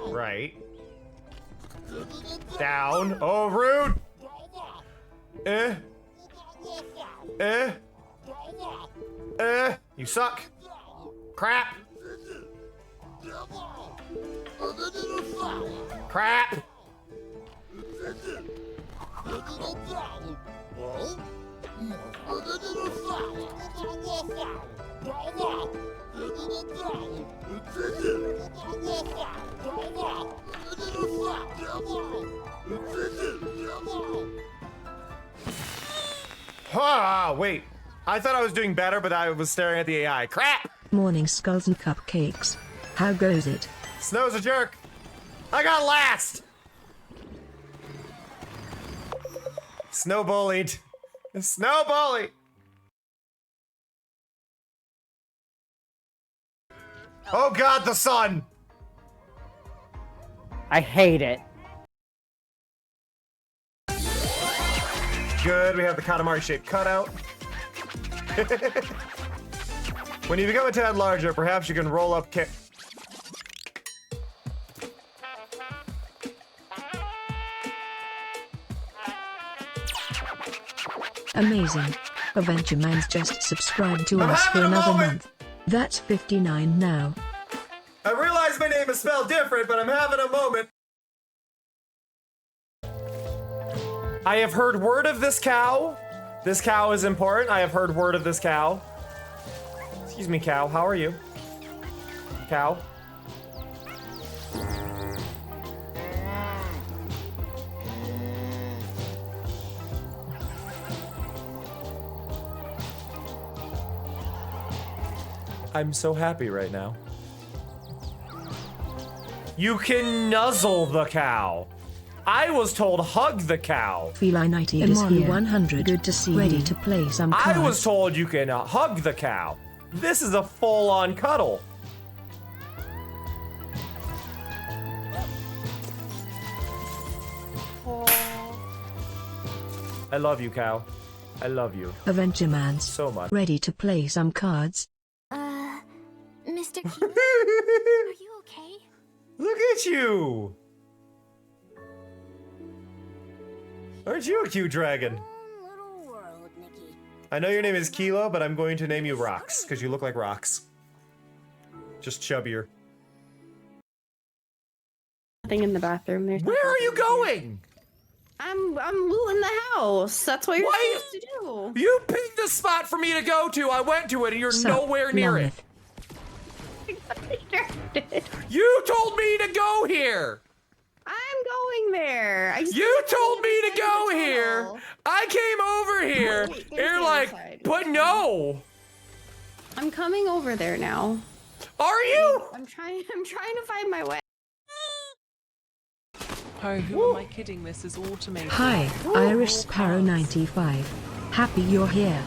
Right. Down. Oh, rude. You suck. Crap. Crap. Ah, wait. I thought I was doing better, but I was staring at the AI. Crap! Morning skulls and cupcakes. How goes it? Snow's a jerk. I got last! Snow bullied. Snow bully! Oh god, the sun! I hate it. Good, we have the Katamari-shaped cutout. When you become a tad larger, perhaps you can roll up Amazing. Adventure Man's just subscribed to us for another month. That's 59 now. I realize my name is spelled different, but I'm having a moment. I have heard word of this cow. This cow is important. I have heard word of this cow. Excuse me, cow. How are you? Cow. I'm so happy right now. You can nuzzle the cow. I was told hug the cow. Felinity is here. 100. Good to see Ready to play some cards. I was told you can hug the cow. This is a full-on cuddle. I love you, cow. I love you. Adventure Man's so much. Ready to play some cards. Mr. King, are you okay? Look at you. Aren't you a cute dragon? Little world, Nikki. I know your name is Kilo, but I'm going to name you Rocks, because you look like rocks. Just chubbier. Nothing in the bathroom. There's Where are you going? I'm looting the house. That's what you're supposed to do. You picked the spot for me to go to. I went to it, and you're nowhere near it. You told me to go here. I'm going there. You told me to go here. I came over here. You're like, but no. I'm coming over there now. Are you? I'm trying to find my way. Oh, who am I kidding? This is automated. Hi, Irish Sparrow 95. Happy you're here.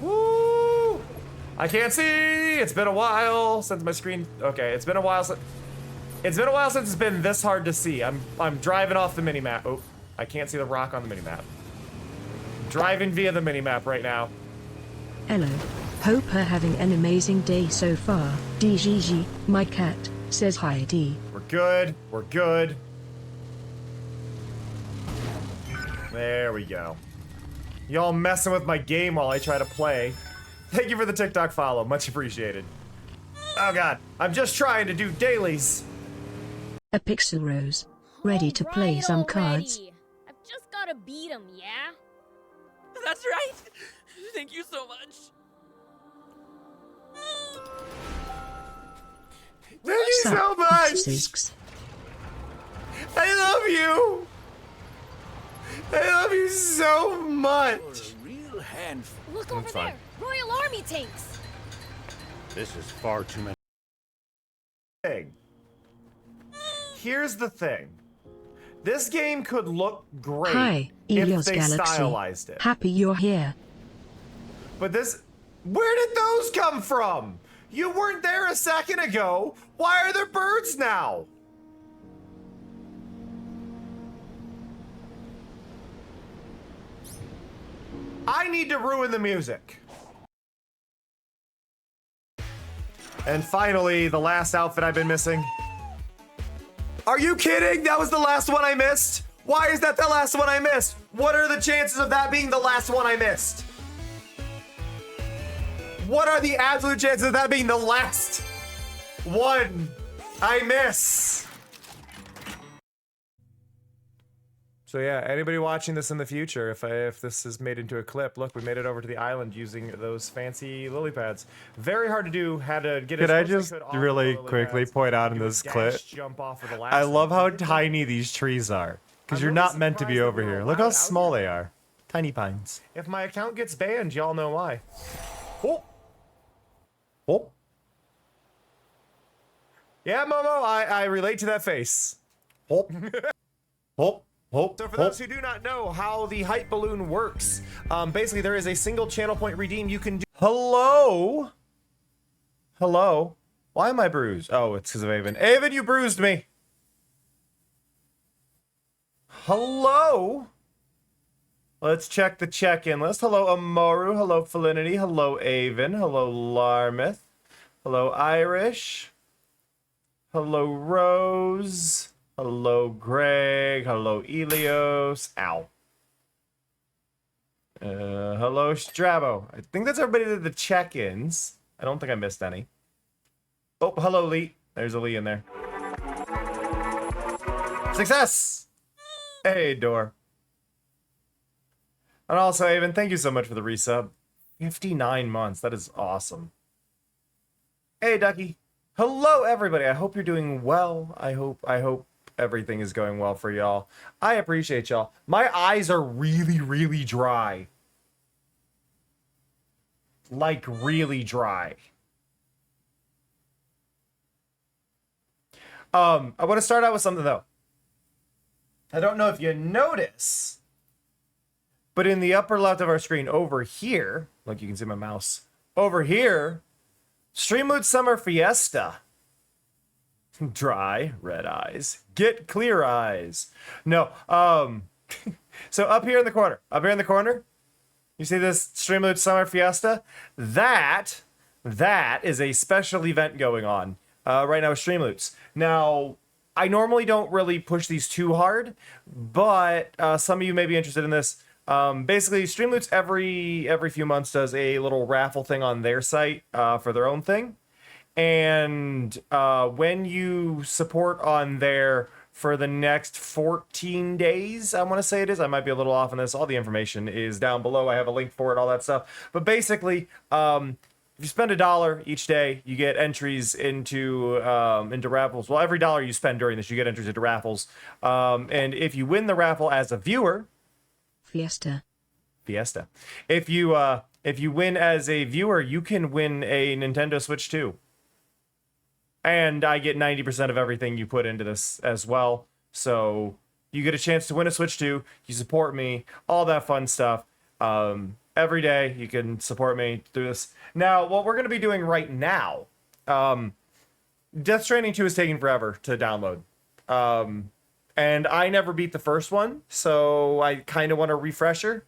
Woo! I can't see. It's been a while since my screen. Okay, it's been a while since. It's been a while since it's been this hard to see. I'm driving off the minimap. Oh, I can't see the rock on the minimap. Driving via the minimap right now. Hello. Hope you're having an amazing day so far. DGG, my cat, says hi D. We're good. We're good. There we go. Y'all messing with my game while I try to play. Thank you for the TikTok follow. Much appreciated. Oh god. I'm just trying to do dailies. A Pixel Rose. Ready to play some cards. I've just gotta beat him, yeah? That's right. Thank you so much. Thank you so much. I love you. I love you so much. Real handful. Look over there! Royal Army tanks! This is far too many. Here's the thing. This game could look great Hi, if Elios they Galaxy. stylized it. Happy you're here. But this... Where did those come from? You weren't there a second ago. Why are there birds now? I need to ruin the music. And finally, the last outfit I've been missing. Are you kidding? That was the last one I missed? Why is that the last one I missed? What are the chances of that being the last one I missed? What are the absolute chances of that being the last one I miss? So yeah, anybody watching this in the future, if this is made into a clip, look, we made it over to the island using those fancy lily pads. Very hard to do. Had to get. Could I just really quickly point out in this clip? Jump off of the last I love one. how tiny these trees are. Because I'm you're really not meant to be surprised over that we're here. Look how allowed out small here. they are. Tiny pines. If my account gets banned, y'all know why. Oh. Oh. Yeah, Momo, I relate to that face. Oh. Oh. Oh. So for those who do not know how the hype balloon works, basically there is a single channel point redeem you can do. Hello? Hello? Why am I bruised? Oh, it's because of Avon. Avon, you bruised me! Hello? Let's check the check-in list. Hello, Amoru. Hello, Felinity. Hello, Avon. Hello, Larmith. Hello, Irish. Hello, Rose. Hello, Greg. Hello, Elios. Ow. Hello, Strabo. I think that's everybody that did the check-ins. I don't think I missed any. Oh, hello, Lee. There's a Lee in there. Success! Hey, Door. And also, Avon, thank you so much for the resub. 59 months. That is awesome. Hey, Ducky. Hello, everybody. I hope you're doing well. I hope everything is going well for y'all. I appreciate y'all. My eyes are really, really dry. Like, really dry. I want to start out with something, though. I don't know if you notice, but in the upper left of our screen over here, look, you can see my mouse. Over here, Streamloot Summer Fiesta. Dry, red eyes. Get clear eyes. No, so up here in the corner, you see this Streamloot Summer Fiesta? That is a special event going on right now with Streamloots. Now, I normally don't really push these too hard, but some of you may be interested in this. Basically, Streamloots every few months does a little raffle thing on their site for their own thing. And when you support on there for the next 14 days, I want to say it is. I might be a little off on this. All the information is down below. I have a link for it, all that stuff. But basically, if you spend $1 each day, you get entries into raffles. Well, every dollar you spend during this, you get entries into raffles. And if you win the raffle as a viewer, Fiesta. If you win as a viewer, you can win a Nintendo Switch 2. And I get 90% of everything you put into this as well. So you get a chance to win a Switch 2. You support me, all that fun stuff. Every day you can support me through this. Now, what we're going to be doing right now, Death Stranding 2 is taking forever to download. And I never beat the first one, so I kind of want a refresher.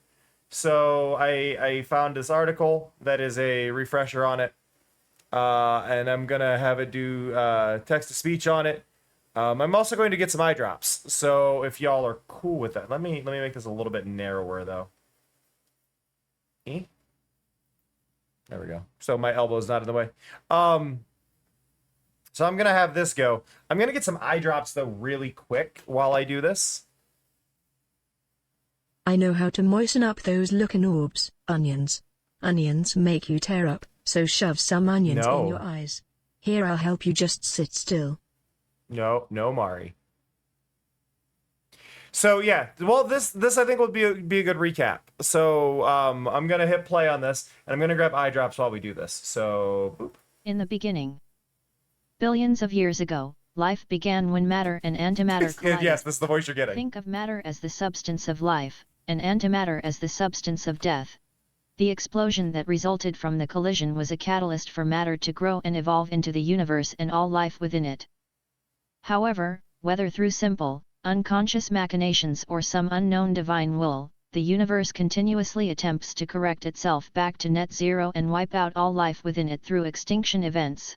So I found this article that is a refresher on it. And I'm gonna have it do text-to-speech on it. I'm also going to get some eye drops. So if y'all are cool with that, let me make this a little bit narrower though. There we go. So my elbow's not in the way. So I'm gonna have this go. I'm gonna get some eye drops though really quick while I do this. I know how to moisten up those looking orbs. Onions. Onions make you tear up, so shove some onions in your eyes. Here, I'll help you, just sit still. No, Mari. So yeah, well this I think will be a good recap. So I'm gonna hit play on this, and I'm gonna grab eye drops while we do this. So boop. In the beginning, billions of years ago, life began when matter and antimatter collided. Yes, this is the voice you're getting. Think of matter as the substance of life, and antimatter as the substance of death. The explosion that resulted from the collision was a catalyst for matter to grow and evolve into the universe and all life within it. However, whether through simple, unconscious machinations or some unknown divine will, the universe continuously attempts to correct itself back to net zero and wipe out all life within it through extinction events.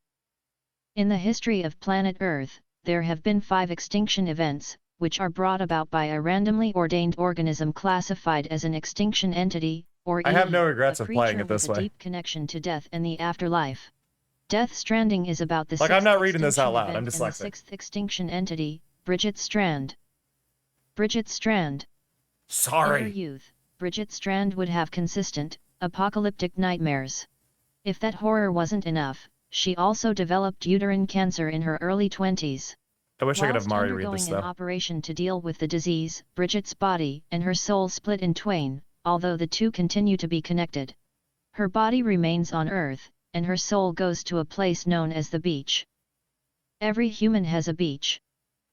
In the history of planet Earth, there have been 5 extinction events, which are brought about by a randomly ordained organism classified as an extinction entity, or I have no EE, regrets a of playing creature it this with a way. deep connection to death and the afterlife. Death Stranding is about the Like, I'm 6th not reading this out extinction loud, I'm event and the dyslexic. 6th extinction entity, Bridget Strand. Bridget Strand. In her Sorry. youth, Bridget Strand would have consistent, apocalyptic nightmares. If that horror wasn't enough, she also developed uterine cancer in her early 20s. I wish I could have Whilst Mari read this, undergoing an though. operation to deal with the disease, Bridget's body and her soul split in twain, although the two continue to be connected. Her body remains on Earth, and her soul goes to a place known as the beach. Every human has a beach.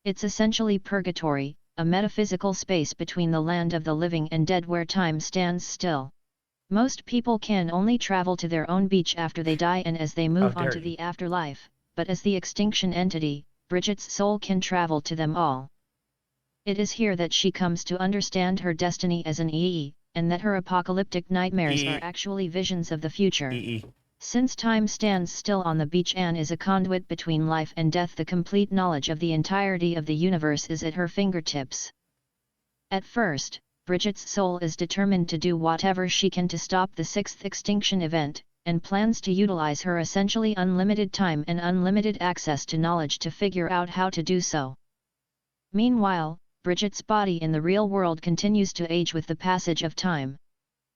It's essentially purgatory, a metaphysical space between the land of the living and dead where time stands still. Most people can only travel to their own beach after they die and as they move on to the afterlife, but as the extinction entity, Bridget's soul can travel to them all. It is here that she comes to understand her destiny as an EE, and that her apocalyptic nightmares are actually visions of the future. Since time stands still on the beach, Anne is a conduit between life and death. The complete knowledge of the entirety of the universe is at her fingertips. At first, Bridget's soul is determined to do whatever she can to stop the 6th extinction event, and plans to utilize her essentially unlimited time and unlimited access to knowledge to figure out how to do so. Meanwhile, Bridget's body in the real world continues to age with the passage of time.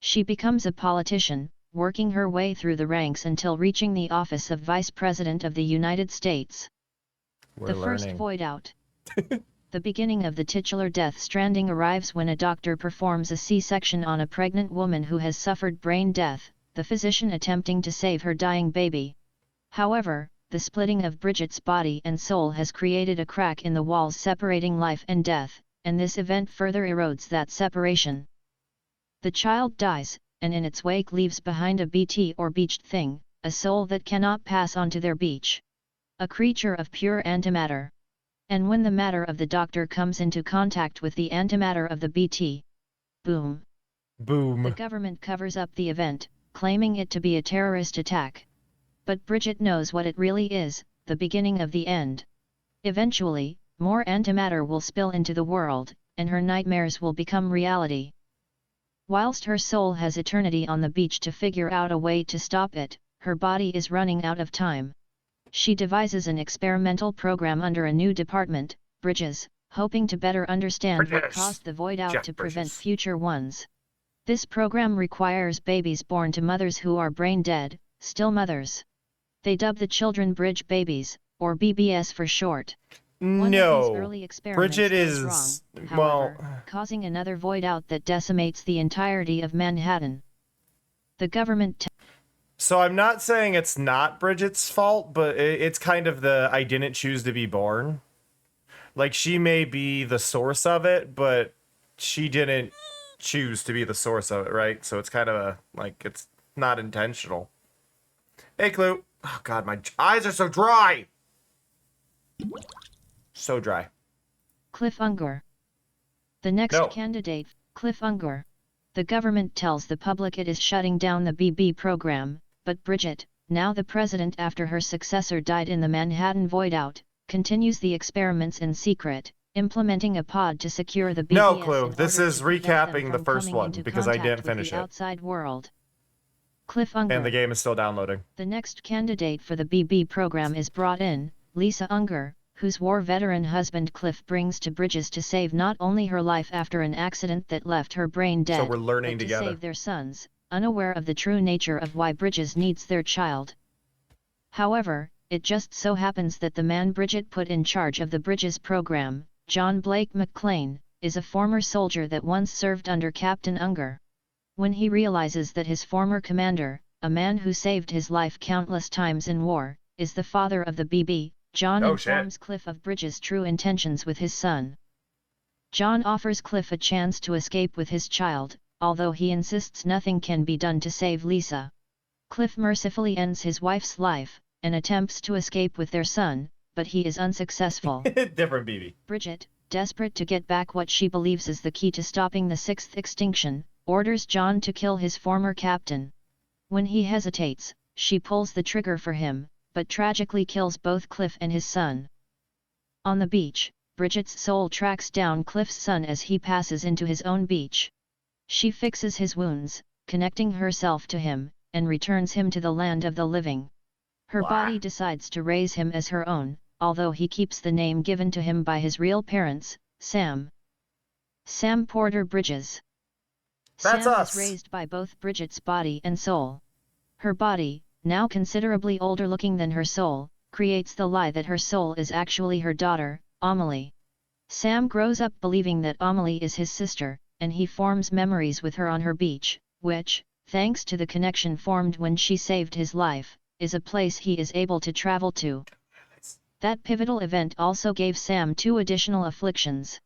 She becomes a politician, working her way through the ranks until reaching the office of Vice President of the United States. The first void out. The beginning of the titular Death Stranding arrives when a doctor performs a C-section on a pregnant woman who has suffered brain death, the physician attempting to save her dying baby. However, the splitting of Bridget's body and soul has created a crack in the walls separating life and death, and this event further erodes that separation. The child dies, and in its wake leaves behind a BT or beached thing, a soul that cannot pass on to their beach. A creature of pure antimatter. And when the matter of the doctor comes into contact with the antimatter of the BT, boom. Boom. The government covers up the event, claiming it to be a terrorist attack. But Bridget knows what it really is, the beginning of the end. Eventually, more antimatter will spill into the world, and her nightmares will become reality. Whilst her soul has eternity on the beach to figure out a way to stop it, her body is running out of time. She devises an experimental program under a new department, Bridges, hoping to better understand what caused the void out to prevent future ones. This program requires babies born to mothers who are brain dead, still mothers. They dub the children Bridge babies, or BBS for short. One of these early experiments Bridget goes is, wrong, however, causing another void out that decimates the entirety of Manhattan. The government So I'm not saying it's not Bridget's fault, but it's kind of the I didn't choose to be born. Like, she may be the source of it, but she didn't choose to be the source of it, right? So it's kind of a, like, it's not intentional. Hey, Clue. Oh, God, my eyes are so dry. So dry. Cliff Unger. The next No. candidate, Cliff Unger. The government tells the public it is shutting down the BB program, but Bridget, now the president after her successor died in the Manhattan void-out, continues the experiments in secret, implementing a pod to secure the BBS. No, Clue. in This order is to prevent them recapping the from first coming one, into because I contact didn't with finish the it. outside world. Cliff Unger. And the game is still downloading. The next candidate for the BB program is brought in, Lisa Unger, whose war veteran husband Cliff brings to Bridges to save not only her life after an accident that left her brain dead, So we're learning but together. to save their sons, unaware of the true nature of why Bridges needs their child. However, it just so happens that the man Bridget put in charge of the Bridges program, John Blake McClane, is a former soldier that once served under Captain Unger. When he realizes that his former commander, a man who saved his life countless times in war, is the father of the BB, John informs Cliff of Bridges' true intentions with his son. John offers Cliff a chance to escape with his child, although he insists nothing can be done to save Lisa. Cliff mercifully ends his wife's life, and attempts to escape with their son, but he is unsuccessful. Different BB. Bridget, desperate to get back what she believes is the key to stopping the 6th extinction, orders John to kill his former captain. When he hesitates, she pulls the trigger for him, but tragically kills both Cliff and his son. On the beach, Bridget's soul tracks down Cliff's son as he passes into his own beach. She fixes his wounds, connecting herself to him, and returns him to the land of the living. Her body decides to raise him as her own, although he keeps the name given to him by his real parents, Sam. Sam Porter Bridges. That's Sam us. is raised by both Bridget's body and soul. Her body, now considerably older looking than her soul, creates the lie that her soul is actually her daughter, Amelie. Sam grows up believing that Amelie is his sister, and he forms memories with her on her beach, which, thanks to the connection formed when she saved his life, is a place he is able to travel to. That pivotal event also gave Sam 2 additional afflictions.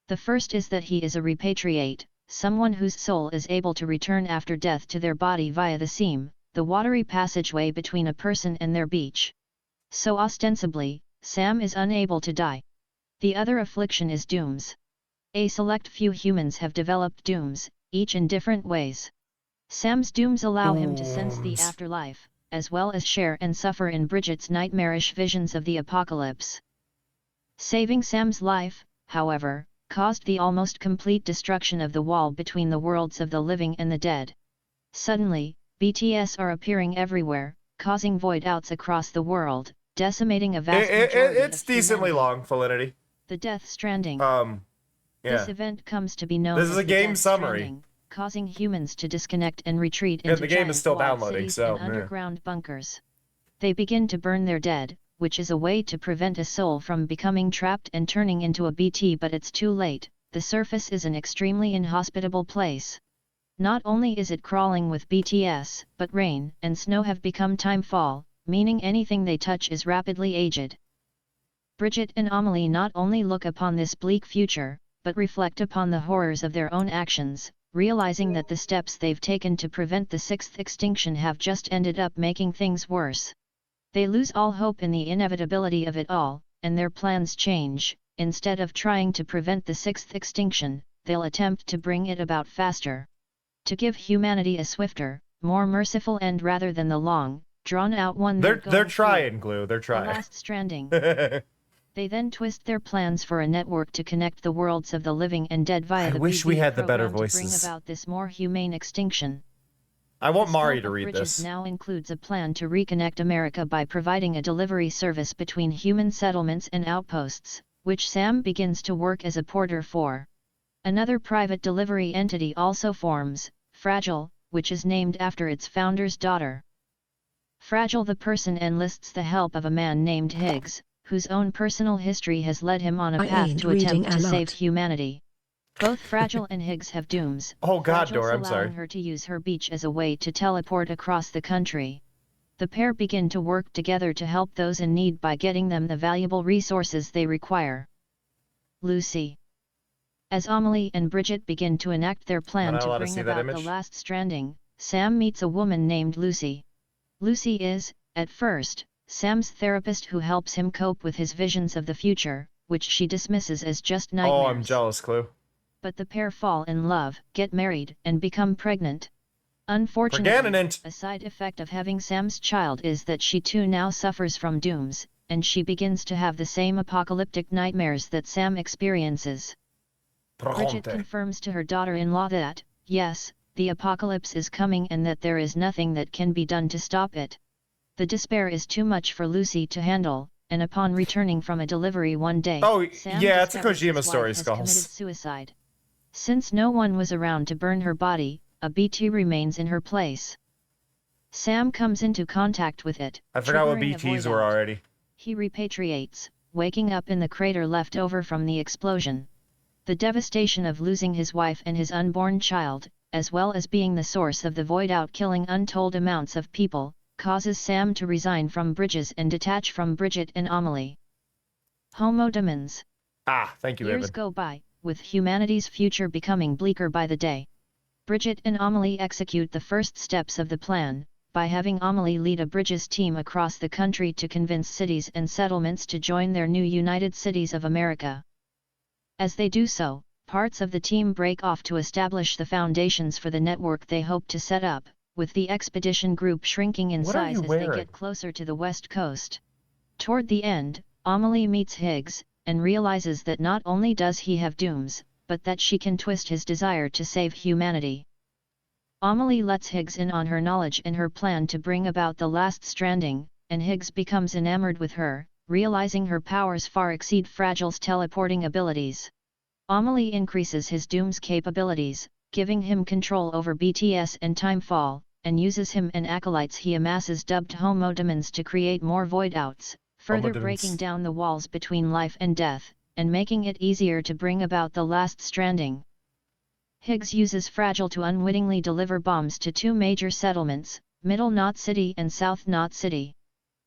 The first is that he is a repatriate, someone whose soul is able to return after death to their body via the seam, the watery passageway between a person and their beach. So ostensibly, Sam is unable to die. The other affliction is dooms. A select few humans have developed dooms, each in different ways. Sam's dooms allow him to sense the afterlife, as well as share and suffer in Bridget's nightmarish visions of the apocalypse. Saving Sam's life, however, caused the almost complete destruction of the wall between the worlds of the living and the dead. Suddenly, BTS are appearing everywhere, causing void outs across the world, decimating a vast majority It's of decently humanity. long, Felinity. The Death Stranding. Yeah. This event comes to be known This as is a the game Death summary. Stranding, causing humans to disconnect and retreat Yeah, into the game is giant still walled downloading, cities so, and yeah. underground bunkers. They begin to burn their dead, which is a way to prevent a soul from becoming trapped and turning into a BT, but it's too late. The surface is an extremely inhospitable place. Not only is it crawling with BTS, but rain and snow have become timefall, meaning anything they touch is rapidly aged. Bridget and Amelie not only look upon this bleak future, but reflect upon the horrors of their own actions, realizing that the steps they've taken to prevent the 6th extinction have just ended up making things worse. They lose all hope in the inevitability of it all, and their plans change. Instead of trying to prevent the 6th extinction, they'll attempt to bring it about faster. To give humanity a swifter, more merciful end rather than the long, drawn-out one They're going trying, through. Glue. They're The trying. Last Stranding. They then twist their plans for a network to connect the worlds of the living and dead via I the wish we BB had the better program to bring voices. about this more humane extinction. I want The Mari scope to of read Bridges this. now includes a plan to reconnect America by providing a delivery service between human settlements and outposts, which Sam begins to work as a porter for. Another private delivery entity also forms, Fragile, which is named after its founder's daughter. Fragile the person enlists the help of a man named Higgs, whose own personal history has led him on a I path ain't to reading attempt to a save lot. humanity. Both Fragile and Higgs have dooms. Oh God, Fragile's Dora, I'm allowing sorry. her to use her beach as a way to teleport across the country. The pair begin to work together to help those in need by getting them the valuable resources they require. Lucy. As Amelie and Bridget begin to enact their plan Am I allowed to to bring see that about the image? Last Stranding, Sam meets a woman named Lucy. Lucy is, at first, Sam's therapist who helps him cope with his visions of the future, which she dismisses as just nightmares. Oh, I'm jealous, Clue. But the pair fall in love, get married, and become pregnant. Unfortunately, Pregnant. a side effect of having Sam's child is that she too now suffers from dooms, and she begins to have the same apocalyptic nightmares that Sam experiences. Bridget confirms to her daughter-in-law that, yes, the apocalypse is coming and that there is nothing that can be done to stop it. The despair is too much for Lucy to handle, and upon returning from a delivery one day, Oh, Sam yeah, it's a discovers his Kojima wife story, has Skulls. committed suicide. Since no one was around to burn her body, a BT remains in her place. Sam comes into contact with it. I forgot what triggering a BTs void were out. already. He repatriates, waking up in the crater left over from the explosion. The devastation of losing his wife and his unborn child, as well as being the source of the void out killing untold amounts of people, causes Sam to resign from Bridges and detach from Bridget and Amelie. Homo Demons. Ah, thank you, Years Evan. go by, with humanity's future becoming bleaker by the day. Bridget and Amelie execute the first steps of the plan, by having Amelie lead a Bridges team across the country to convince cities and settlements to join their new United Cities of America. As they do so, parts of the team break off to establish the foundations for the network they hope to set up, with the expedition group shrinking in What are size you as wearing? they get closer to the west coast. Toward the end, Amelie meets Higgs, and realizes that not only does he have dooms, but that she can twist his desire to save humanity. Amelie lets Higgs in on her knowledge and her plan to bring about the last stranding, and Higgs becomes enamored with her, realizing her powers far exceed Fragile's teleporting abilities. Amelie increases his Doom's capabilities, giving him control over BTS and Timefall, and uses him and acolytes he amasses dubbed Homodemons to create more void outs, further breaking down the walls between life and death, and making it easier to bring about the last stranding. Higgs uses Fragile to unwittingly deliver bombs to two major settlements, Middle Knot City and South Knot City.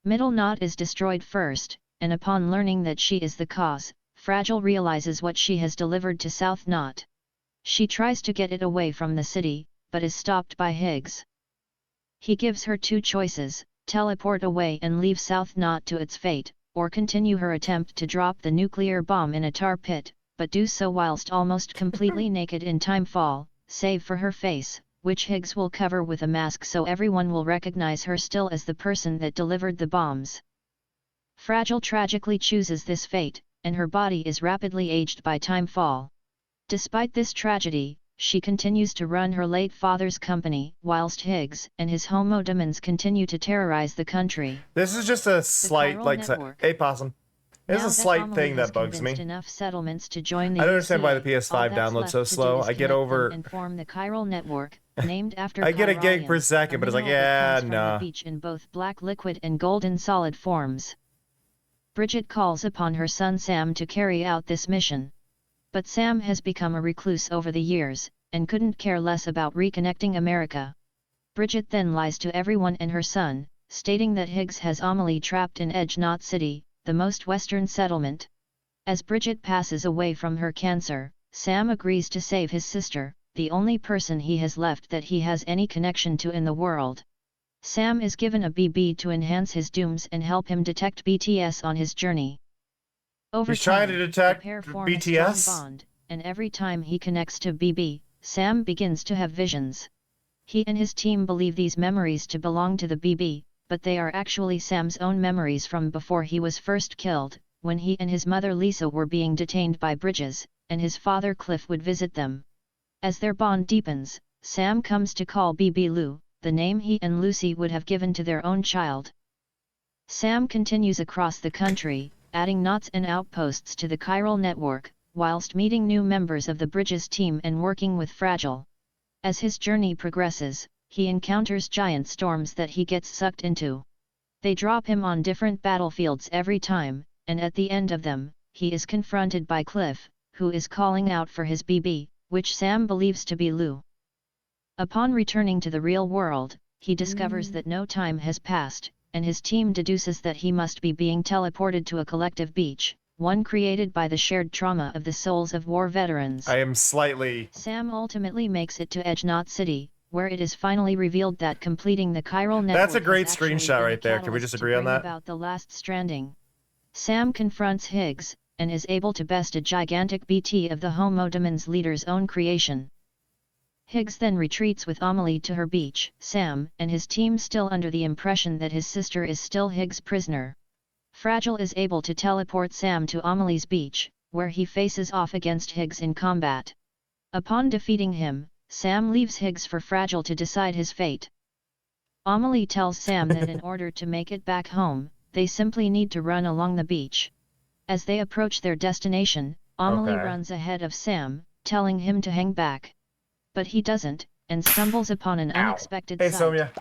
Middle Knot is destroyed first, and upon learning that she is the cause, Fragile realizes what she has delivered to South Knot. She tries to get it away from the city, but is stopped by Higgs. He gives her two choices: teleport away and leave South Knot to its fate, or continue her attempt to drop the nuclear bomb in a tar pit, but do so whilst almost completely naked in Timefall, save for her face, which Higgs will cover with a mask so everyone will recognize her still as the person that delivered the bombs. Fragile tragically chooses this fate, and her body is rapidly aged by Timefall. Despite this tragedy, she continues to run her late father's company, whilst Higgs and his Homodemons continue to terrorize the country. This is just a slight, hey Possum. This is a slight thing that bugs me. Enough settlements to join the I don't understand why the UCA. PS5 downloads so slow. I get over. And form the chiral network, named after I get a gig per Chiralium, second, but it's like, mineral that yeah, comes from the nah. beach in both black liquid and golden solid forms. Bridget calls upon her son Sam to carry out this mission. But Sam has become a recluse over the years, and couldn't care less about reconnecting America. Bridget then lies to everyone and her son, stating that Higgs has Amelie trapped in Edge Knot City, the most western settlement. As Bridget passes away from her cancer, Sam agrees to save his sister, the only person he has left that he has any connection to in the world. Sam is given a BB to enhance his dooms and help him detect BTS on his journey. Over He's time, trying to detect the pair form a BTS? strong bond, and every time he connects to BB, Sam begins to have visions. He and his team believe these memories to belong to the BB, but they are actually Sam's own memories from before he was first killed, when he and his mother Lisa were being detained by Bridges, and his father Cliff would visit them. As their bond deepens, Sam comes to call BB Lou, the name he and Lucy would have given to their own child. Sam continues across the country, adding knots and outposts to the chiral network, whilst meeting new members of the Bridges team and working with Fragile. As his journey progresses, he encounters giant storms that he gets sucked into. They drop him on different battlefields every time, and at the end of them, he is confronted by Cliff, who is calling out for his BB, which Sam believes to be Lou. Upon returning to the real world, he discovers that no time has passed, and his team deduces that he must be being teleported to a collective beach, one created by the shared trauma of the souls of war veterans. I am slightly... Sam ultimately makes it to Edge Knot City, where it is finally revealed that completing the chiral network That's a great has actually screenshot been right a there. Can we catalyst just to agree on bring that? about the last stranding. Sam confronts Higgs, and is able to best a gigantic BT of the Homodemons leader's own creation. Higgs then retreats with Amelie to her beach, Sam and his team still under the impression that his sister is still Higgs' prisoner. Fragile is able to teleport Sam to Amelie's beach, where he faces off against Higgs in combat. Upon defeating him, Sam leaves Higgs for Fragile to decide his fate. Amelie tells Sam that in order to make it back home, they simply need to run along the beach. As they approach their destination, Amelie runs ahead of Sam, telling him to hang back. But he doesn't, and stumbles upon an unexpected sight. Sonia.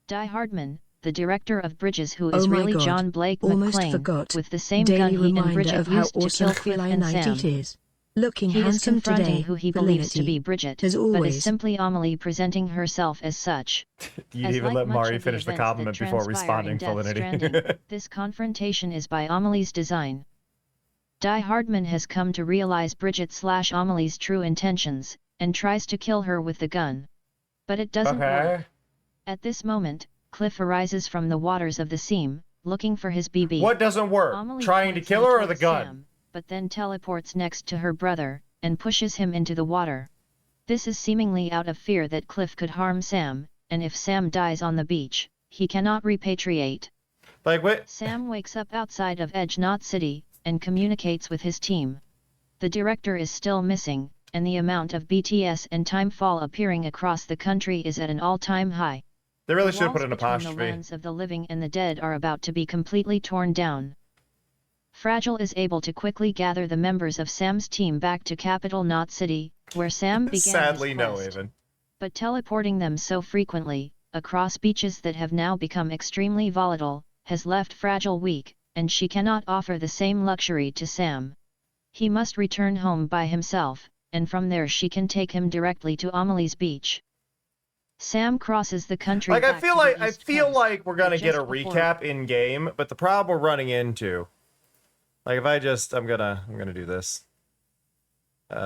Die Hardman, the director of Bridges, who Oh is my really God, John Blake almost McClane, forgot. with the same Daily gun he and reminder Bridget of how used to awesome kill Cliff feline and night Sam. it is. Looking He is handsome confronting today, who he believes to be Felinity, Bridget, as but always. is simply Amelie presenting herself as such. You'd As even like let much Mari of the finish the events that compliment before transpire in responding, Death Stranding, Felinity. this confrontation is by Amelie's design. Die Hardman has come to realize Bridget/Amelie's true intentions, and tries to kill her with the gun. But it doesn't work. At this moment, Cliff arises from the waters of the seam, looking for his BB. What doesn't work? Amelie Trying to points kill him her or the towards gun? Sam, but then teleports next to her brother, and pushes him into the water. This is seemingly out of fear that Cliff could harm Sam, and if Sam dies on the beach, he cannot repatriate. Like what? Sam wakes up outside of Edge Knot City, and communicates with his team. The director is still missing, and the amount of BTS and timefall appearing across the country is at an all-time high. They really The should have put walls an between the apostrophe. lands of the living and the dead are about to be completely torn down. Fragile is able to quickly gather the members of Sam's team back to capital Knot City, where Sam began Sadly, his no, quest. even. But teleporting them so frequently, across beaches that have now become extremely volatile, has left Fragile weak, and she cannot offer the same luxury to Sam. He must return home by himself, and from there she can take him directly to Amelie's beach. Sam crosses the country. Like, back to the I East feel Coast, like we're gonna but get a just before- recap in game, but the problem we're running into, like, if I just, I'm gonna do this. Oh,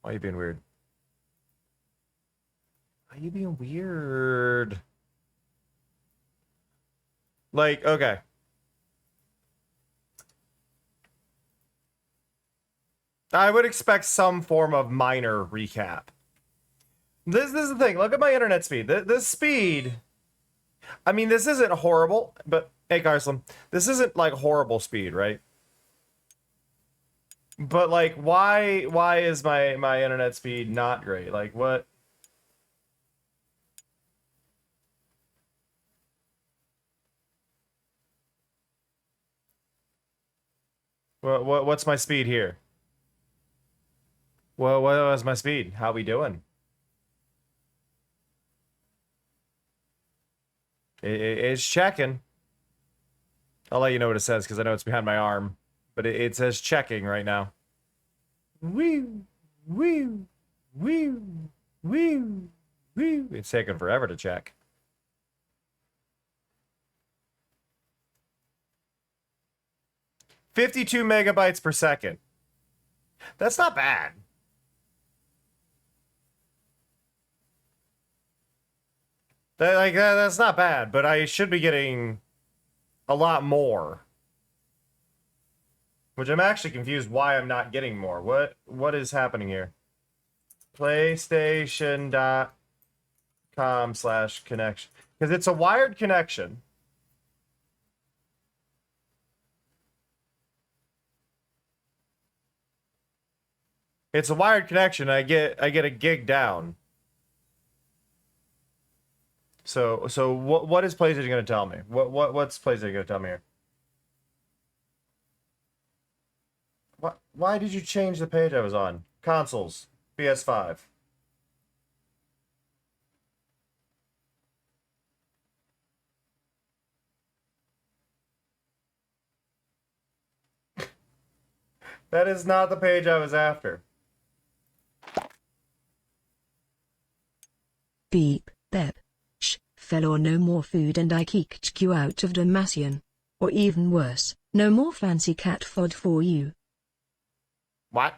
why are you being weird? Why are you being weird? Like, okay. I would expect some form of minor recap. This is the thing. Look at my internet speed. This speed. I mean, this isn't horrible, but hey, Carslam, this isn't like horrible speed, right? But like, why is my internet speed not great? Like, what? What's my speed here? What was my speed? How we doing? It's checking. I'll let you know what it says because I know it's behind my arm. But it says checking right now. Woo, woo, woo, woo, woo. It's taking forever to check. "52 megabytes per second. That's not bad. That's not bad, but I should be getting a lot more. Which I'm actually confused why I'm not getting more. What is happening here? PlayStation.com/connection. Because it's a wired connection. It's a wired connection. I get a gig down. So what is PlayStation going to tell me? What's PlayStation going to tell me here? Why did you change the page I was on? Consoles, PS5. That is not the page I was after. Beep, bep. Shh, fell or no more food and I kicked you out of Dalmatian. Or even worse, no more fancy cat fod for you. What?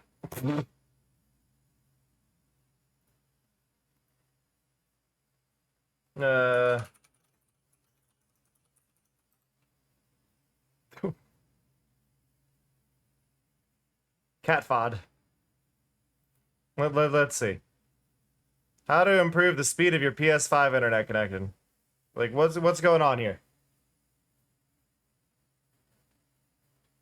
Cat fod. Let's see. How to improve the speed of your PS5 internet connection. Like, what's going on here?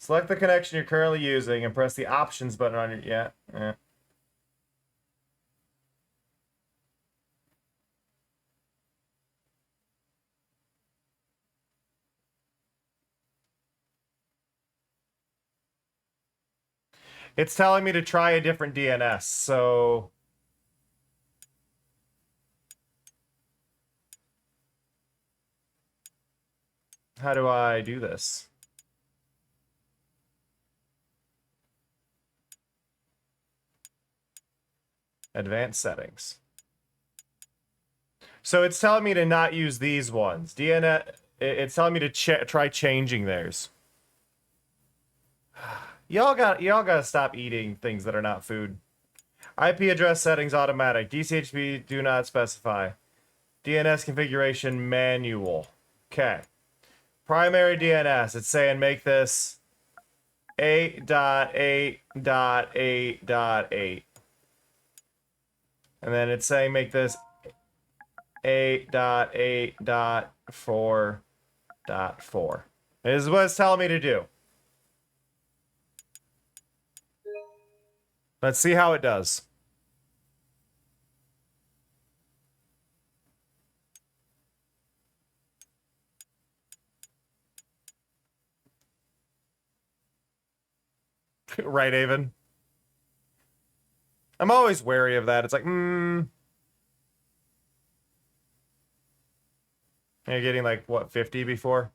Select the connection you're currently using and press the options button on your... Yeah. It's telling me to try a different DNS, so... How do I do this? Advanced settings. So it's telling me to not use these ones. DNS, it's telling me to try changing theirs. Y'all gotta stop eating things that are not food. IP address settings automatic. DCHP do not specify. DNS configuration manual. Okay. Primary DNS. It's saying make this 8.8.8.8. And then it's saying make this 8.8.4.4. This is what it's telling me to do. Let's see how it does. Right, Avon? I'm always wary of that. It's like, You're getting like, what, 50 before?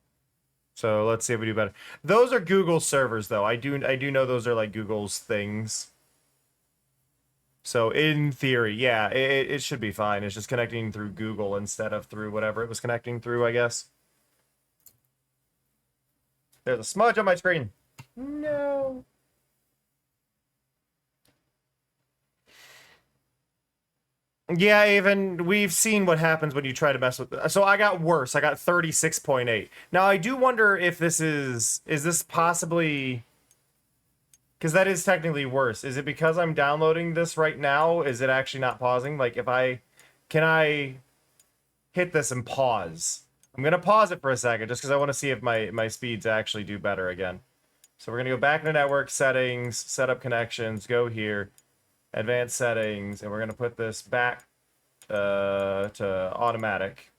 So let's see if we do better. Those are Google servers, though. I do know those are like Google's things. So in theory, yeah, it should be fine. It's just connecting through Google instead of through whatever it was connecting through, I guess. There's a smudge on my screen. No. Yeah, even we've seen what happens when you try to mess with it. So I got worse. I got 36.8. Now I do wonder if this is this possibly, because that is technically worse. Is it because I'm downloading this right now? Is it actually not pausing? Like can I hit this and pause? I'm gonna pause it for a second just because I want to see if my speeds actually do better again. So we're gonna go back into network settings, set up connections, go here, advanced settings, and we're gonna put this back to automatic.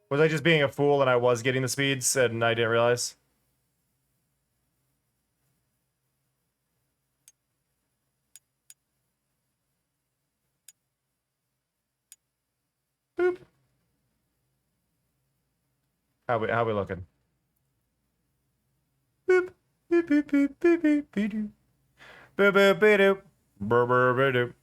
Was I just being a fool and I was getting the speeds and I didn't realize? Boop. How we looking? Boop. Boop boop boop boop boop boop. Boop boop boop boop boop boop.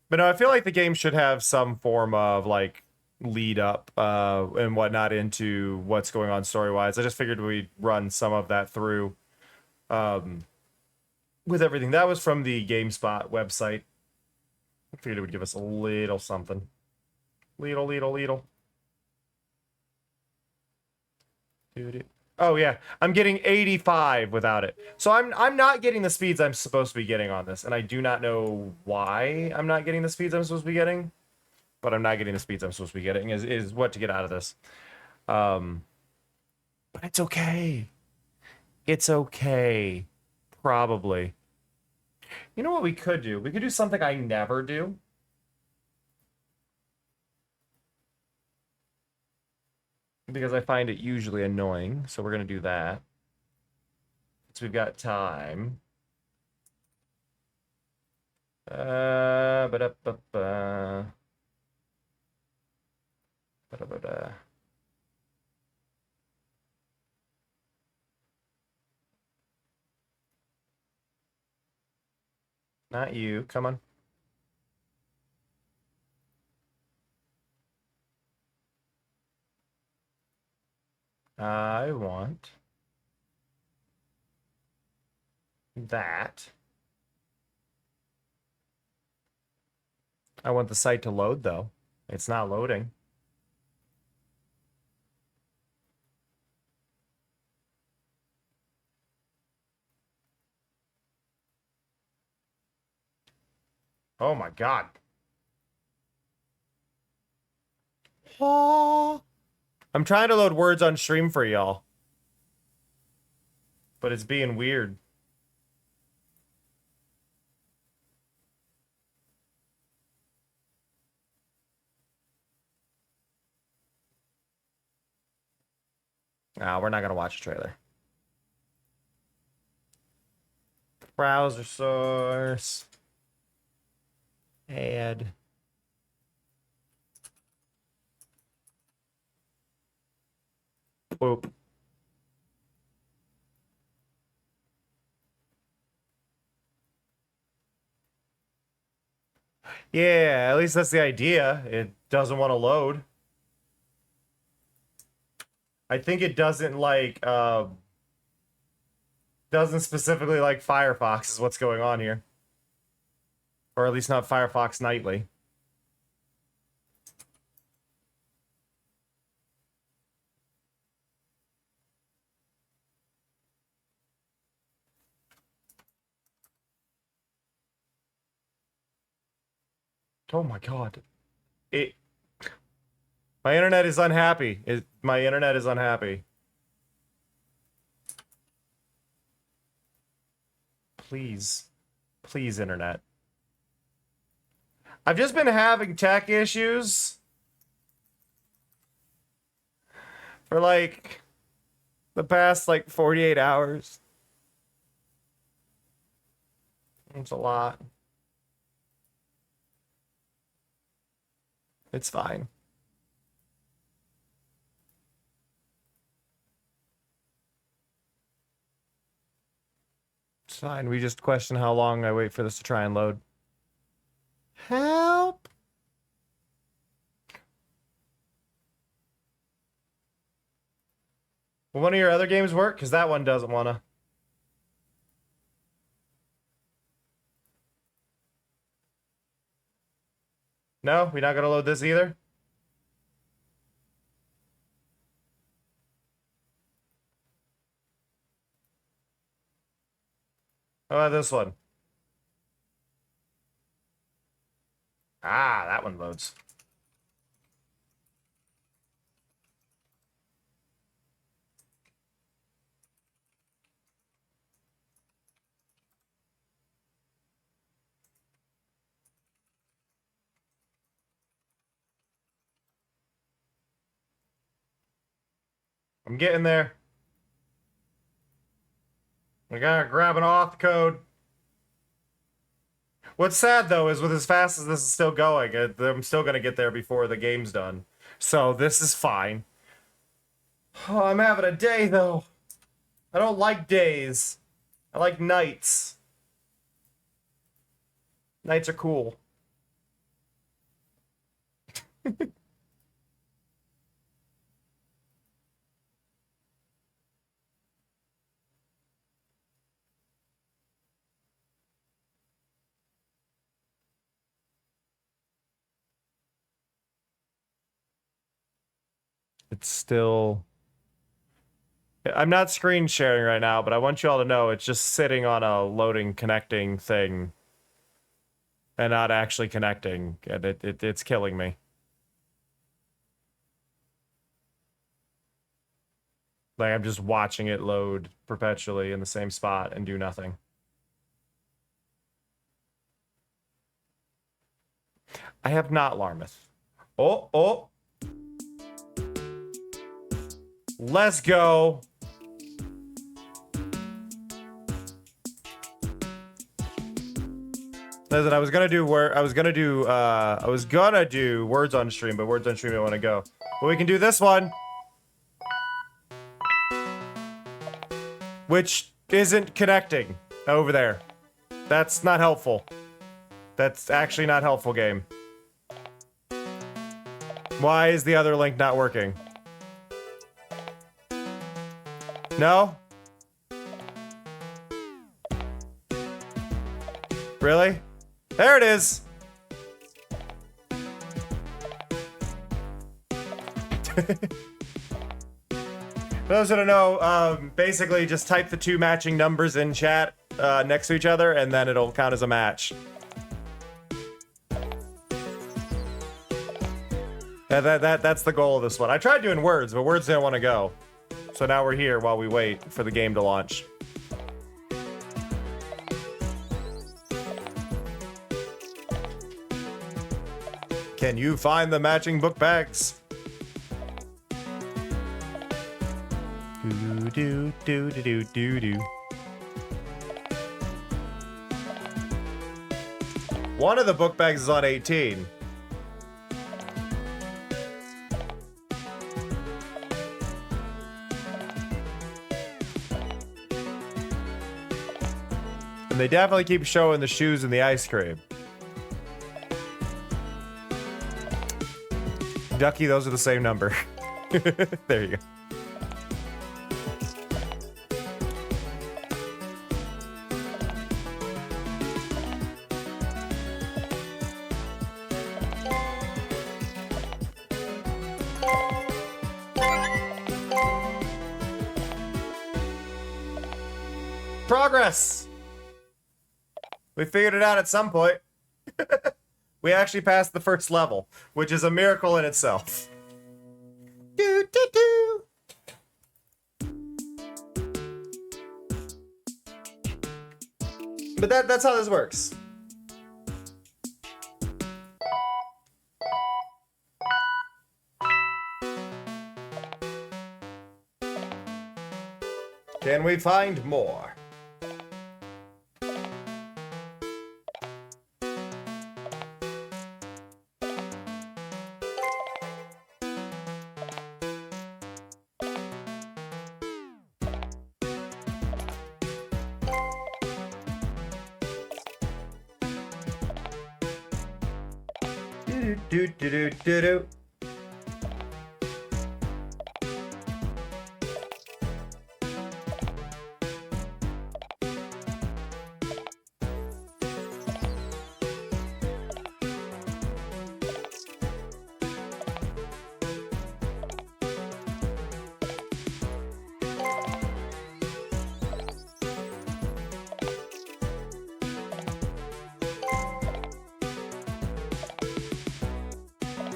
But no, I feel like the game should have some form of like lead up and whatnot into what's going on story wise. I just figured we'd run some of that through with everything. That was from the GameSpot website. I figured it would give us a little something. Little. Oh yeah, I'm getting 85 without it. So I'm not getting the speeds I'm supposed to be getting on this, and I do not know why I'm not getting the speeds I'm supposed to be getting. But I'm not getting the speeds I'm supposed to be getting is what to get out of this. But it's okay. It's okay. Probably. You know what we could do? We could do something I never do. Because I find it usually annoying. So we're going to do that. So we've got time. Ba-da-ba-ba. Ba-da-ba-da. Not you. Come on. I want that. I want the site to load, though. It's not loading. Oh my god. Oh. I'm trying to load words on stream for y'all. But it's being weird. Ah, we're not gonna watch a trailer. Browser source. Add. Boop. Yeah, at least that's the idea. It doesn't want to load. I think it doesn't like, doesn't specifically like Firefox is what's going on here. Or at least not Firefox Nightly. Oh my god. My internet is unhappy. My internet is unhappy. Please. Please, internet. I've just been having tech issues for like the past like 48 hours. It's a lot. It's fine. It's fine. We just question how long I wait for this to try and load. Help! Will one of your other games work? Because that one doesn't wanna. No? We're not gonna load this either? How about this one? Ah, that one loads. I'm getting there. I gotta grab an auth code. What's sad though is with as fast as this is still going, I'm still gonna get there before the game's done. So this is fine. Oh, I'm having a day though. I don't like days. I like nights. Nights are cool. It's still... I'm not screen sharing right now, but I want you all to know it's just sitting on a loading connecting thing and not actually connecting, and it's killing me. Like, I'm just watching it load perpetually in the same spot and do nothing. I have not, Larmouth. Oh! Let's go! Listen, I was gonna do words on stream, but words on stream I want to go. But we can do this one, which isn't connecting over there. That's not helpful. That's actually not helpful, game. Why is the other link not working? No? Really? There it is! For those who don't know, basically just type the two matching numbers in chat next to each other, and then it'll count as a match. That's the goal of this one. I tried doing words, but words didn't want to go. So now we're here while we wait for the game to launch. Can you find the matching book bags? Do. One of the book bags is on 18. And they definitely keep showing the shoes and the ice cream. Ducky, those are the same number. There you go. Progress! We figured it out at some point. We actually passed the first level, which is a miracle in itself. Do, do, do. But that's how this works. Can we find more? Do do do do do.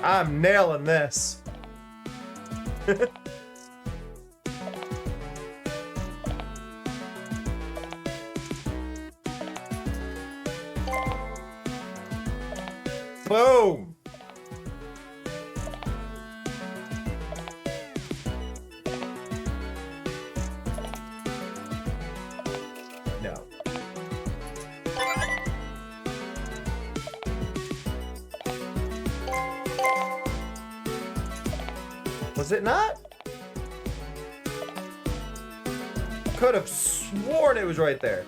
I'm nailing this. Boom. No. Was it not? Could have sworn it was right there.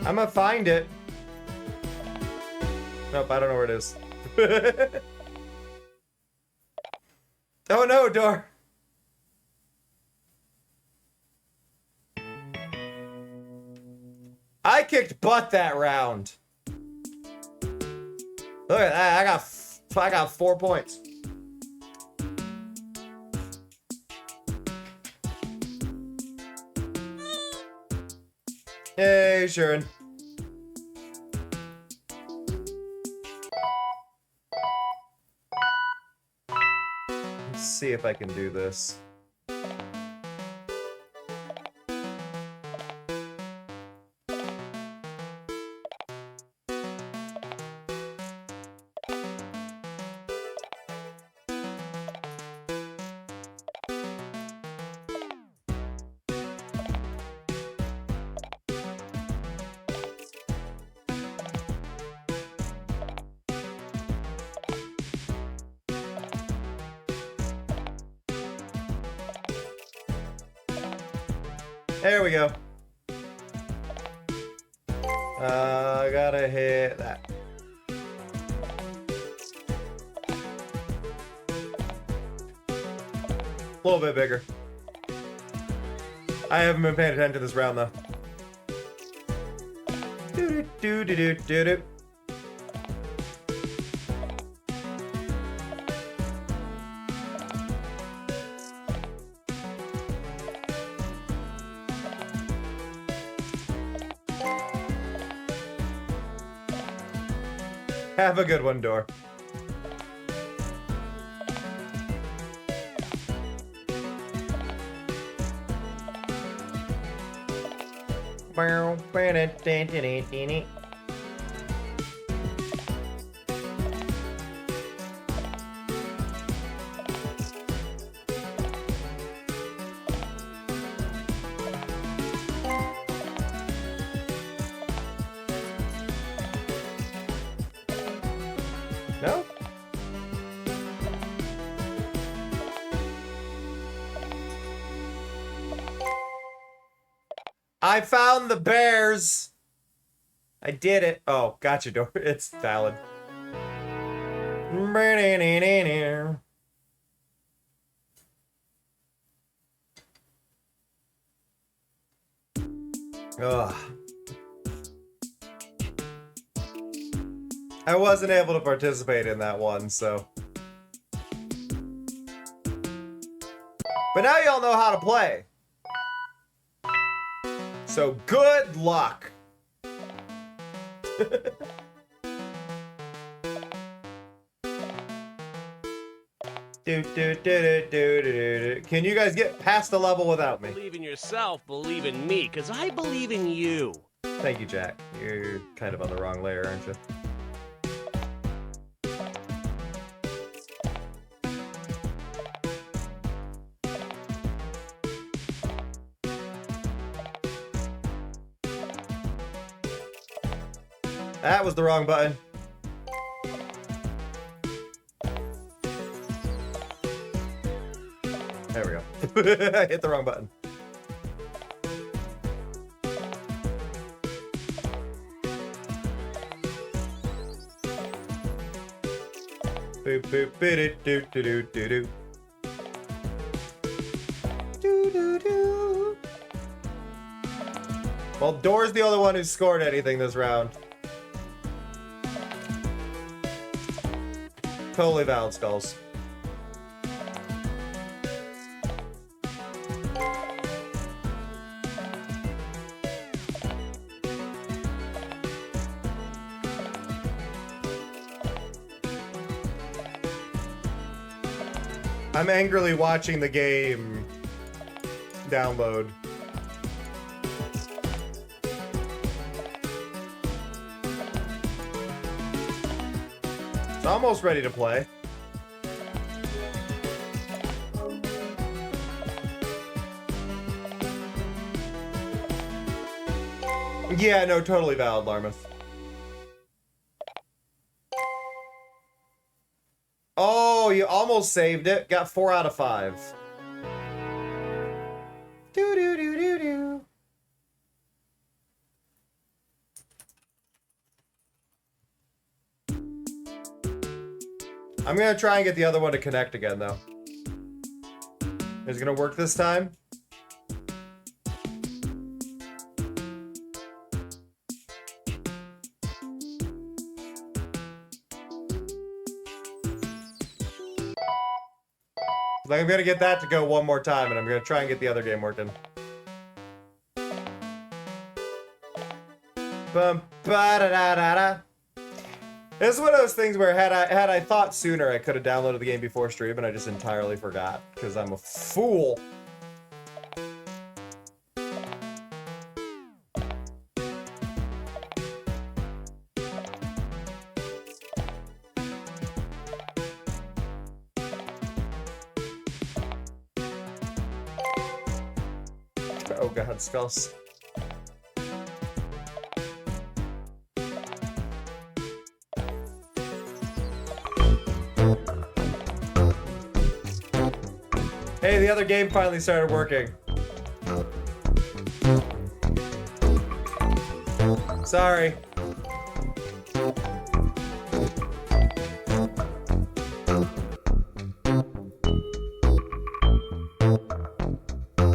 I'm gonna find it. Nope, I don't know where it is. Oh no, door. I kicked butt that round. Look at that, I got 4 points. Hey, Sharon. Let's see if I can do this. There we go. I gotta hit that. A little bit bigger. I haven't been paying attention to this round though. Do do do do do do. Have a good one, door. No? I found the bears. I did it. Oh, gotcha, door. It's valid. Ugh. I wasn't able to participate in that one, so. But now y'all know how to play. So good luck. Can you guys get past the level without me? Believe in yourself, believe in me, because I believe in you. Thank you, Jack. You're kind of on the wrong layer, aren't you? That was the wrong button. There we go. I hit the wrong button. Boop boop boo doo doo doo doo doo. Doo doo doo. Well, Door's the only one who scored anything this round. Totally valid skulls. I'm angrily watching the game download. It's almost ready to play. Yeah, no, totally valid, Larmouth. Oh, you almost saved it. Got 4 out of 5. Doo doo doo doo doo. I'm gonna try and get the other one to connect again, though. Is it gonna work this time? Like, I'm gonna get that to go one more time, and I'm gonna try and get the other game working. Bum ba da da da da. This is one of those things where had I thought sooner, I could have downloaded the game before stream, and I just entirely forgot because I'm a fool. Oh god, skulls. Hey, the other game finally started working. Sorry.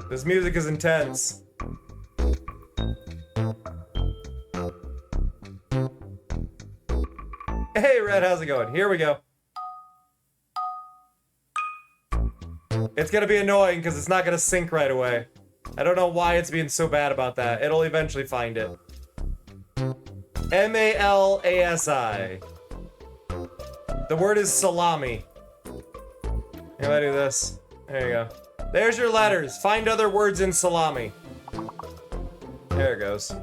This music is intense. Hey, Red, how's it going? Here we go. It's gonna be annoying because it's not gonna sync right away. I don't know why it's being so bad about that. It'll eventually find it. M-A-L-A-S-I. The word is salami. Here, I do this. There you go. There's your letters. Find other words in salami. There it goes.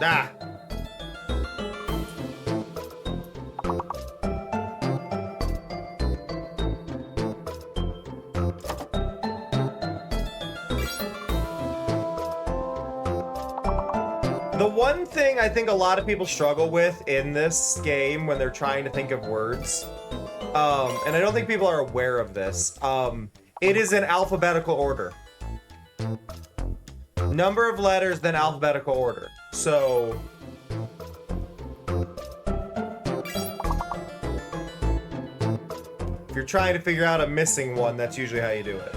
Ah. The one thing I think a lot of people struggle with in this game when they're trying to think of words, and I don't think people are aware of this, it is in alphabetical order. Number of letters, then alphabetical order. So... if you're trying to figure out a missing one, that's usually how you do it.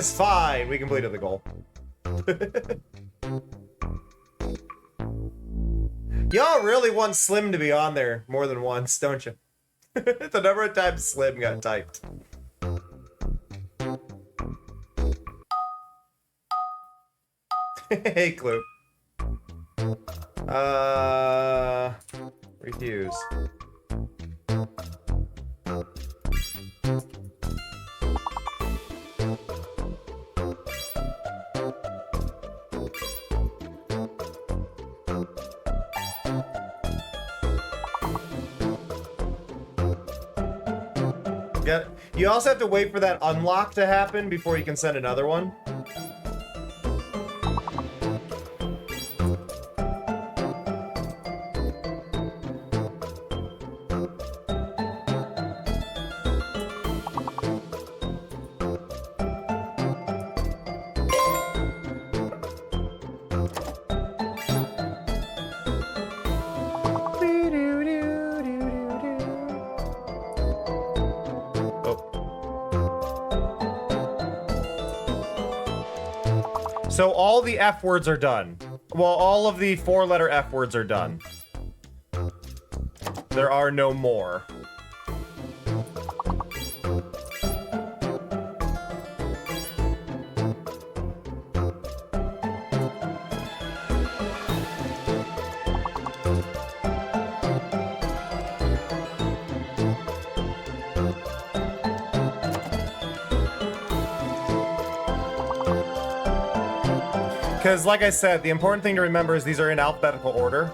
is fine. We completed the goal. Y'all really want Slim to be on there more than once, don't you? The number of times Slim got typed. Hey, Clue. Refuse. You also have to wait for that unlock to happen before you can send another one. So all the F words are done. Well, all of the 4-letter F words are done. There are no more. Because, like I said, the important thing to remember is these are in alphabetical order.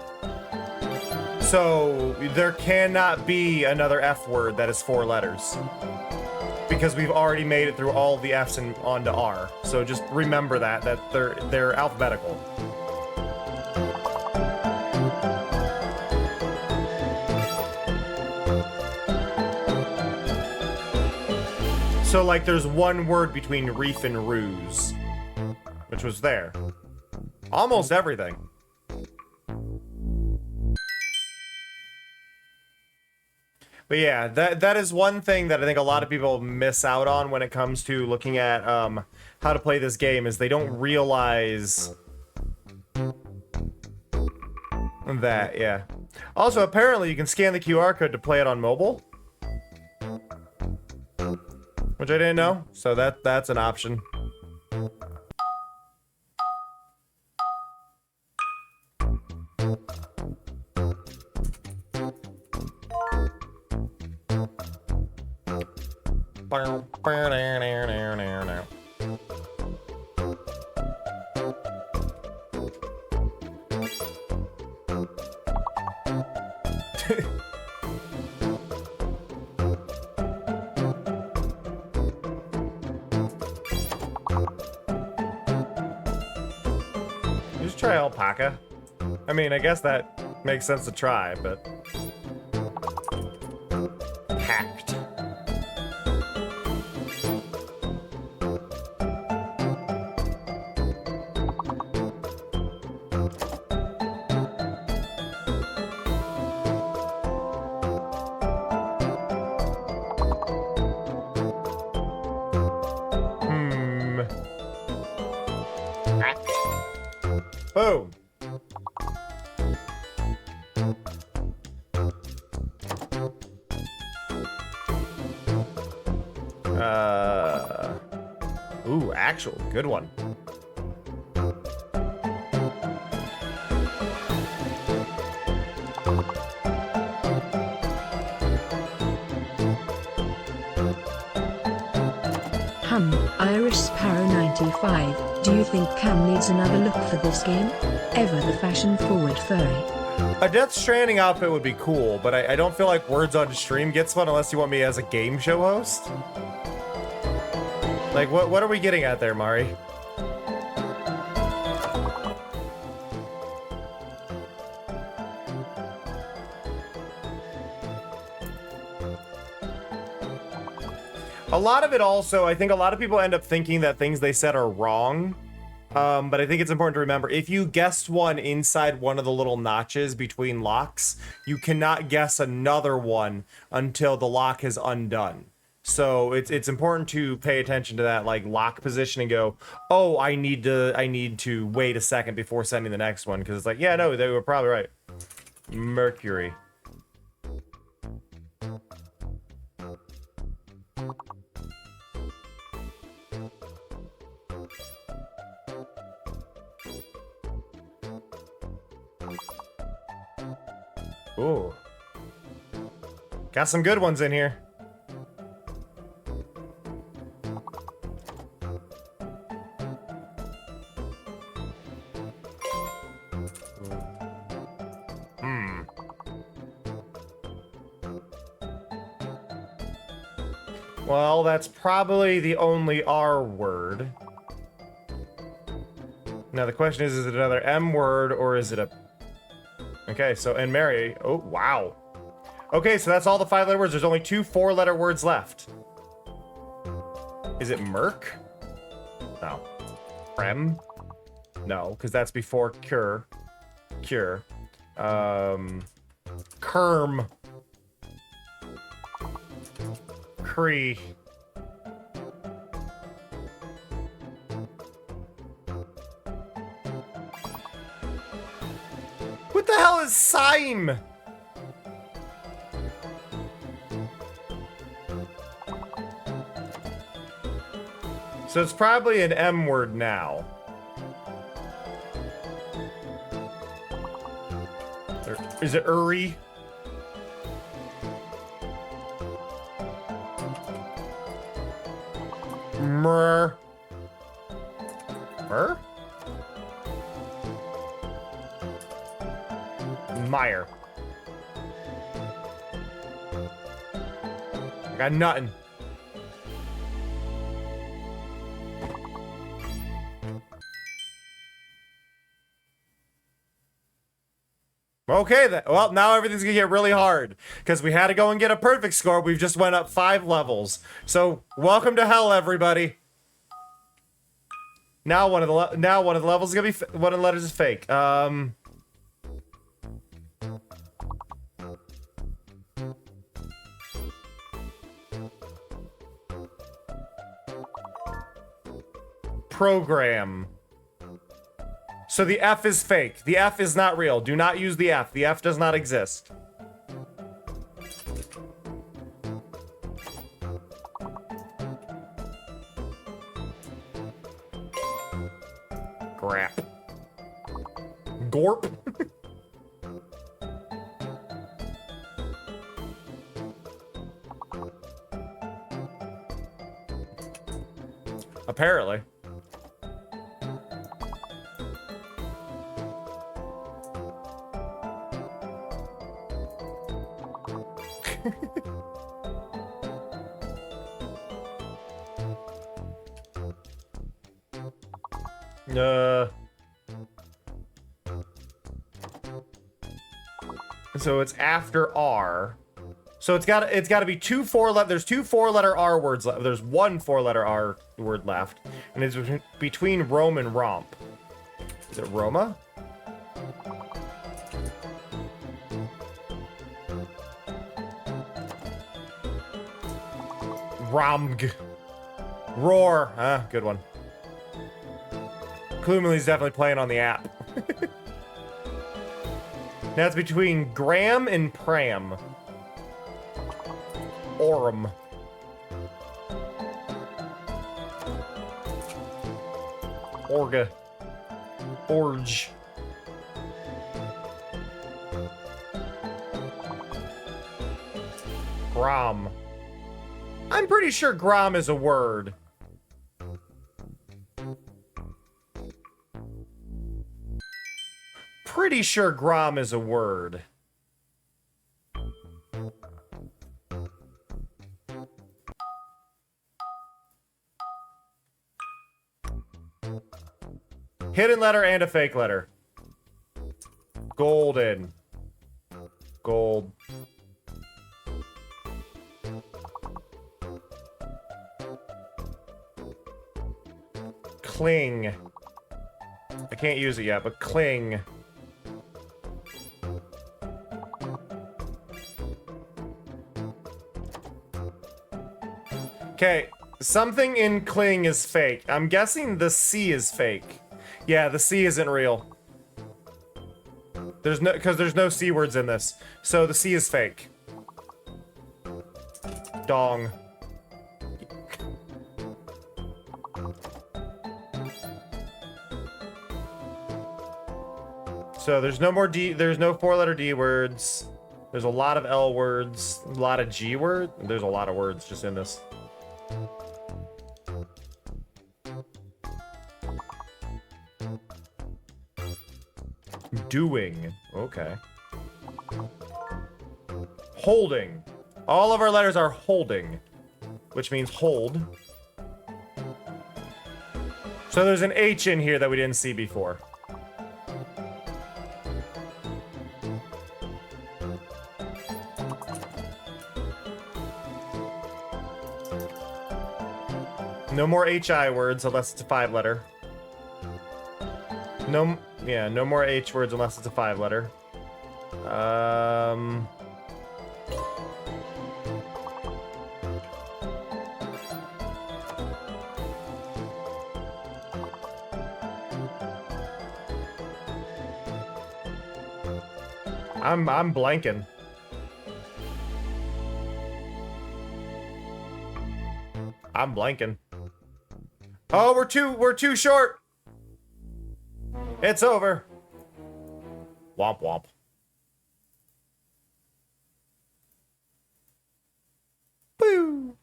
So there cannot be another F word that is 4 letters. Because we've already made it through all the F's and onto R. So just remember that they're alphabetical. So, like, there's one word between reef and ruse, which was there. Almost everything. But yeah, that is one thing that I think a lot of people miss out on when it comes to looking at how to play this game, is they don't realize that, yeah. Also, apparently you can scan the QR code to play it on mobile, which I didn't know, so that's an option. Just try alpaca. I mean, I guess that makes sense to try, but... Hacked. Boom. Ooh, actual. Good one. Irish Sparrow 95. Do you think Cam needs another look for this game? Ever the fashion-forward furry. A Death Stranding outfit would be cool, but I don't feel like Words on Stream gets one unless you want me as a game show host. Like, what are we getting at there, Mari? A lot of it also, I think a lot of people end up thinking that things they said are wrong. But I think it's important to remember, if you guessed one inside one of the little notches between locks, you cannot guess another one until the lock is undone. So it's important to pay attention to that like lock position and go, oh, I need to wait a second before sending the next one, because it's like, yeah, no, they were probably right. Mercury. Ooh. Got some good ones in here. Well, that's probably the only R word. Now the question is it another M word or is it a... Okay, so, and Mary, oh, wow. Okay, so that's all the 5-letter words. There's only 2 4-letter words left. Is it Merc? No. Prem? No, because that's before cure. Cure. Kerm. Cree. What the hell is Sime? So it's probably an M word now. Is it Uri? Mer. Mer? Meyer. I got nothing. Okay, then. Well, now everything's gonna get really hard because we had to go and get a perfect score. We've just went up 5 levels. So, welcome to hell, everybody. Now one of the levels is gonna be one of the letters is fake. Program. So the F is fake. The F is not real. Do not use the F. The F does not exist. Grap. Gorp. Apparently. So it's after R. So it's got to be 2 4-letter. There's 2 4-letter R words left. There's 1 4-letter R word left, and it's between Rome and Romp. Is it Roma? Romg. Roar. Good one. Clumely's definitely playing on the app. Now it's between Gram and Pram. Orem. Orga. Orge. Grom. I'm pretty sure Grom is a word. Pretty sure Grom is a word. Hidden letter and a fake letter. Golden. Gold. Cling. I can't use it yet, but cling. Okay, something in cling is fake. I'm guessing the C is fake. Yeah, the C isn't real. Because there's no C words in this. So the C is fake. Dong. So there's no more D, there's no 4-letter D words. There's a lot of L words, a lot of G words. There's a lot of words just in this. Doing. Okay. Holding. All of our letters are holding, which means hold. So there's an H in here that we didn't see before. No more HI words unless it's a 5-letter. No, yeah, no more H words unless it's a 5-letter. I'm blanking. I'm blanking. Oh, we're too short. It's over. Womp womp. Boo.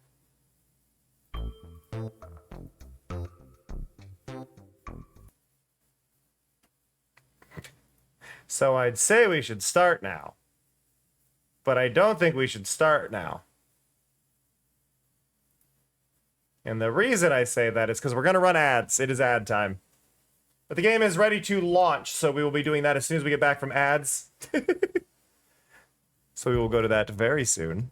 So I'd say we should start now. But I don't think we should start now. And the reason I say that is because we're going to run ads. It is ad time. But the game is ready to launch, so we will be doing that as soon as we get back from ads. So we will go to that very soon.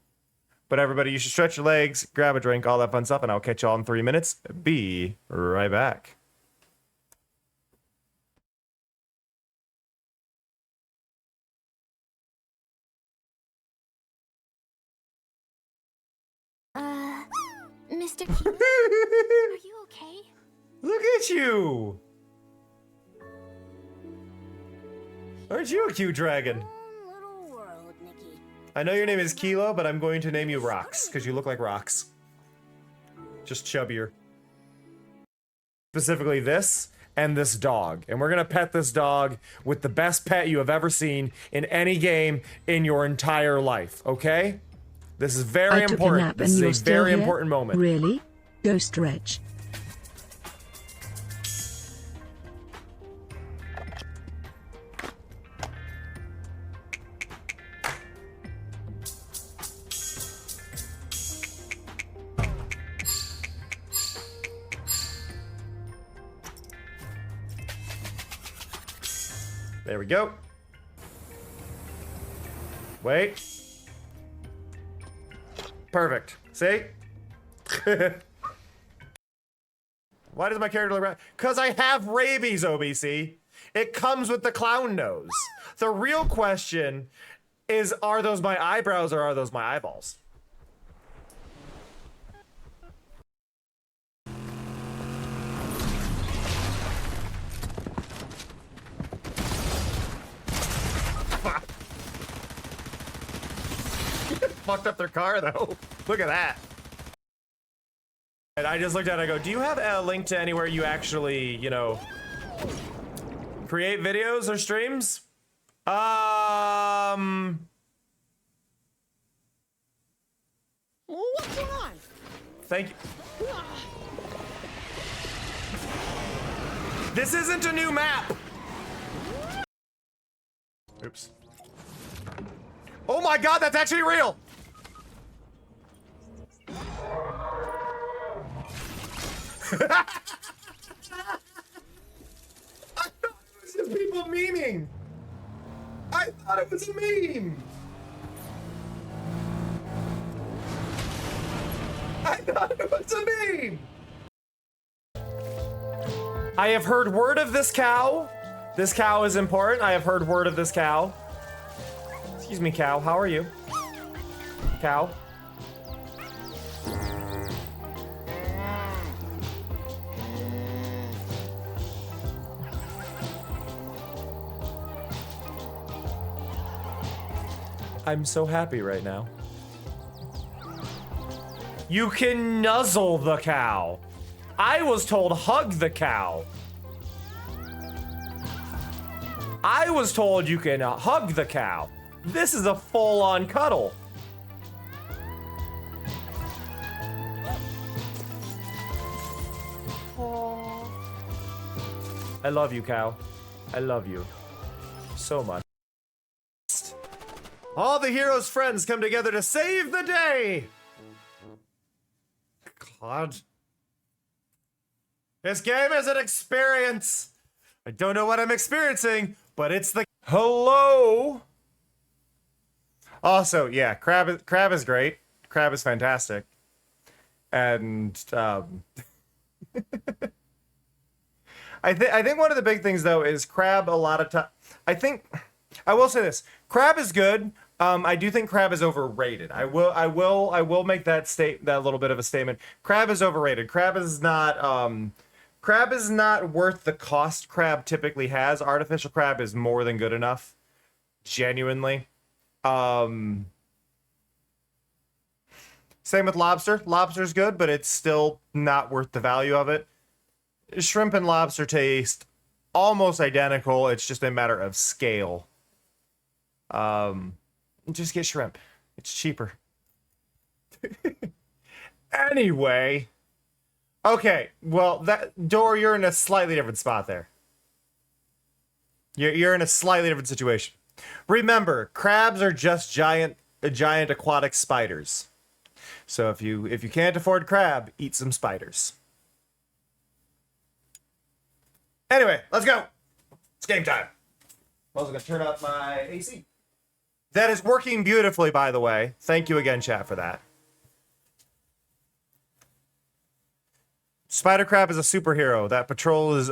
But everybody, you should stretch your legs, grab a drink, all that fun stuff, and I'll catch you all in 3 minutes. Be right back. Mr. King, are you okay? Look at you! Aren't you a cute dragon? Little world, Nikki. I know your name is Kilo, but I'm going to name you Rocks, because you look like rocks. Just chubbier. Specifically this and this dog. And we're gonna pet this dog with the best pet you have ever seen in any game in your entire life, okay? This is very important. This is a very important moment. Really? Go stretch. There we go. Wait. Perfect. See? Why does my character look right? Because I have rabies, OBC. It comes with the clown nose. The real question is, are those my eyebrows or are those my eyeballs? Fucked up their car though. Look at that. And I just looked at it, I go, do you have a link to anywhere you actually, you know, create videos or streams? What's going on? Thank you. This isn't a new map. Oops. Oh my god, that's actually real. I thought it was just people memeing. I thought it was a meme. I thought it was a meme. I have heard word of this cow. This cow is important. I have heard word of this cow. Excuse me, cow. How are you? Cow. I'm so happy right now. You can nuzzle the cow. I was told hug the cow. I was told you can hug the cow. This is a full-on cuddle. I love you, cow. I love you so much. All the heroes' friends come together to save the day. God. This game is an experience. I don't know what I'm experiencing, but it's the hello. Also, yeah, crab is great. Crab is fantastic. And I think one of the big things though is crab a lot of time. I will say this. Crab is good. I do think crab is overrated. I will make that little bit of a statement. Crab is overrated. Crab is not worth the cost crab typically has. Artificial crab is more than good enough. Genuinely. Same with lobster. Lobster's good, but it's still not worth the value of it. Shrimp and lobster taste almost identical. It's just a matter of scale. Just get shrimp. It's cheaper. Anyway. Okay, well, that Dor, you're in a slightly different spot there. You're in a slightly different situation. Remember, crabs are just giant aquatic spiders. So if you can't afford crab, eat some spiders. Anyway, let's go. It's game time. I'm also gonna turn up my AC. That is working beautifully, by the way. Thank you again, chat, for that. Spider Crab is a superhero. That patrol is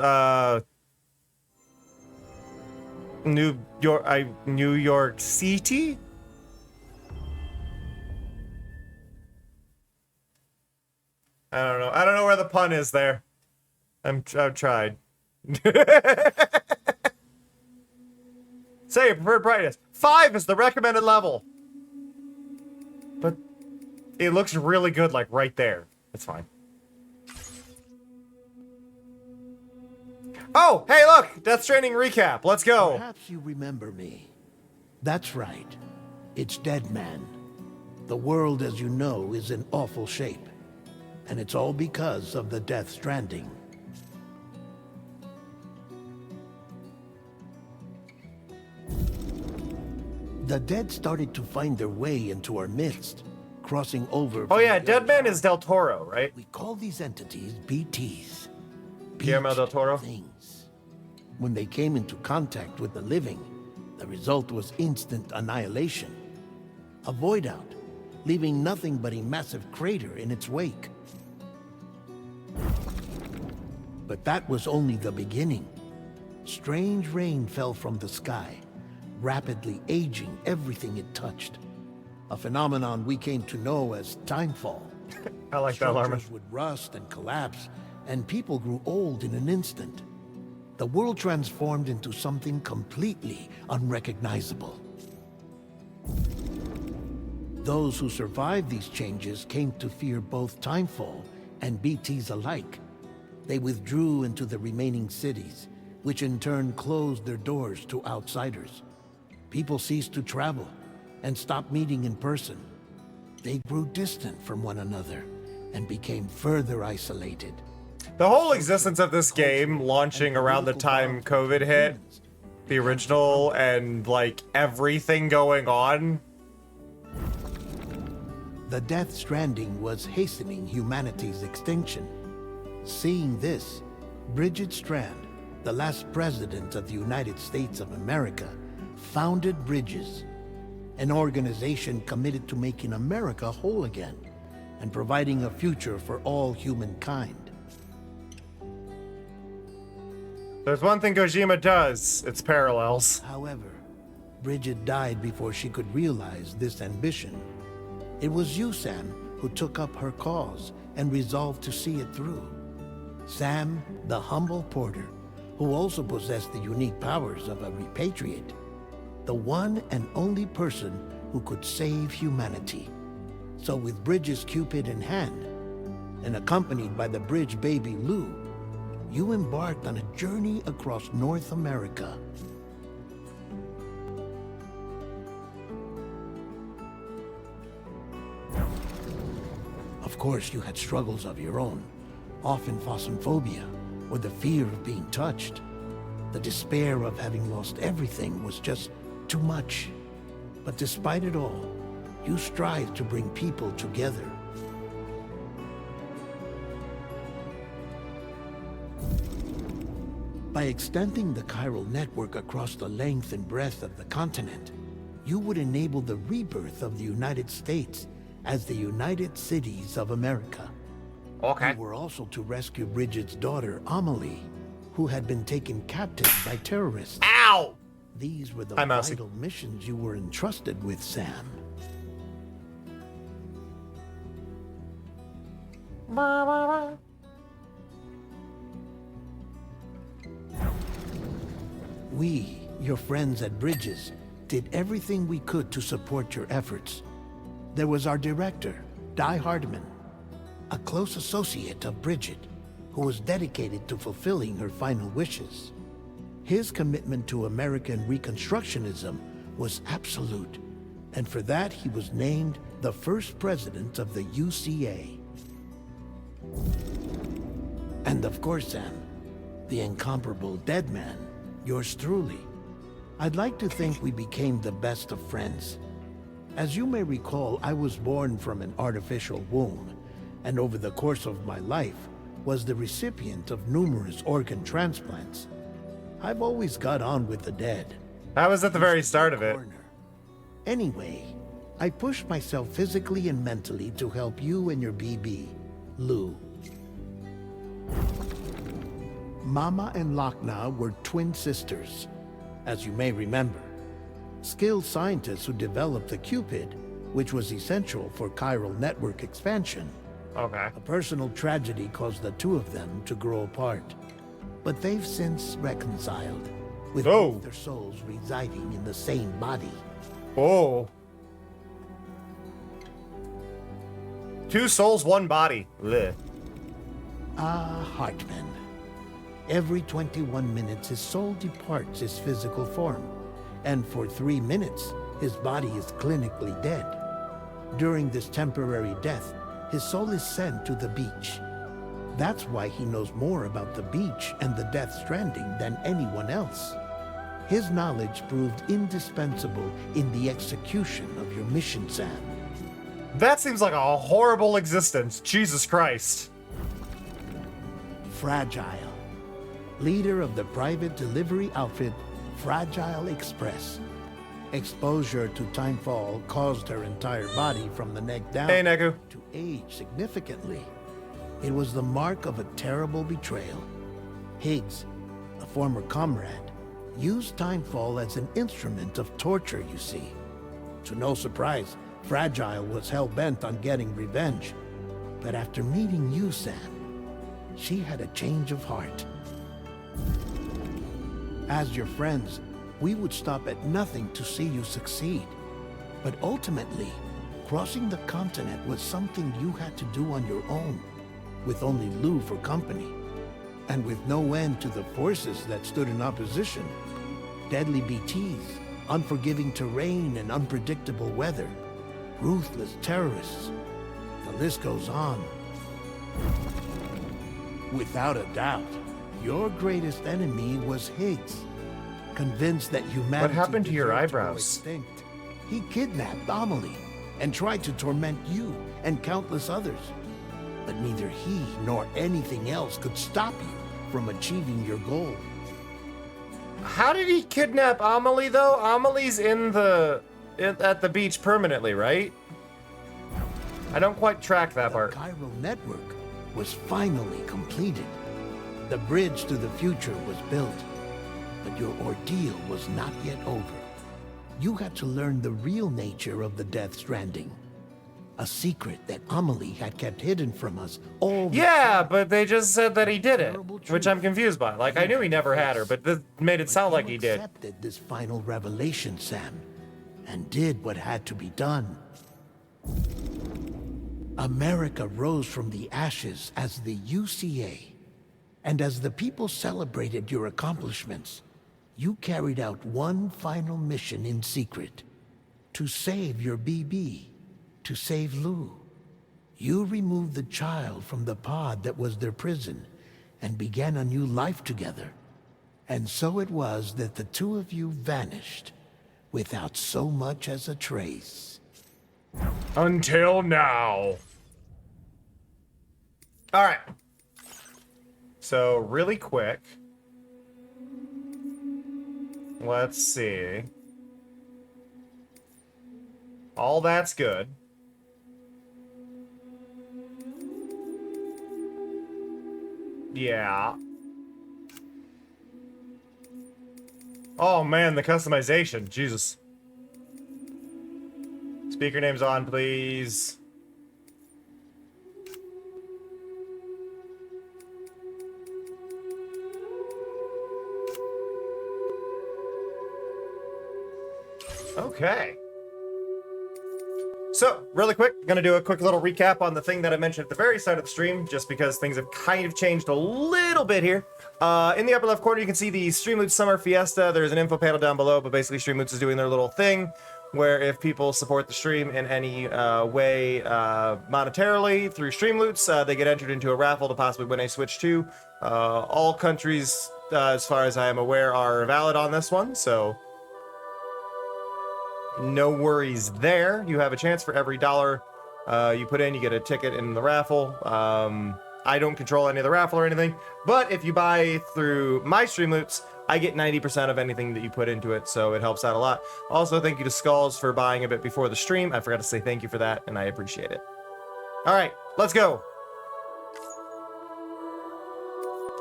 New York City. I don't know where the pun is there. I've tried. Say preferred brightness. 5 is the recommended level. But it looks really good, like right there. It's fine. Oh, hey, look! Death Stranding recap. Let's go. Perhaps you remember me. That's right. It's Dead Man. The world, as you know, is in awful shape. And it's all because of the Death Stranding. The dead started to find their way into our midst, crossing over. Oh yeah, Dead Man is Del Toro, right? We call these entities BTs. Guillermo del Toro. Things. When they came into contact with the living, the result was instant annihilation. A void out, leaving nothing but a massive crater in its wake. But that was only the beginning. Strange rain fell from the sky, rapidly aging everything it touched. A phenomenon we came to know as timefall. I like that, Larman. Structures would rust and collapse, and people grew old in an instant. The world transformed into something completely unrecognizable. Those who survived these changes came to fear both timefall and BTs alike. They withdrew into the remaining cities, which in turn closed their doors to outsiders. People ceased to travel and stopped meeting in person. They grew distant from one another and became further isolated. The whole existence of this game launching around the time COVID hit, the original, and like everything going on. The Death Stranding was hastening humanity's extinction. Seeing this, Bridget Strand, the last president of the United States of America, founded Bridges, an organization committed to making America whole again and providing a future for all humankind. There's one thing Kojima does, it's parallels. However, Bridget died before she could realize this ambition. It was you, Sam, who took up her cause and resolved to see it through. Sam, the humble porter, who also possessed the unique powers of a repatriate. The one and only person who could save humanity. So with Bridges' Cupid in hand, and accompanied by the bridge baby Lou, you embarked on a journey across North America. Of course, you had struggles of your own, often phosmophobia, or the fear of being touched. The despair of having lost everything was just too much. But despite it all, you strive to bring people together. By extending the chiral network across the length and breadth of the continent, you would enable the rebirth of the United States as the United Cities of America. Okay. You were also to rescue Bridget's daughter, Amelie, who had been taken captive by terrorists. Ow! These were the Hi, Mousy. vital missions you were entrusted with, Sam. We, your friends at Bridges, did everything we could to support your efforts. There was our director, Di Hardman, a close associate of Bridget, who was dedicated to fulfilling her final wishes. His commitment to American Reconstructionism was absolute, and for that he was named the first president of the UCA. And of course, Sam, the incomparable Dead Man, yours truly. I'd like to think we became the best of friends. As you may recall, I was born from an artificial womb, and over the course of my life, was the recipient of numerous organ transplants. I've always got on with the dead. I was at the very start of it. Anyway, I pushed myself physically and mentally to help you and your BB, Lou. Mama and Lochna were twin sisters, as you may remember. Skilled scientists who developed the Cupid, which was essential for chiral network expansion. Okay. A personal tragedy caused the two of them to grow apart. But they've since reconciled, with both their souls residing in the same body. Oh. Two souls, one body. Blech. Hartman. Every 21 minutes his soul departs his physical form, and for 3 minutes his body is clinically dead. During this temporary death, his soul is sent to the beach. That's why he knows more about the beach and the Death Stranding than anyone else. His knowledge proved indispensable in the execution of your mission, Sam. That seems like a horrible existence. Jesus Christ. Fragile. Leader of the private delivery outfit, Fragile Express. Exposure to timefall caused her entire body from the neck down to age significantly. It was the mark of a terrible betrayal. Higgs, a former comrade, used timefall as an instrument of torture, you see. To no surprise, Fragile was hell-bent on getting revenge. But after meeting you, Sam, she had a change of heart. As your friends, we would stop at nothing to see you succeed. But ultimately, crossing the continent was something you had to do on your own, with only Lou for company, and with no end to the forces that stood in opposition. Deadly BTs, unforgiving terrain and unpredictable weather, ruthless terrorists. The list goes on. Without a doubt, your greatest enemy was Higgs. Convinced that humanity What happened to your deserved go eyebrows? extinct, he kidnapped Amelie and tried to torment you and countless others. But neither he nor anything else could stop you from achieving your goal. How did he kidnap Amelie, though? Amelie's at the beach permanently, right? I don't quite track that part. The chiral network was finally completed. The bridge to the future was built. But your ordeal was not yet over. You had to learn the real nature of the Death Stranding. A secret that Amelie had kept hidden from us all the Yeah, but they just said that he did it, which I'm confused by. Like, I knew he never had her, but this made it sound like he did. accepted this final revelation, Sam. and did what had to be done. America rose from the ashes as the UCA, and as the people celebrated your accomplishments, you carried out one final mission in secret: to save your BB, to save Lou. You removed the child from the pod that was their prison and began a new life together. And so it was that the two of you vanished without so much as a trace. Until now. All right. So really quick. Let's see. All that's good. Yeah. Oh man, the customization. Jesus. Speaker name's on, please. Okay. So, really quick, gonna do a quick little recap on the thing that I mentioned at the very start of the stream, just because things have kind of changed a little bit here. In the upper left corner, you can see the Streamloots Summer Fiesta. There's an info panel down below, but basically Streamloots is doing their little thing, where if people support the stream in any way monetarily through Streamloots, they get entered into a raffle to possibly win a Switch 2. All countries, as far as I am aware, are valid on this one, so no worries there. You have a chance for every dollar you put in, you get a ticket in the raffle. I don't control any of the raffle or anything, but if you buy through my Streamloots, I get 90% of anything that you put into it, so it helps out a lot. Also, thank you to Skulls for buying a bit before the stream. I forgot to say thank you for that, and I appreciate it. All right, let's go.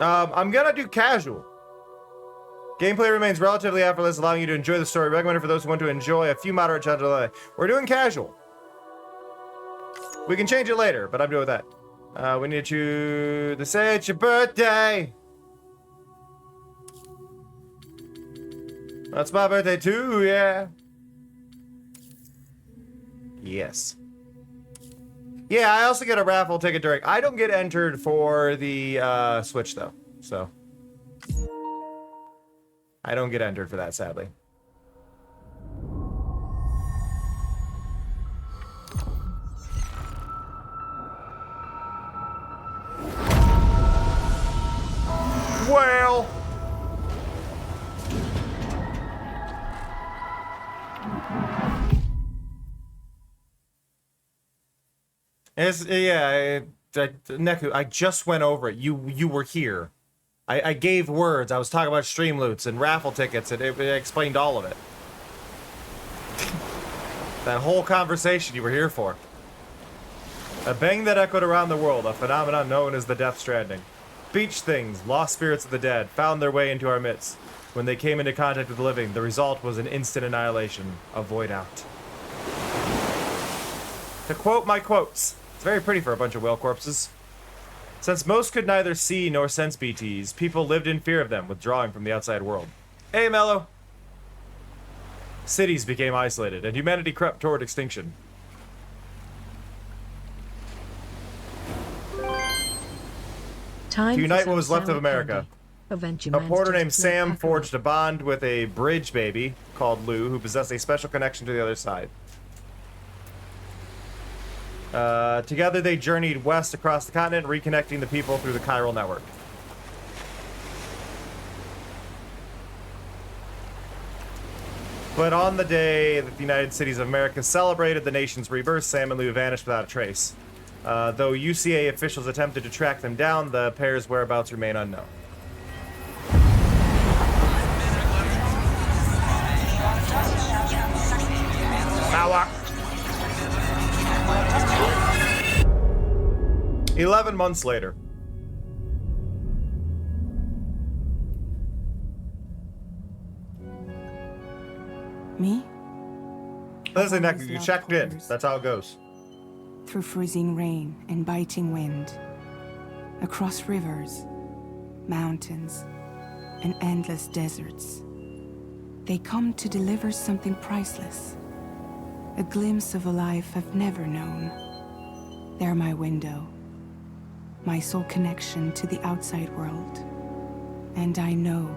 I'm gonna do casual. Gameplay remains relatively effortless, allowing you to enjoy the story. Recommended for those who want to enjoy a few moderate challenges. We're doing casual. We can change it later, but I'm doing that. We need to say it's your birthday. That's my birthday too, yeah. Yes. Yeah, I also get a raffle ticket during. I don't get entered for the Switch though, so I don't get entered for that, sadly. Well, it's, yeah, Neku, I just went over it. You were here. I gave words. I was talking about Streamloots and raffle tickets, and it explained all of it. That whole conversation you were here for. A bang that echoed around the world, a phenomenon known as the Death Stranding. Beach things, lost spirits of the dead, found their way into our midst. When they came into contact with the living, the result was an instant annihilation, a void out. To quote my quotes, it's very pretty for a bunch of whale corpses. Since most could neither see nor sense BTs, people lived in fear of them, withdrawing from the outside world. Hey, Mello! Cities became isolated, and humanity crept toward extinction. Time to unite for what was left of America. A porter named Sam forged a bond with a bridge baby called Lou, who possessed a special connection to the other side. Together they journeyed west across the continent, reconnecting the people through the chiral network. But on the day that the United Cities of America celebrated the nation's rebirth, Sam and Lou vanished without a trace. Though UCA officials attempted to track them down, the pair's whereabouts remain unknown. Power. 11 months later. Me? Listen, Neku, you checked in. That's how it goes. Through freezing rain and biting wind, across rivers, mountains, and endless deserts, they come to deliver something priceless, A glimpse of a life I've never known. They're my window. My sole connection to the outside world. And I know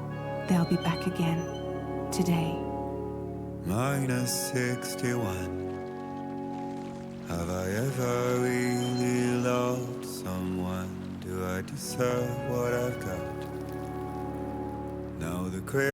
they'll be back again. Today. -61. Have I ever really loved someone? Do I deserve what I've got? Now the crazy.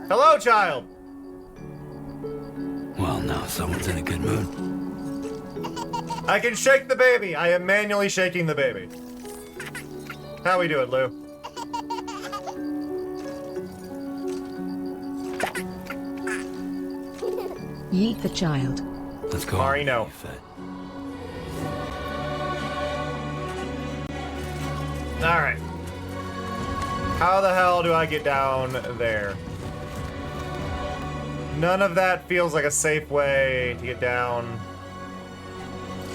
Hello, child. Well, now someone's in a good mood. I can shake the baby. I am manually shaking the baby. How we doing, Lou? Yeet the child. Let's go. Mari, no. All right. How the hell do I get down there? None of that feels like a safe way to get down.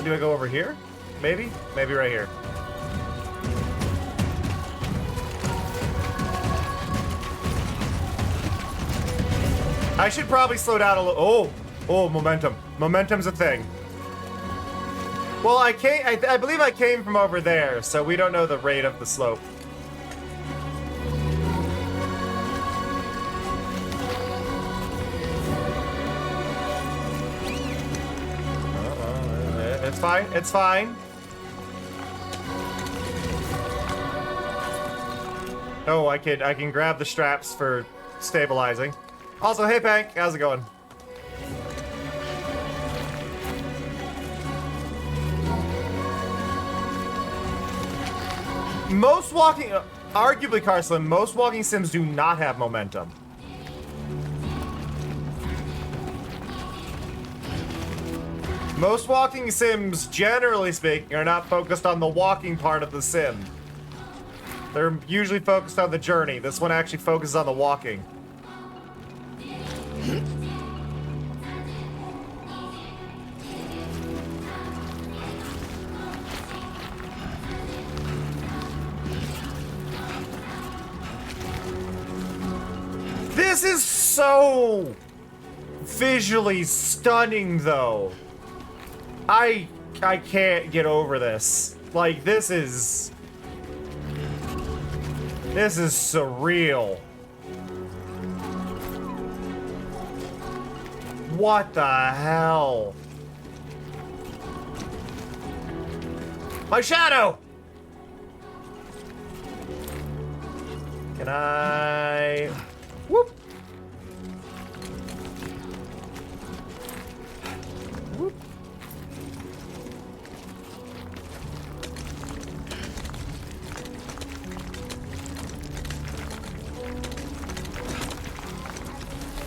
Do I go over here? Maybe? Maybe right here. I should probably slow down a little. Oh, momentum. Momentum's a thing. Well, I believe I came from over there, so we don't know the rate of the slope. It's fine. It's fine. Oh, I can grab the straps for stabilizing. Also, hey Pank, how's it going? Most walking, arguably Carslim, most walking sims do not have momentum. Most walking sims, generally speaking, are not focused on the walking part of the sim. They're usually focused on the journey. This one actually focuses on the walking. This is so visually stunning, though. I can't get over this. Like, this is surreal. What the hell? My shadow! Can I... Whoop! Whoop.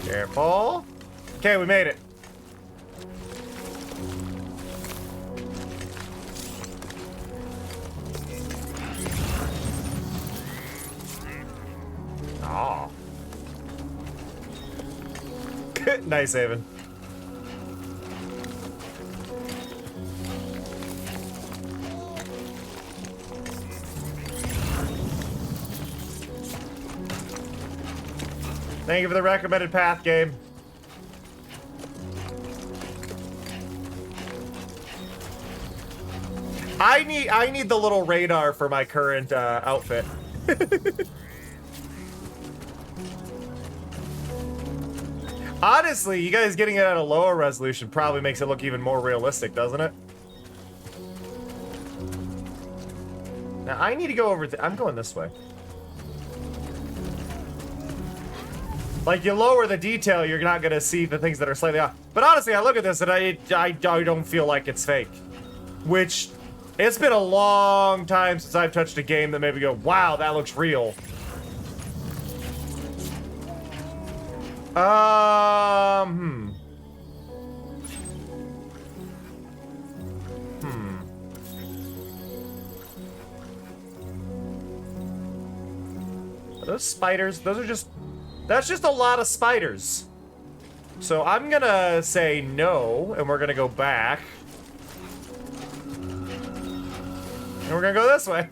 Careful. Okay, we made it. Aw. Nice, Haven. Thank you for the recommended path, game. I need the little radar for my current outfit. Honestly, you guys getting it at a lower resolution probably makes it look even more realistic, doesn't it? Now I need to go over. I'm going this way. Like, you lower the detail, you're not gonna see the things that are slightly off. But honestly, I look at this and I don't feel like it's fake. Which, it's been a long time since I've touched a game that made me go, wow, that looks real. Are those spiders? Those are just... That's just a lot of spiders. So I'm gonna say no, and we're gonna go back. And we're gonna go this way.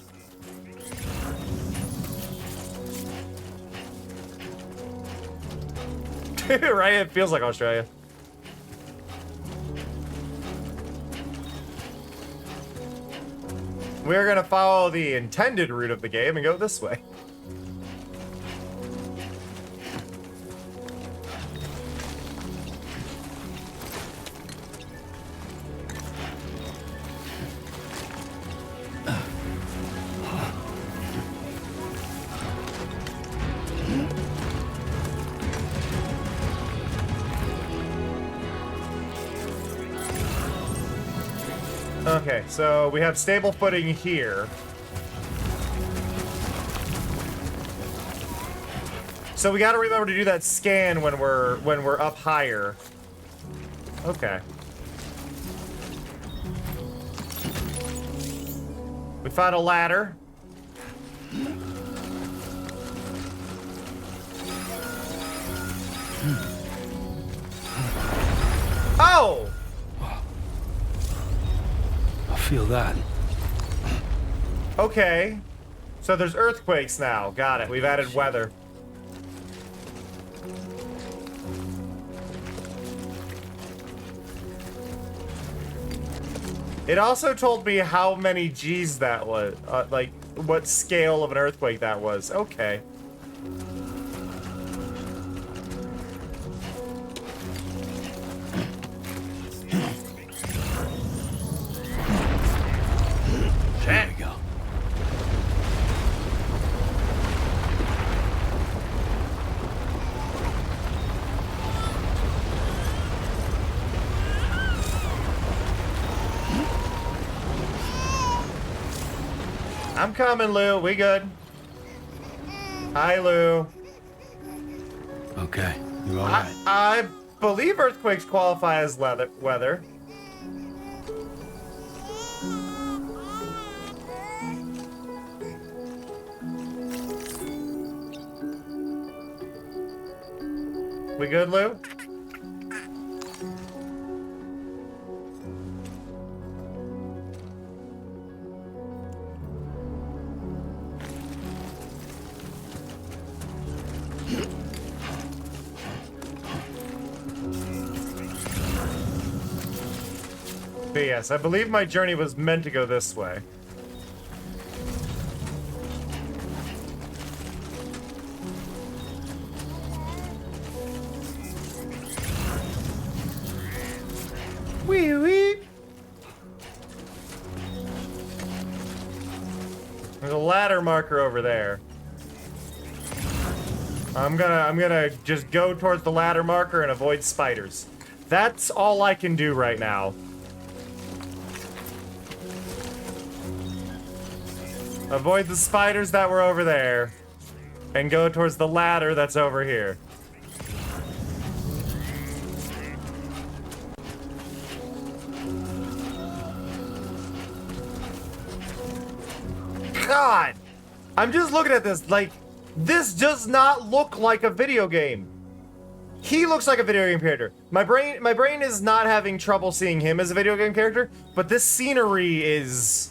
Right? It feels like Australia. We're gonna follow the intended route of the game and go this way. Okay, so we have stable footing here. So we gotta remember to do that scan when we're up higher. Okay. We found a ladder. Oh! Feel that. Okay. So there's earthquakes now. Got it. We've added weather. It also told me how many G's that was. Like, what scale of an earthquake that was. Okay. There we go. I'm coming, Lou. We good. Hi, Lou. Okay, you're all right. I believe earthquakes qualify as weather. We good, Lou? But yes, I believe my journey was meant to go this way. Wee wee. There's a ladder marker over there. I'm gonna just go towards the ladder marker and avoid spiders. That's all I can do right now. Avoid the spiders that were over there, and go towards the ladder that's over here. God! I'm just looking at this, like, this does not look like a video game. He looks like a video game character. My brain is not having trouble seeing him as a video game character, but this scenery is...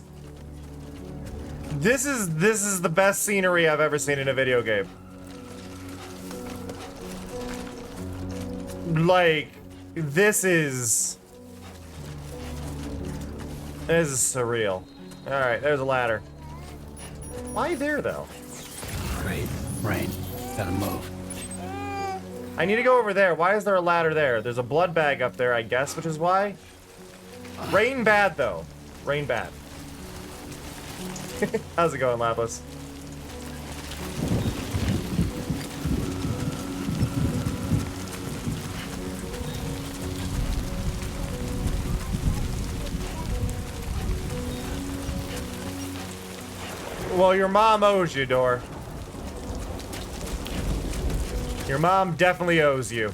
This is the best scenery I've ever seen in a video game. Like, this is surreal. Alright, there's a ladder. Why there, though? Great. Rain. Gotta move. I need to go over there. Why is there a ladder there? There's a blood bag up there, I guess, which is why. Rain bad, though. Rain bad. How's it going, Lapis? Well, your mom owes you, Dor. Your mom definitely owes you.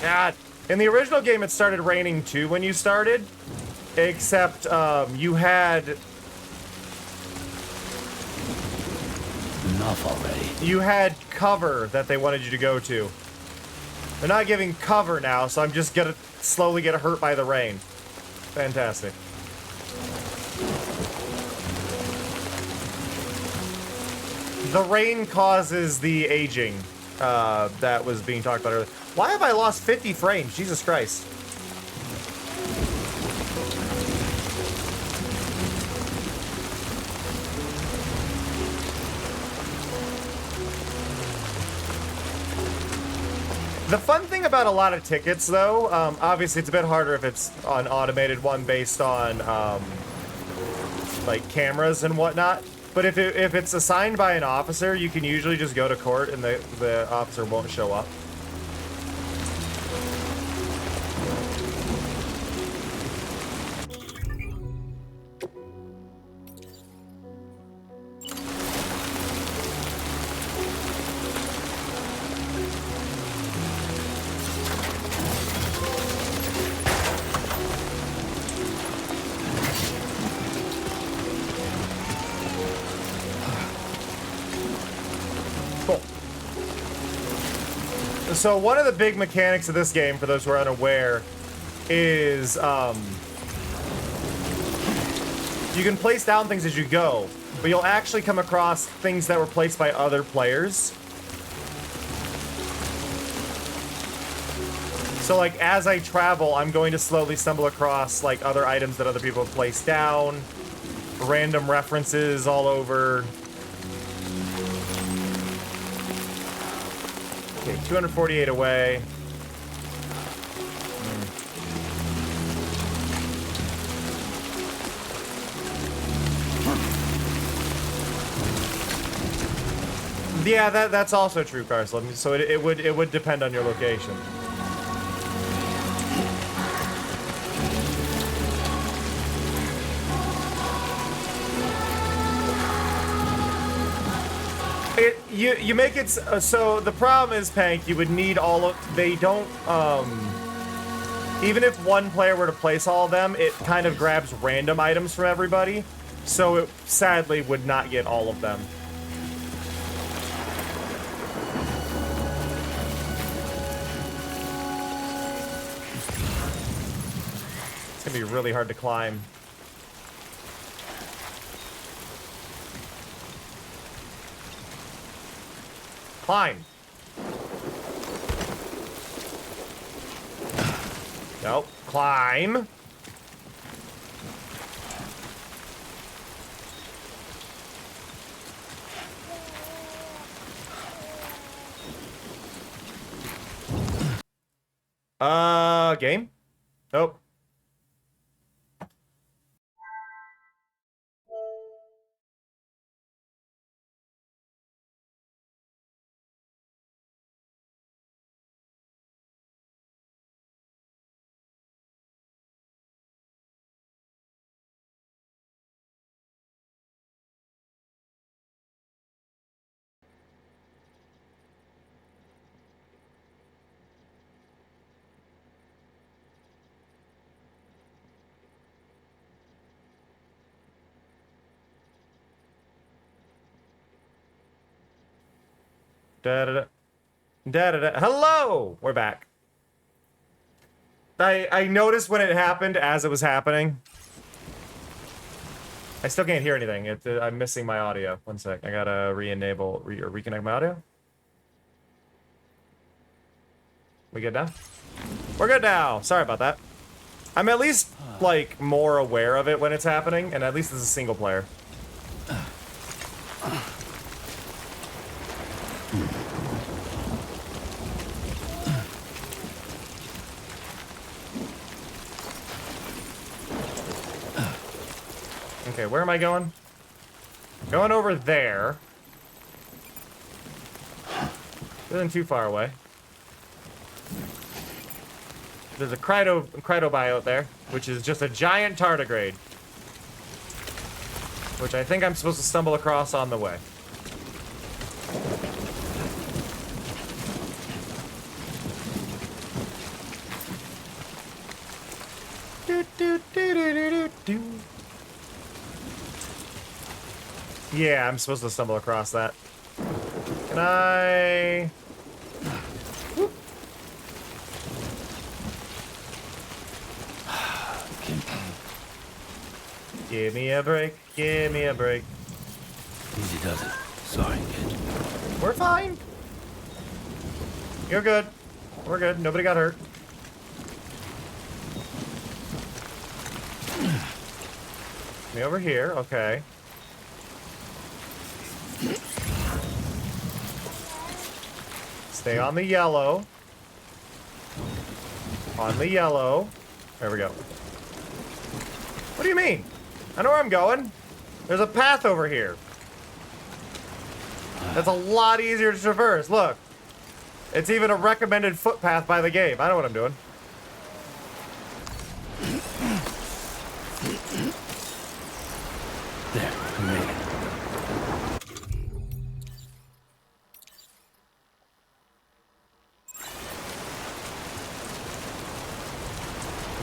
God. In the original game, it started raining too when you started, except you had... Enough already. You had cover that they wanted you to go to. They're not giving cover now, so I'm just gonna slowly get hurt by the rain. Fantastic. The rain causes the aging that was being talked about earlier. Why have I lost 50 frames? Jesus Christ. The fun thing about a lot of tickets, though, obviously it's a bit harder if it's an automated one based on, like, cameras and whatnot. But if it's assigned by an officer, you can usually just go to court and the officer won't show up. So one of the big mechanics of this game, for those who are unaware, is you can place down things as you go, but you'll actually come across things that were placed by other players. So like as I travel, I'm going to slowly stumble across like other items that other people have placed down, random references all over. Okay, 248 away. Yeah, that's also true, Carslam. So it would depend on your location. You make it so the problem is, Pank, you would need all of, they don't even if one player were to place all of them, it kind of grabs random items from everybody, so it sadly would not get all of them. It's gonna be really hard to climb. Climb. Nope. Climb. Game? Nope. Da da da. Da da da. Hello! We're back. I noticed when it happened as it was happening. I still can't hear anything. I'm missing my audio. One sec. I gotta re-enable, or reconnect my audio. We good now? We're good now. Sorry about that. I'm at least, like, more aware of it when it's happening, and at least it's a single player. Okay, where am I going? Going over there. Isn't too far away. There's a Kryto biota there, which is just a giant tardigrade. Which I think I'm supposed to stumble across on the way. Yeah, I'm supposed to stumble across that. Can I... Whoop. Give me a break. Give me a break. Easy does it. Sorry, kid. We're fine. You're good. We're good. Nobody got hurt. Me over here. Okay. Stay on the yellow. On the yellow. There we go. What do you mean? I know where I'm going. There's a path over here. That's a lot easier to traverse. Look. It's even a recommended footpath by the game. I know what I'm doing. There, I made it.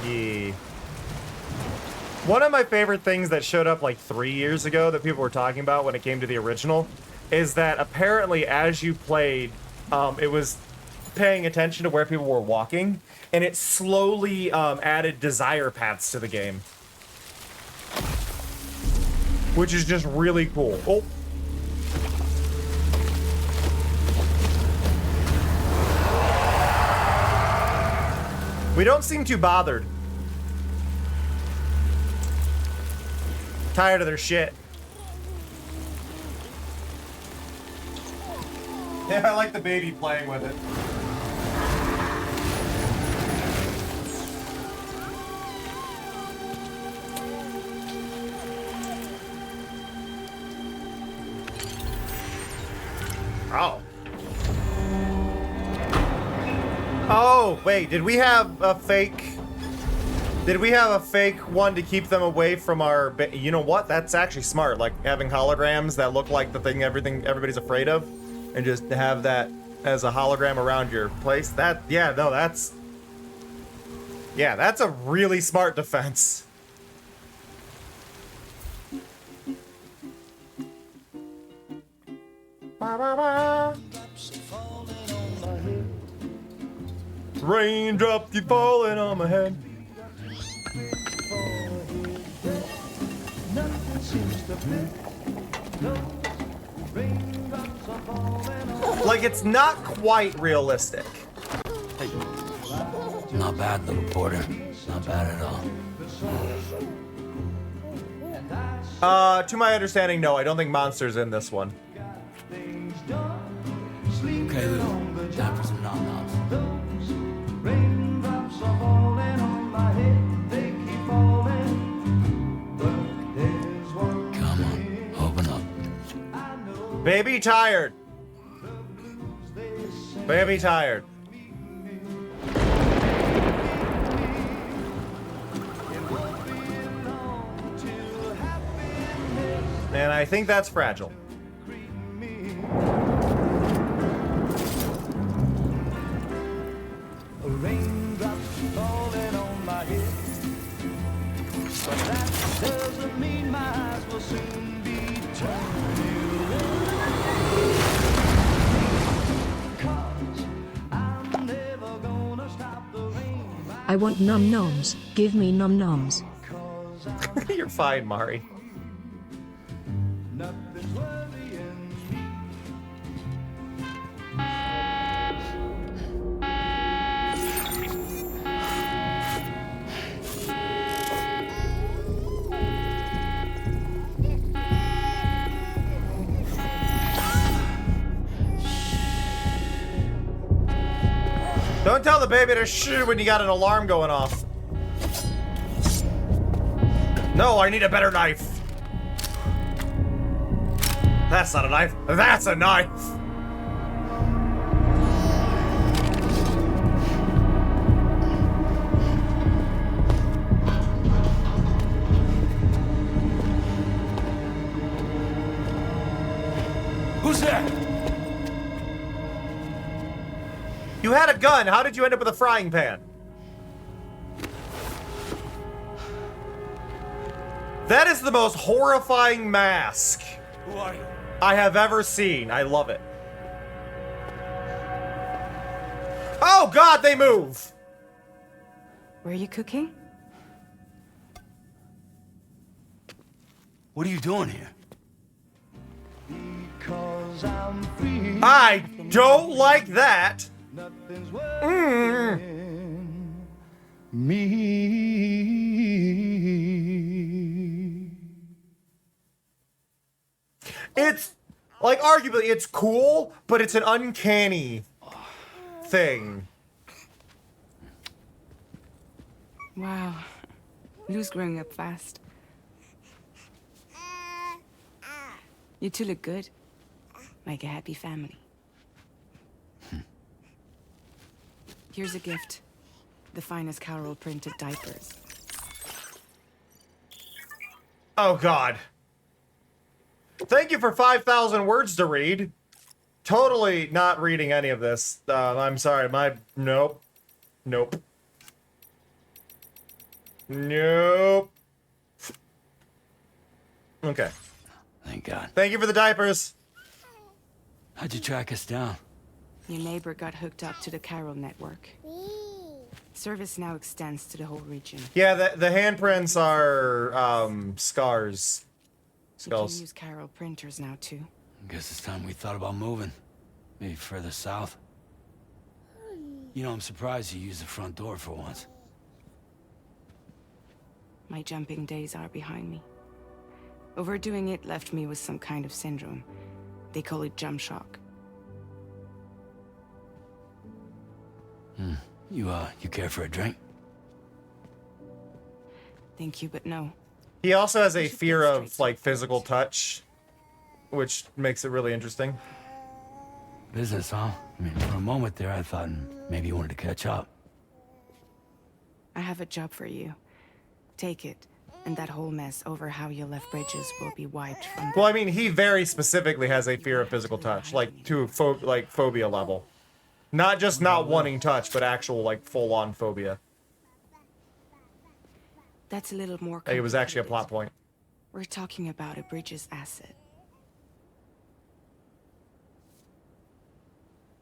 Yeah. One of my favorite things that showed up like 3 years ago that people were talking about when it came to the original is that apparently as you played, it was paying attention to where people were walking, and it slowly added desire paths to the game. Which is just really cool. Oh. We don't seem too bothered. Tired of their shit. Yeah, I like the baby playing with it. Oh. Oh, wait, did we have a fake Did we have a fake one to keep them away from our... You know what? That's actually smart. Like having holograms that look like the thing everybody's afraid of. And just have that as a hologram around your place. Yeah, that's a really smart defense. Raindrops keep falling on my head. Like, it's not quite realistic. Not bad, little porter. Not bad at all. To my understanding, no, I don't think Monster's in this one. Okay, Lou. Time for some nom-noms. Come on, open up. Baby tired. Baby tired. And I think that's fragile. I want num noms. Give me num noms. You're fine, Mari. Don't tell the baby to shoo when you got an alarm going off. No, I need a better knife. That's not a knife. That's a knife. Who's that? You had a gun. How did you end up with a frying pan? That is the most horrifying mask Who are you? I have ever seen. I love it. Oh God, they move. Were you cooking? What are you doing here? I don't like that. It's like arguably it's cool, but it's an uncanny thing. Wow. Lou's growing up fast. You two look good. Like a happy family. Here's a gift. The finest Carol printed diapers. Oh God. Thank you for 5,000 words to read. Totally not reading any of this. I'm sorry, nope. Nope. Nope. Okay. Thank God. Thank you for the diapers. How'd you track us down? Your neighbor got hooked up to the Carol network. Service now extends to the whole region. Yeah, the handprints are scars. You can Skulls. use Carol printers now too. Guess it's time we thought about moving. Maybe further south. You know, I'm surprised you used the front door for once. My jumping days are behind me. Overdoing it left me with some kind of syndrome. They call it jump shock. You care for a drink? Thank you, but no. He also has a fear of like physical touch, which makes it really interesting. Business, huh? I mean, for a moment there, I thought maybe you wanted to catch up. I have a job for you. Take it, and that whole mess over how you left bridges will be wiped from Well, I mean, he very specifically has a fear of physical touch, like to a phobia level. Not just not wanting touch, but actual like full-on phobia. That's a little more Like, it was actually a complicated. plot point. We're talking about a bridges asset.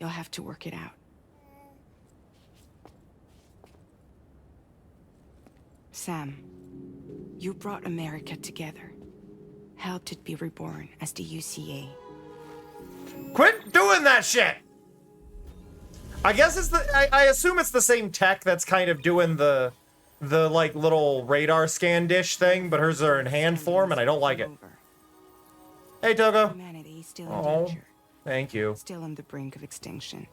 You'll have to work it out. Sam, you brought America together. Helped it be reborn as the UCA. Quit doing that shit! I guess it's the I assume it's the same tech that's kind of doing the like little radar scan dish thing, but hers are in hand form and I don't like it. Hey Togo. Humanity is still in Oh, danger. thank you. Still on the brink of extinction.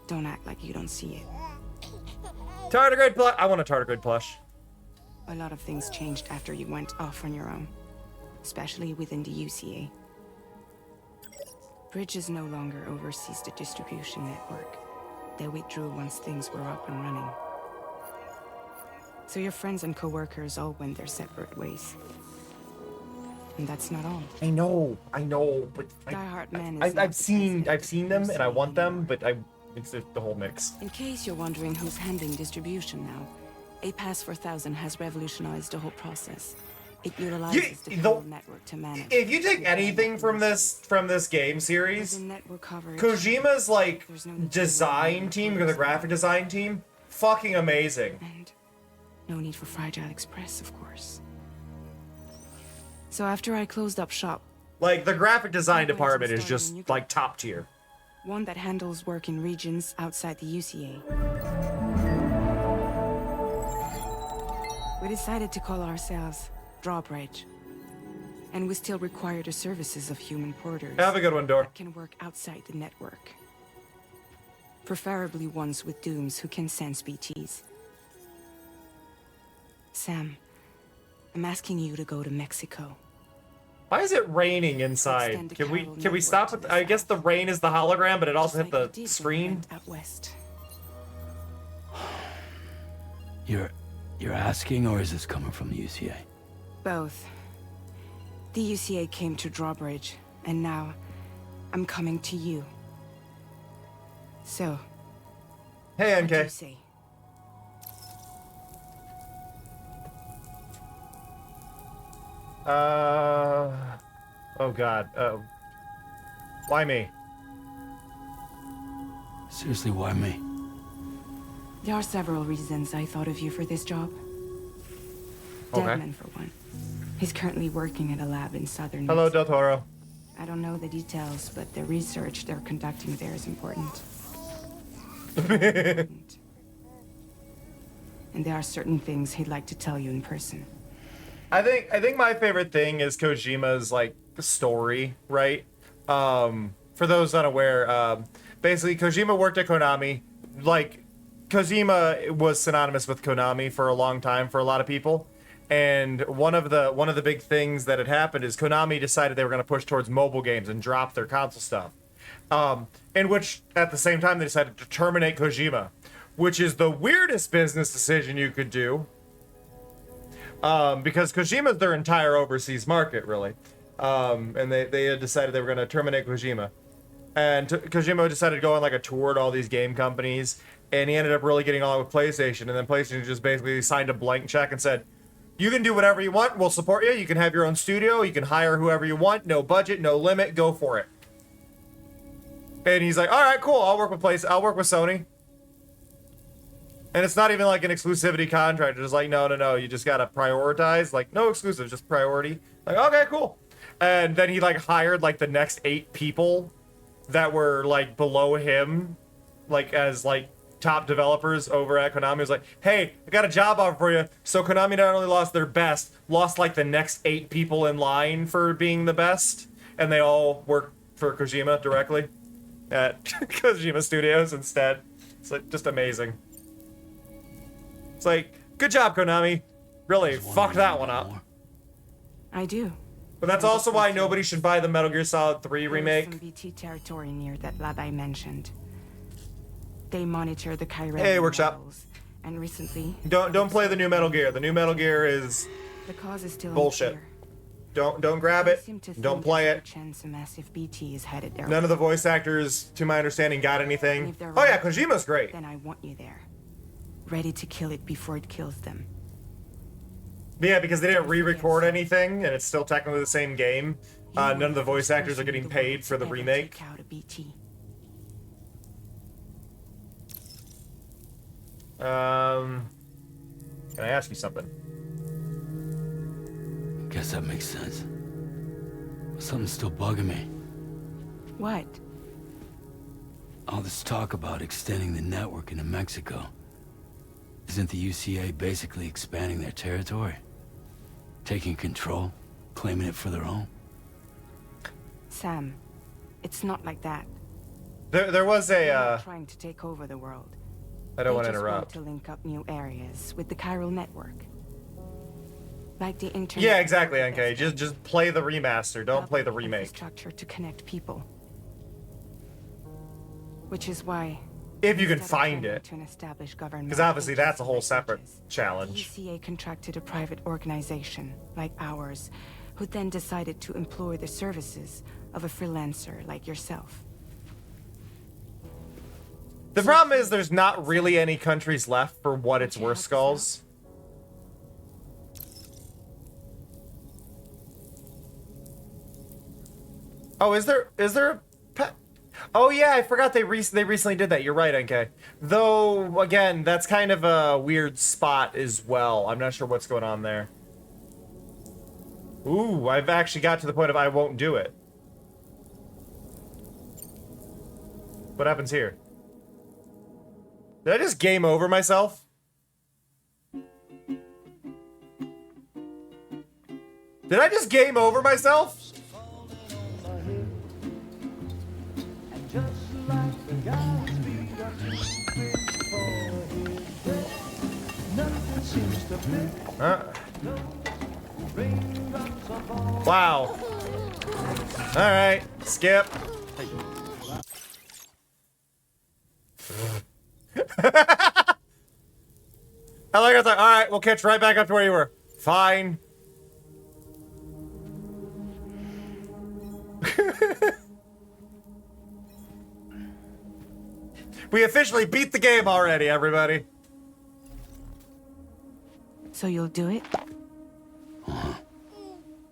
Don't act like you don't see it. Tardigrade plush. I want a tardigrade plush. A lot of things changed after you went off on your own, especially within the UCA. Bridges no longer oversees the distribution network. They withdrew once things were up and running. So your friends and co-workers all went their separate ways. And that's not all. I know, but Die-Hard Man is I've seen them and I want them, but it's the whole mix. In case you're wondering who's handling distribution now, a Pass 4000 has revolutionized the whole process. It utilizes the whole network to manage. If you take anything from this game series, network coverage, Kojima's like design team, the graphic design team, fucking amazing. And no need for Fragile Express, of course. So after I closed up shop, Like the graphic design department is just like top tier. one that handles work in regions outside the UCA. We decided to call ourselves Drawbridge. And we still require the services of human porters. Have a good one, Dor. That can work outside the network. Preferably ones with dooms who can sense BTs. Sam, I'm asking you to go to Mexico. Why is it raining inside? Can we stop it? I guess the rain is the hologram, but it also hit the screen. Out west. You're asking, or is this coming from the UCA? Both. The UCA came to Drawbridge, and now I'm coming to you. So, hey, what NK. do you say? Oh god. Why me? Seriously, why me? There are several reasons I thought of you for this job. Deadman, for one. He's currently working at a lab in southern Hello, Mexico. Del Toro. I don't know the details, but the research they're conducting there is important. And there are certain things he'd like to tell you in person. I think my favorite thing is Kojima's like story, right? For those unaware, basically Kojima worked at Konami. Like Kojima was synonymous with Konami for a long time for a lot of people. And one of the big things that had happened is Konami decided they were going to push towards mobile games and drop their console stuff. In which, at the same time, they decided to terminate Kojima, which is the weirdest business decision you could do. Because Kojima's their entire overseas market, really. And they had decided they were going to terminate Kojima. And Kojima decided to go on like a tour to all these game companies, and he ended up really getting along with PlayStation, and then PlayStation just basically signed a blank check and said, you can do whatever you want, we'll support you, you can have your own studio, you can hire whoever you want, no budget, no limit, go for it. And he's like, alright, cool, I'll work with Sony. And it's not even like an exclusivity contract, it's just like, no, you just gotta prioritize, like, no exclusive, just priority. Like, okay, cool. And then he like hired like the next 8 people that were like below him, like as like top developers over at Konami. Was like, hey, I got a job offer for you. So Konami not only lost their best, lost like the next 8 people in line for being the best, and they all work for Kojima directly at Kojima Studios instead. It's like just amazing. It's like, good job, Konami. Really, fuck that one up. I do. But that's also why nobody should buy the Metal Gear Solid 3 remake. There's some BT territory near that lab I mentioned. They monitor the Chiron Hey, workshop. models And recently, Don't play the new Metal Gear. The new Metal Gear is the cause is still bullshit. unclear. Don't grab it. Don't play it. Chance a massive BT is headed there. None of the voice actors, to my understanding, got anything. If they're Oh yeah, right, Kojima's great. Then I want you there, ready to kill it before it kills them. Yeah, because they didn't re-record anything, and it's still technically the same game. None of the voice actors are getting paid for the remake. Take out a BT. Can I ask you something? Guess that makes sense. But something's still bugging me. What? All this talk about extending the network into Mexico. Isn't the UCA basically expanding their territory? Taking control? Claiming it for their own? Sam, it's not like that. There was They're a, not trying to take over the world. I don't want to They just want interrupt. to link up new areas with the chiral network. Like the internet. Yeah, exactly, okay. Just play the remaster. Don't play the remake. Infrastructure to connect people. Which is why, If you can instead of find trying it. to an established government Because obviously that's a whole agency separate like the challenge. ECA contracted a private organization like ours, who then decided to employ the services of a freelancer like yourself. The problem is there's not really any countries left for what it's worth, Skulls. Oh, is there a pet? Oh yeah, I forgot they recently did that. You're right, NK. Though again, that's kind of a weird spot as well. I'm not sure what's going on there. Ooh, I've actually got to the point of I won't do it. What happens here? Did I just game over myself? Did I just game over myself? Wow. Alright, skip. I like it's like, alright, we'll catch right back up to where you were. Fine. We officially beat the game already, everybody. So you'll do it?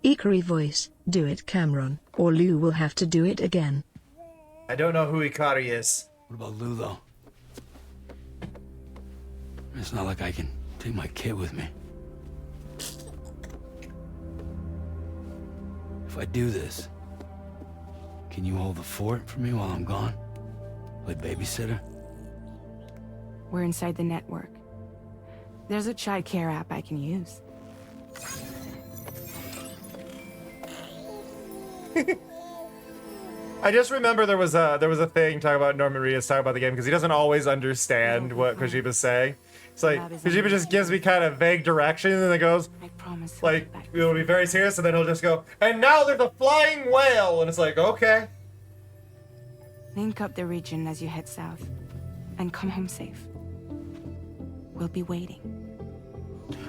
Ikari voice, do it Cameron, or Lou will have to do it again. I don't know who Ikari is. What about Lou, though? It's not like I can take my kid with me. If I do this, can you hold the fort for me while I'm gone? Play babysitter? We're inside the network. There's a child care app I can use. I just remember there was a thing talking about Norman Reedus talking about the game because he doesn't always understand what Kojima's saying. It's like Kojima just gives me kind of vague direction and then goes, like, it'll be very serious, and then he'll just go, and now there's a flying whale, and it's like, okay. Link up the region as you head south, and come home safe. We'll be waiting.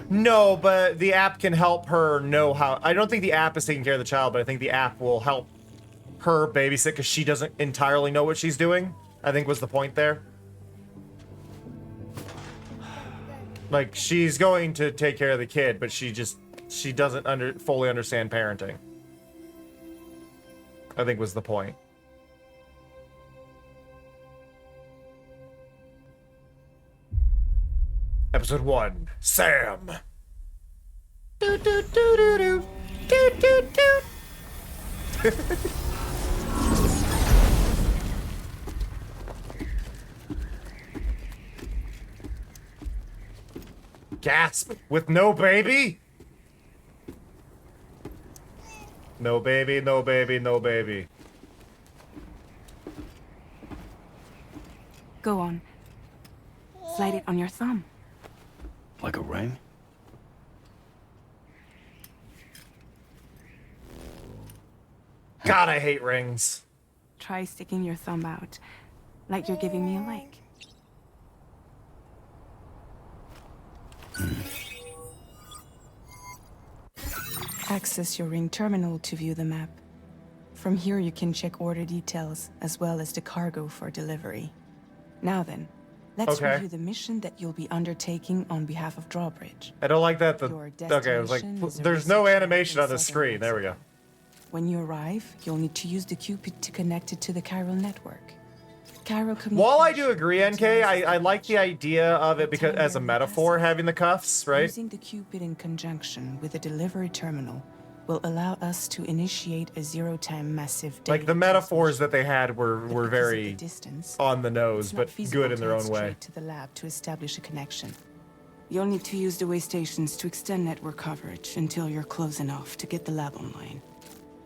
No, but the app can help her know how. I don't think the app is taking care of the child, but I think the app will help her babysit because she doesn't entirely know what she's doing. I think was the point there. Like, she's going to take care of the kid, but she doesn't fully understand parenting. I think was the point. Episode 1, Sam. Do do do do do do do do. Gasp! With no baby? No baby, no baby, no baby. Go on. Slide it on your thumb. Like a ring? God, I hate rings. Try sticking your thumb out, like you're giving me a like. Access your ring terminal to view the map. From here you can check order details as well as the cargo for delivery. Now then, let's review the mission that you'll be undertaking on behalf of Drawbridge. I don't like that. Okay, I was like, there's no animation on the screen. There we go. When you arrive, you'll need to use the Cupid to connect it to the chiral network. While I do agree, NK, I like the idea of it because as a metaphor, having the cuffs, right? Using the Cupid in conjunction with a delivery terminal will allow us to initiate a zero-time massive data. Like the metaphors that they had were very on the nose, but good in their own way. To the lab to establish a connection. You'll need to use the way stations to extend network coverage until you're close enough to get the lab online.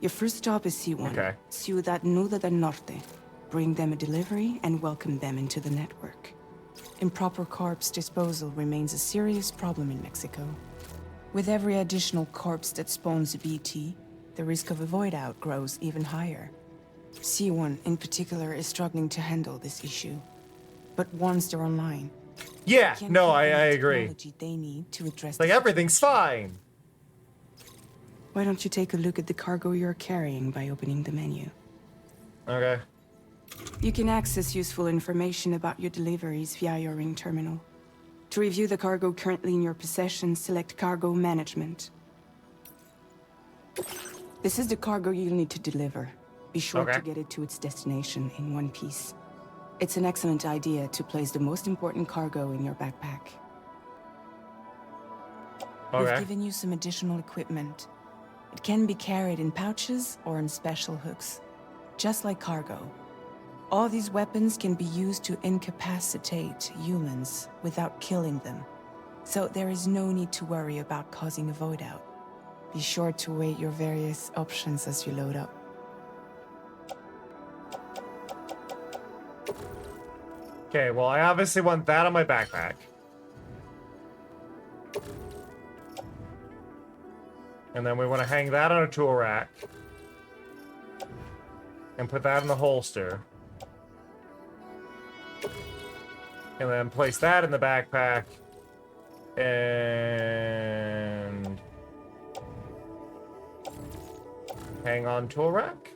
Your first stop is C1, Ciudad Nuda del Norte. Bring them a delivery and welcome them into the network. Improper corpse disposal remains a serious problem in Mexico. With every additional corpse that spawns a BT, the risk of a void out grows even higher. C1 in particular is struggling to handle this issue. But once they're online, yeah, no, I agree. They need to address like everything's fine. Why don't you take a look at the cargo you're carrying by opening the menu? Okay. You can access useful information about your deliveries via your ring terminal. To review the cargo currently in your possession, select Cargo Management. This is the cargo you'll need to deliver. Be sure to get it to its destination in one piece. It's an excellent idea to place the most important cargo in your backpack. We've given you some additional equipment. It can be carried in pouches or in special hooks, just like cargo. All these weapons can be used to incapacitate humans without killing them. So there is no need to worry about causing a void out. Be sure to weigh your various options as you load up. Okay, well, I obviously want that on my backpack. And then we want to hang that on a tool rack. And put that in the holster. And then place that in the backpack. And hang on tool rack?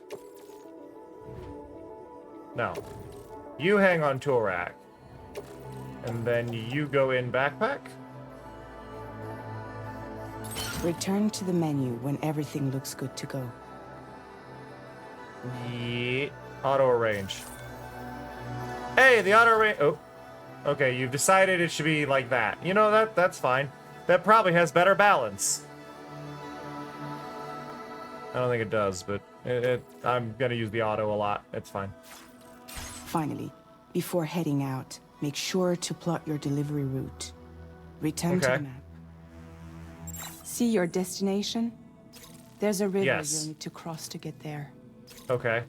No. You hang on tool rack. And then you go in backpack? Return to the menu when everything looks good to go. Yeah. Auto arrange. Hey, the auto arrange. Oh. Okay, you've decided it should be like that. You know, that's fine. That probably has better balance. I don't think it does, but I'm gonna use the auto a lot. It's fine. Finally, before heading out, make sure to plot your delivery route. Return to the map. See your destination? There's a river you'll need to cross to get there. Okay.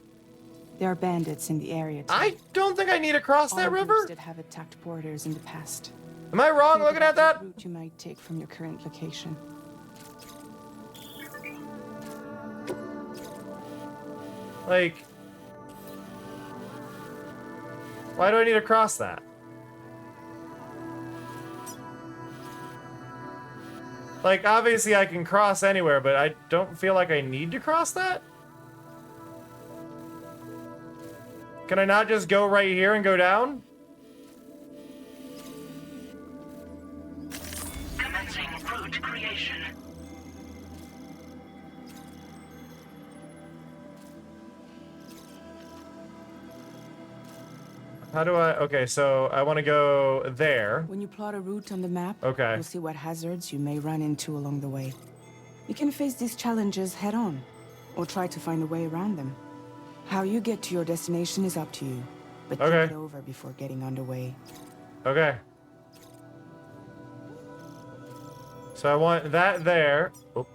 There are bandits in the area too. I don't think I need to cross that river. That have attacked borders in the past. Am I wrong looking at that? Route you might take from your current location. Like, why do I need to cross that? Like, obviously I can cross anywhere, but I don't feel like I need to cross that? Can I not just go right here and go down? Commencing route creation. How do I... Okay, so I want to go there. When you plot a route on the map, okay, you'll see what hazards you may run into along the way. You can face these challenges head-on, or try to find a way around them. How you get to your destination is up to you, but think it over before getting underway. Okay. So I want that there. Oh.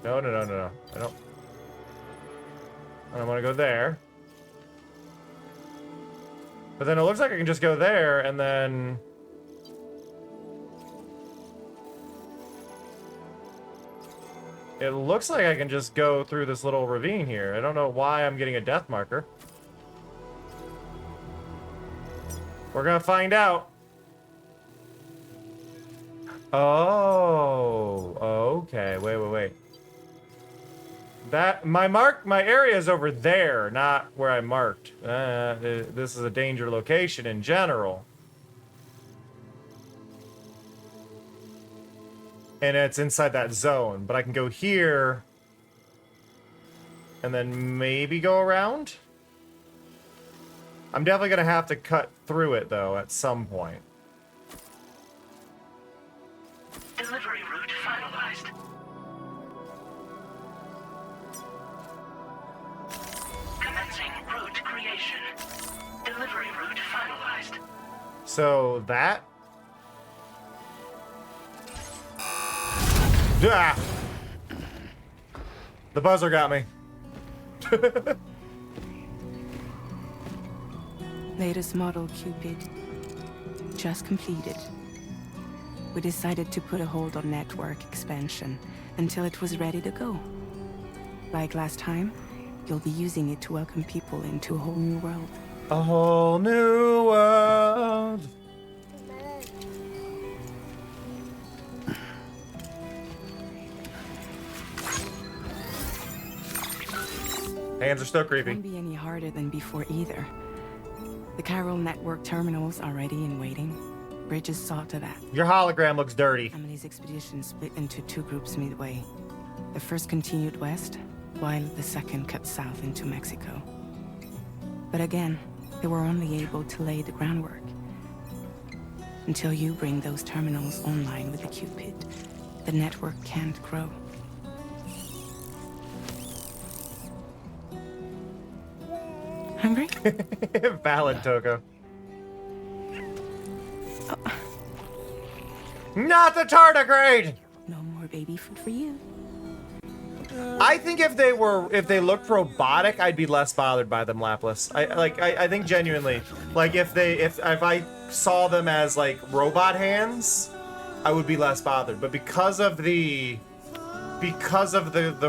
No. I don't. I want to go there. But then it looks like I can just go there and then... It looks like I can just go through this little ravine here. I don't know why I'm getting a death marker. We're gonna find out. Oh, okay. Wait. That my area is over there, not where I marked. This is a danger location in general. And it's inside that zone, but I can go here and then maybe go around. I'm definitely gonna have to cut through it though at some point. Delivery route finalized. Commencing route creation. Delivery route finalized. So that. Ah! The buzzer got me. Latest model Cupid. Just completed. We decided to put a hold on network expansion until it was ready to go. Like last time, you'll be using it to welcome people into a whole new world. A whole new world. Hands are still creepy. Won't be any harder than before either. The Carol network terminals are ready and waiting. Bridges saw to that. Your hologram looks dirty. Emily's expedition split into two groups midway. The first continued west, while the second cut south into Mexico. But again, they were only able to lay the groundwork. Until you bring those terminals online with the Cupid, the network can't grow. Hungry? Valid, Toko. Not the tardigrade! No more baby food for you. I think if they looked robotic, I'd be less bothered by them, Lapless. I think genuinely, like if I saw them as like robot hands, I would be less bothered. But because of the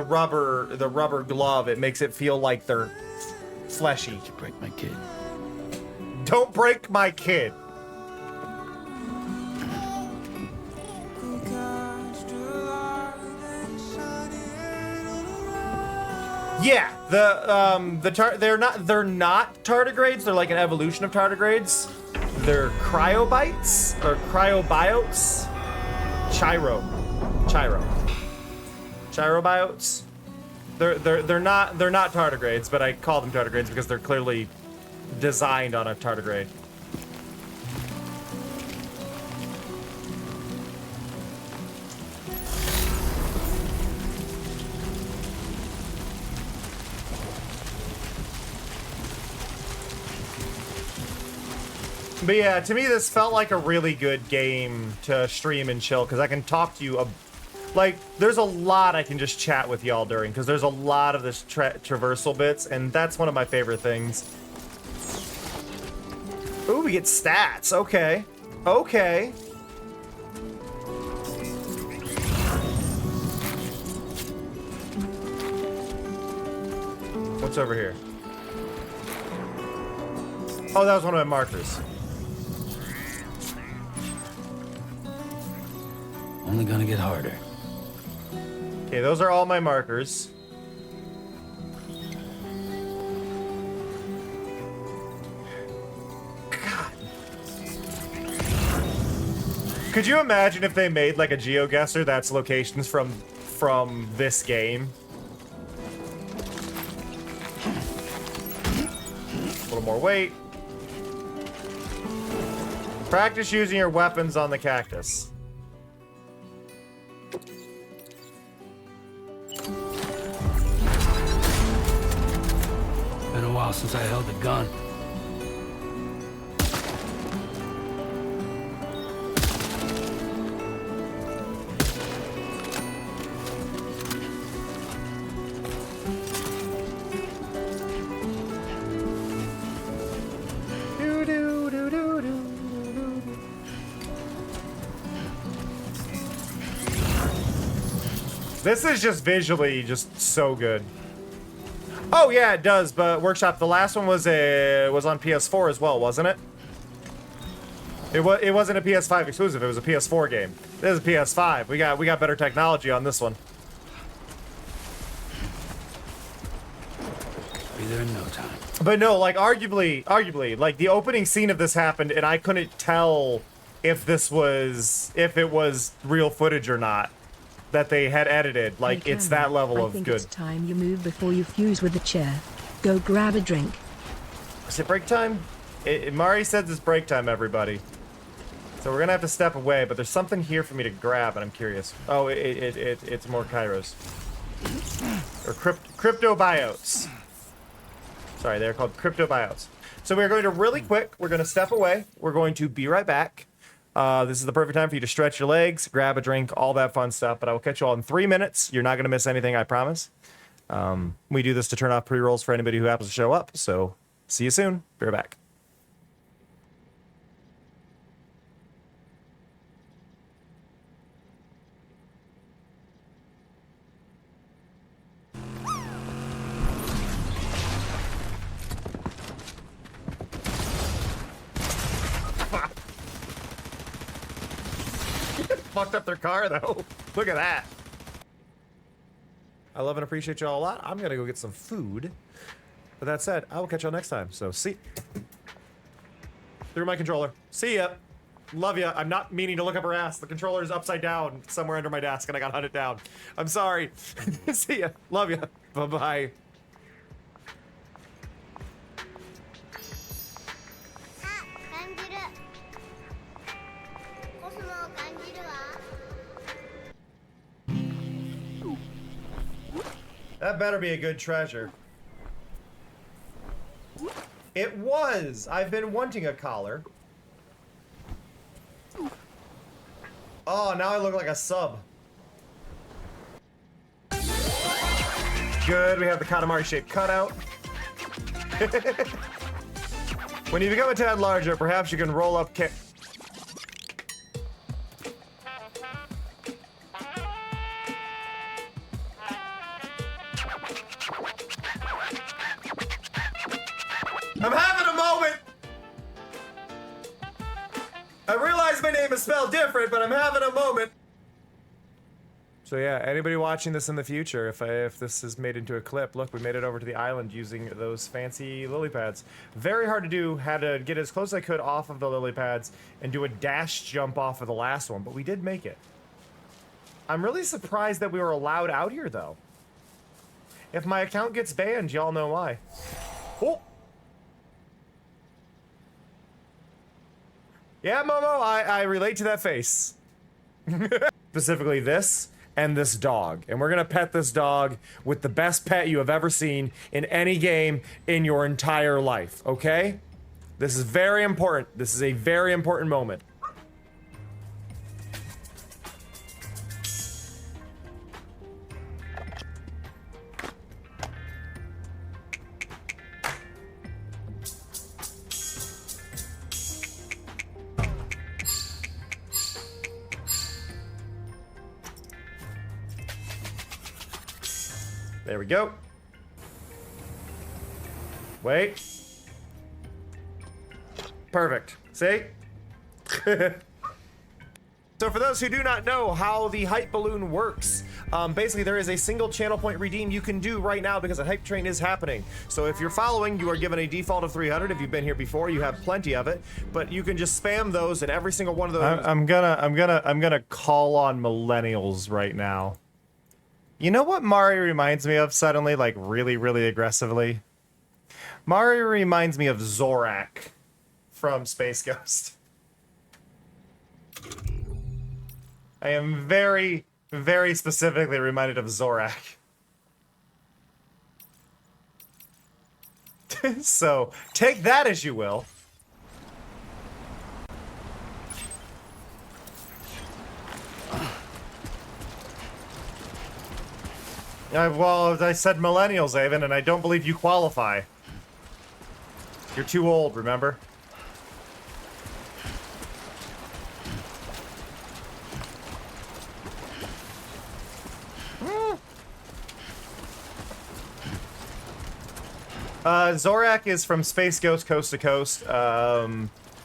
rubber glove, it makes it feel like they're fleshy. Don't break my kid. Don't break my kid. Yeah, they're not tardigrades. They're like an evolution of tardigrades. They're cryobites or cryobiotes. Chirobiotes. They're not tardigrades, but I call them tardigrades because they're clearly designed on a tardigrade. But yeah, to me this felt like a really good game to stream and chill because I can talk to you. Like, there's a lot I can just chat with y'all during because there's a lot of this traversal bits, and that's one of my favorite things. Ooh, we get stats. Okay. Okay. What's over here? Oh, that was one of my markers. Only gonna get harder. Okay, those are all my markers. God. Could you imagine if they made like a GeoGuessr that's locations from this game? A little more weight. Practice using your weapons on the cactus. Been a while since I held a gun. This is just visually just so good. Oh yeah, it does. But Workshop, the last one was on PS4 as well, wasn't it? It wasn't a PS5 exclusive. It was a PS4 game. This is a PS5. We got better technology on this one. Be there in no time. But no, like arguably, like the opening scene of this happened, and I couldn't tell if it was real footage or not that they had edited. Like Hey, it's Cameron, that level I of think good. it's time you move before you fuse with the chair. Go grab a drink. Is it break time? Mari says it's break time, everybody. So we're gonna have to step away, but there's something here for me to grab, and I'm curious. Oh, it's more Kairos. Or cryptobiotes. Sorry, they're called cryptobiotes. So we're going to really quick, we're going to step away. We're going to be right back. This is the perfect time for you to stretch your legs, grab a drink, all that fun stuff. But I will catch you all in 3 minutes. You're not going to miss anything, I promise. We do this to turn off pre-rolls for anybody who happens to show up. So see you soon. Be right back. Fucked up their car though. Look at that. I love and appreciate y'all a lot. I'm gonna go get some food. But that said, I will catch y'all next time. So see. Through my controller. See ya. Love ya. I'm not meaning to look up her ass. The controller is upside down somewhere under my desk and I got hunted down. I'm sorry. See ya. Love ya. Bye bye. That better be a good treasure. It was! I've been wanting a collar. Oh, now I look like a sub. Good, we have the Katamari shaped cutout. When you become a tad larger, perhaps you can roll up I'm having a moment! I realize my name is spelled different, but I'm having a moment. So yeah, anybody watching this in the future, if this is made into a clip, look, we made it over to the island using those fancy lily pads. Very hard to do, had to get as close as I could off of the lily pads and do a dash jump off of the last one, but we did make it. I'm really surprised that we were allowed out here though. If my account gets banned, y'all know why. Oh! Yeah, Momo, I relate to that face. Specifically this and this dog. And we're gonna pet this dog with the best pet you have ever seen in any game in your entire life, okay? This is very important. This is a very important moment. There we go. Wait. Perfect. See? So for those who do not know how the hype balloon works, basically there is a single channel point redeem you can do right now because a hype train is happening. So if you're following, you are given a default of 300. If you've been here before, you have plenty of it, but you can just spam those and every single one of those. I'm gonna call on millennials right now. You know what Mari reminds me of suddenly, like really, really aggressively? Mari reminds me of Zorak from Space Ghost. I am very, very specifically reminded of Zorak. So, take that as you will. Well, I said millennials, Avon, and I don't believe you qualify. You're too old, remember? Zorak is from Space Ghost Coast to Coast.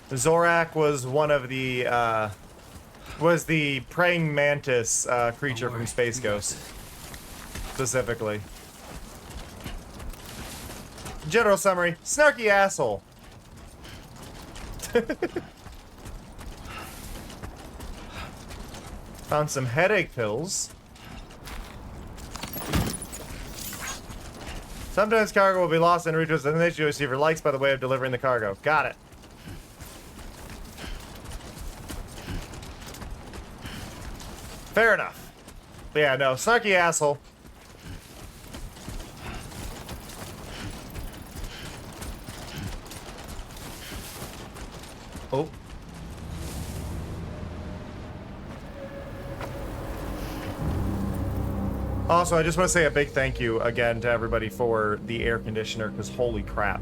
Zorak was one of the, was the praying mantis creature from Space Ghost. Specifically. General summary. Snarky asshole. Found some headache pills. Sometimes cargo will be lost en route to its destination. You receive your likes by the way of delivering the cargo. Got it. Fair enough. But yeah, no. Snarky asshole. Oh. Also, I just want to say a big thank you again to everybody for the air conditioner, because holy crap.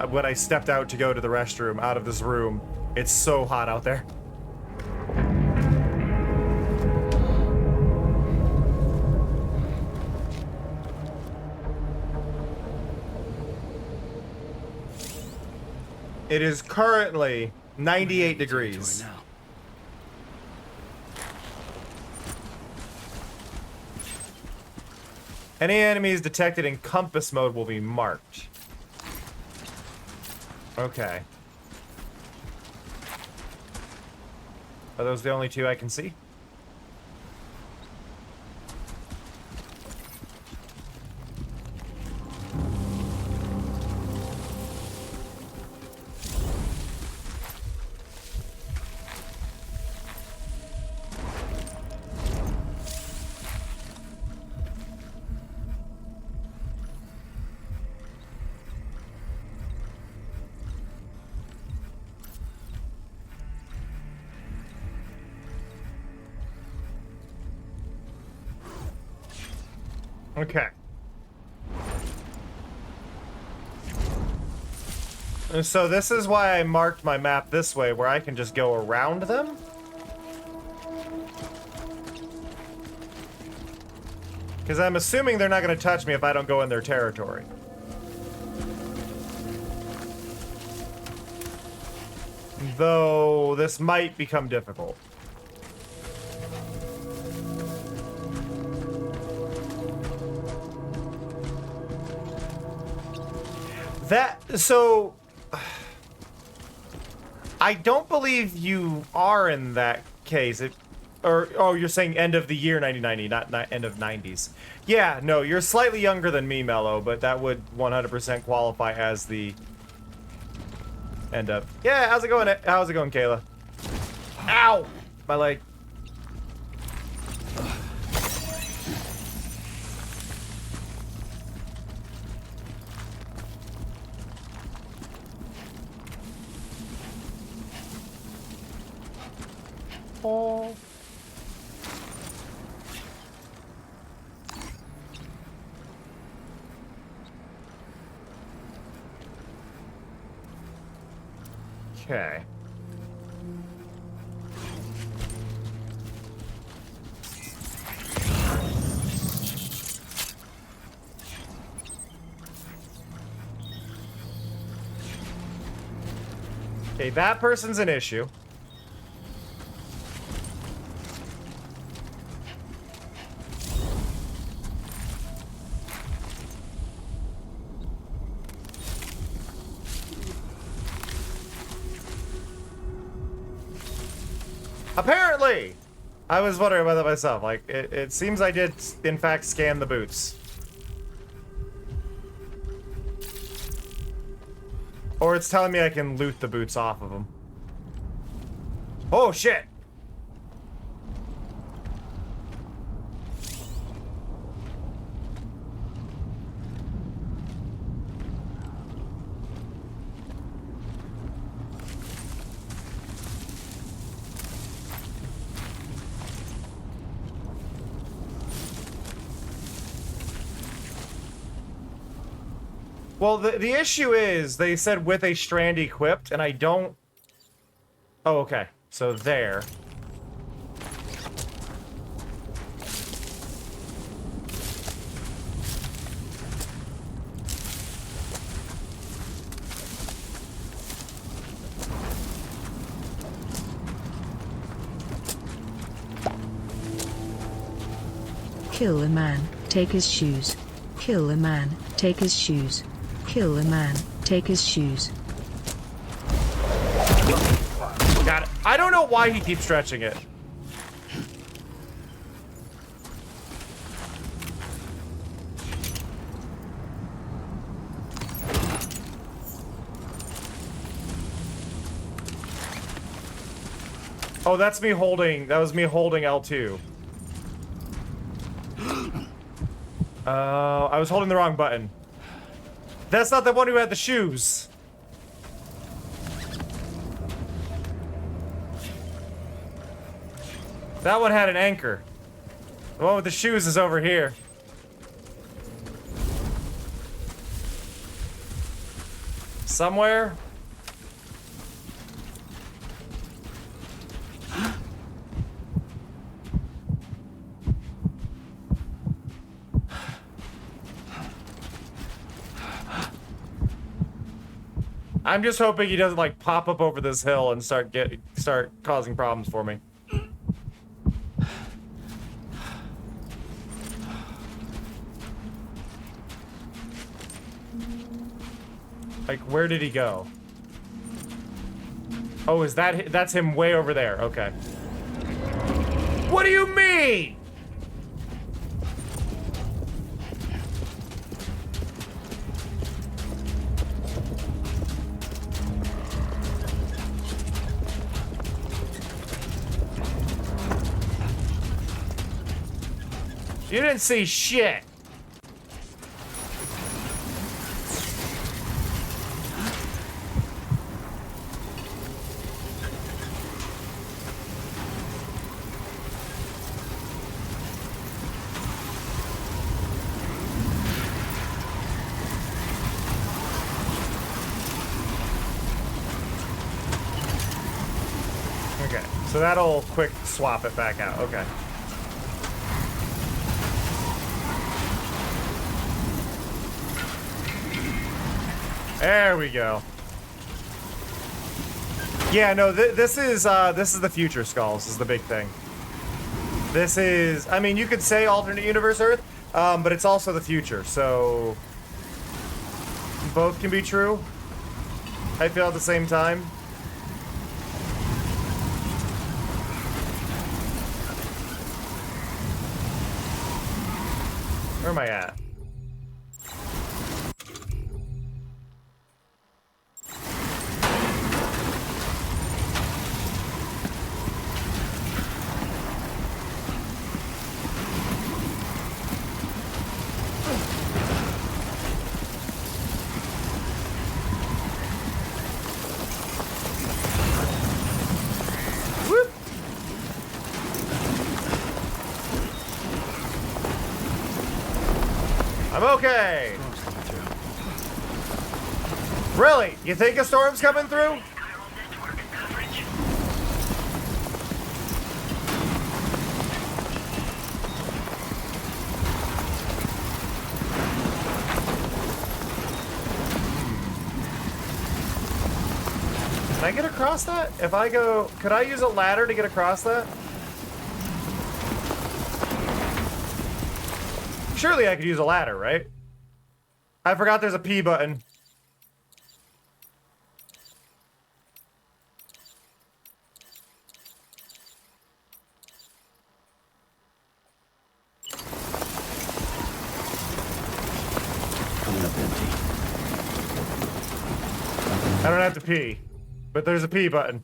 When I stepped out to go to the restroom out of this room, it's so hot out there. It is currently 98 degrees. Any enemies detected in compass mode will be marked. Okay. Are those the only two I can see? Okay. And so this is why I marked my map this way, where I can just go around them? Because I'm assuming they're not going to touch me if I don't go in their territory. Though this might become difficult. So, I don't believe you are in that case. Oh, you're saying end of the year 1990, not end of 90s. Yeah, no, you're slightly younger than me, Mello, but that would 100% qualify as the end of. Yeah, how's it going, Kayla? Ow! My leg. Oh. Okay. Okay, that person's an issue. Apparently! I was wondering about that myself. Like, it seems I did, in fact, scan the boots. Or it's telling me I can loot the boots off of them. Oh, shit! Well, the issue is, they said with a strand equipped, and I don't... Oh, okay. So there. Kill a man, take his shoes. Kill a man, take his shoes. kill a man, take his shoes. Got it. I don't know why he keeps stretching it. Oh, that's me holding. That was me holding L2. I was holding the wrong button. That's not the one who had the shoes. That one had an anchor. The one with the shoes is over here. Somewhere. I'm just hoping he doesn't like pop up over this hill and start causing problems for me. Like, where did he go? Oh, that's him way over there. Okay. What do you mean? You didn't see shit. Okay, so that'll quick swap it back out. Okay. There we go. Yeah, no, this is the future Skulls is the big thing. This is, I mean, you could say alternate universe Earth, but it's also the future, so both can be true. I feel at the same time. Where am I at? I'm okay. Really? You think a storm's coming through? Can I get across that? If I go, could I use a ladder to get across that? Surely I could use a ladder, right? I forgot there's a P button. Coming up empty. I don't have to pee, but there's a P button.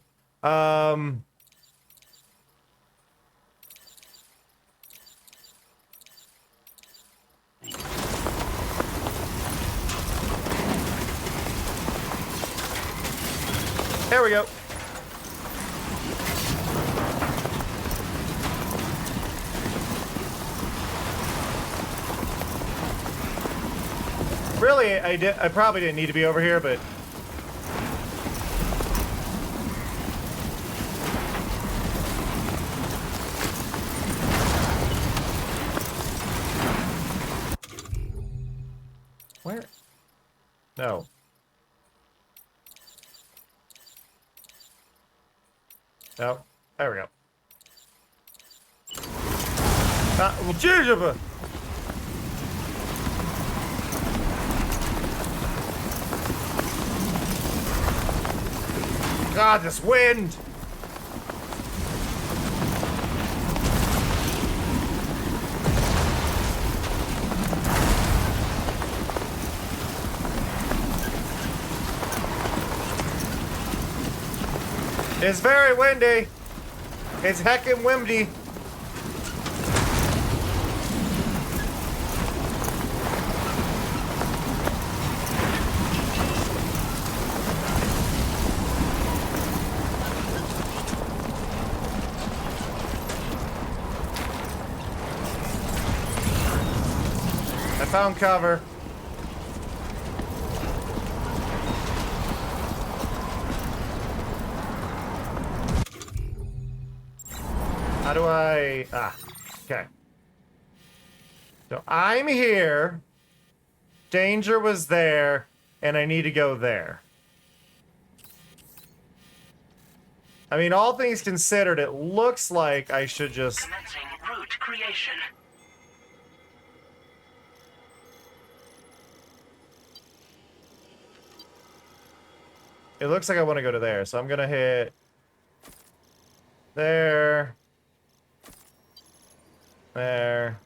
There we go. Really, I probably didn't need to be over here, but where? No. No. There we go. Well, God, this wind! It's very windy. It's heckin' windy. I found cover. How do I... okay. So I'm here. Danger was there, and I need to go there. I mean, all things considered, it looks like I should just... Commencing route creation. It looks like I want to go to there, so I'm gonna hit... there... there...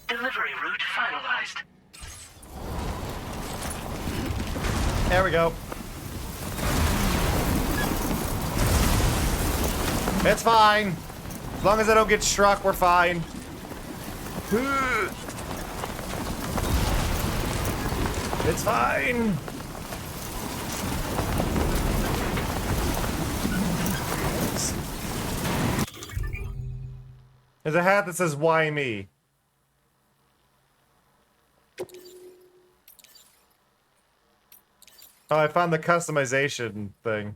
Delivery route finalized. There we go. It's fine. As long as I don't get struck, we're fine. It's fine. There's a hat that says, "Why me?" Oh, I found the customization thing.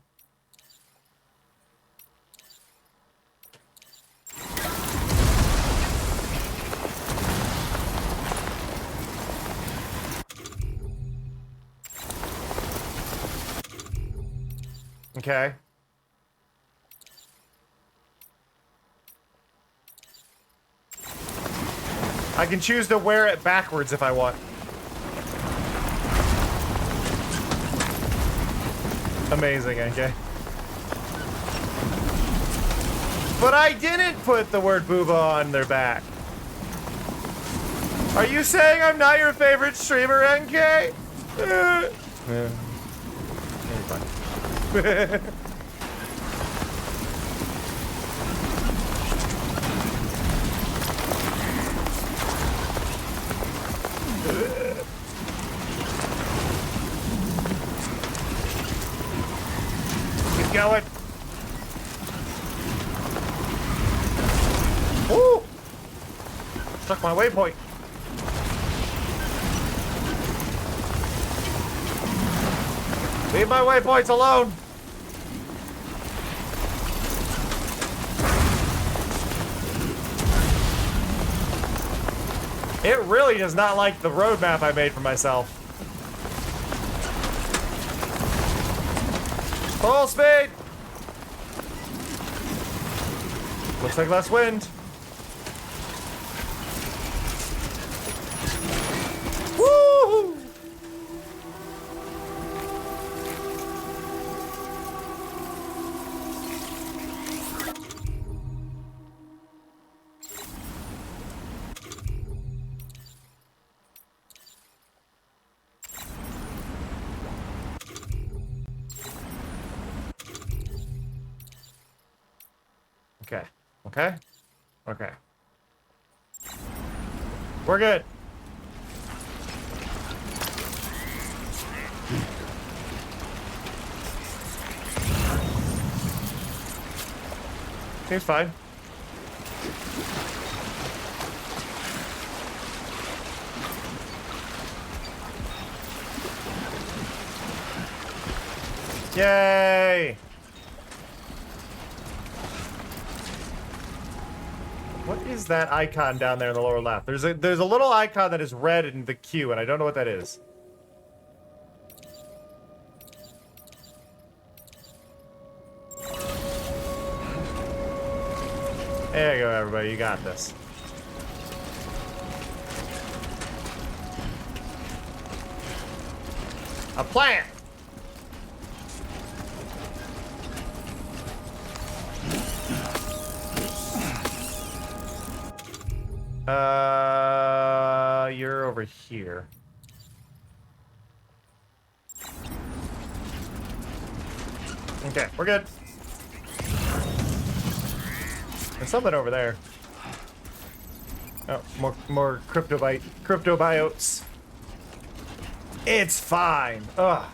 Okay. I can choose to wear it backwards if I want. Amazing, okay. But I didn't put the word booba on their back. Are you saying I'm not your favorite streamer, NK? Yeah. Fine. Keep going. Woo! Struck my waypoint. Leave my waypoints alone. It really does not like the roadmap I made for myself. Full speed! Looks like less wind. Woo! Okay. Okay? Okay. We're good. Seems fine. Yay! What is that icon down there in the lower left? There's a little icon that is red in the queue, and I don't know what that is. There you go, everybody. You got this. A plant! You're over here. Okay, we're good. There's something over there. Oh, more cryptobiotes. It's fine. Ugh.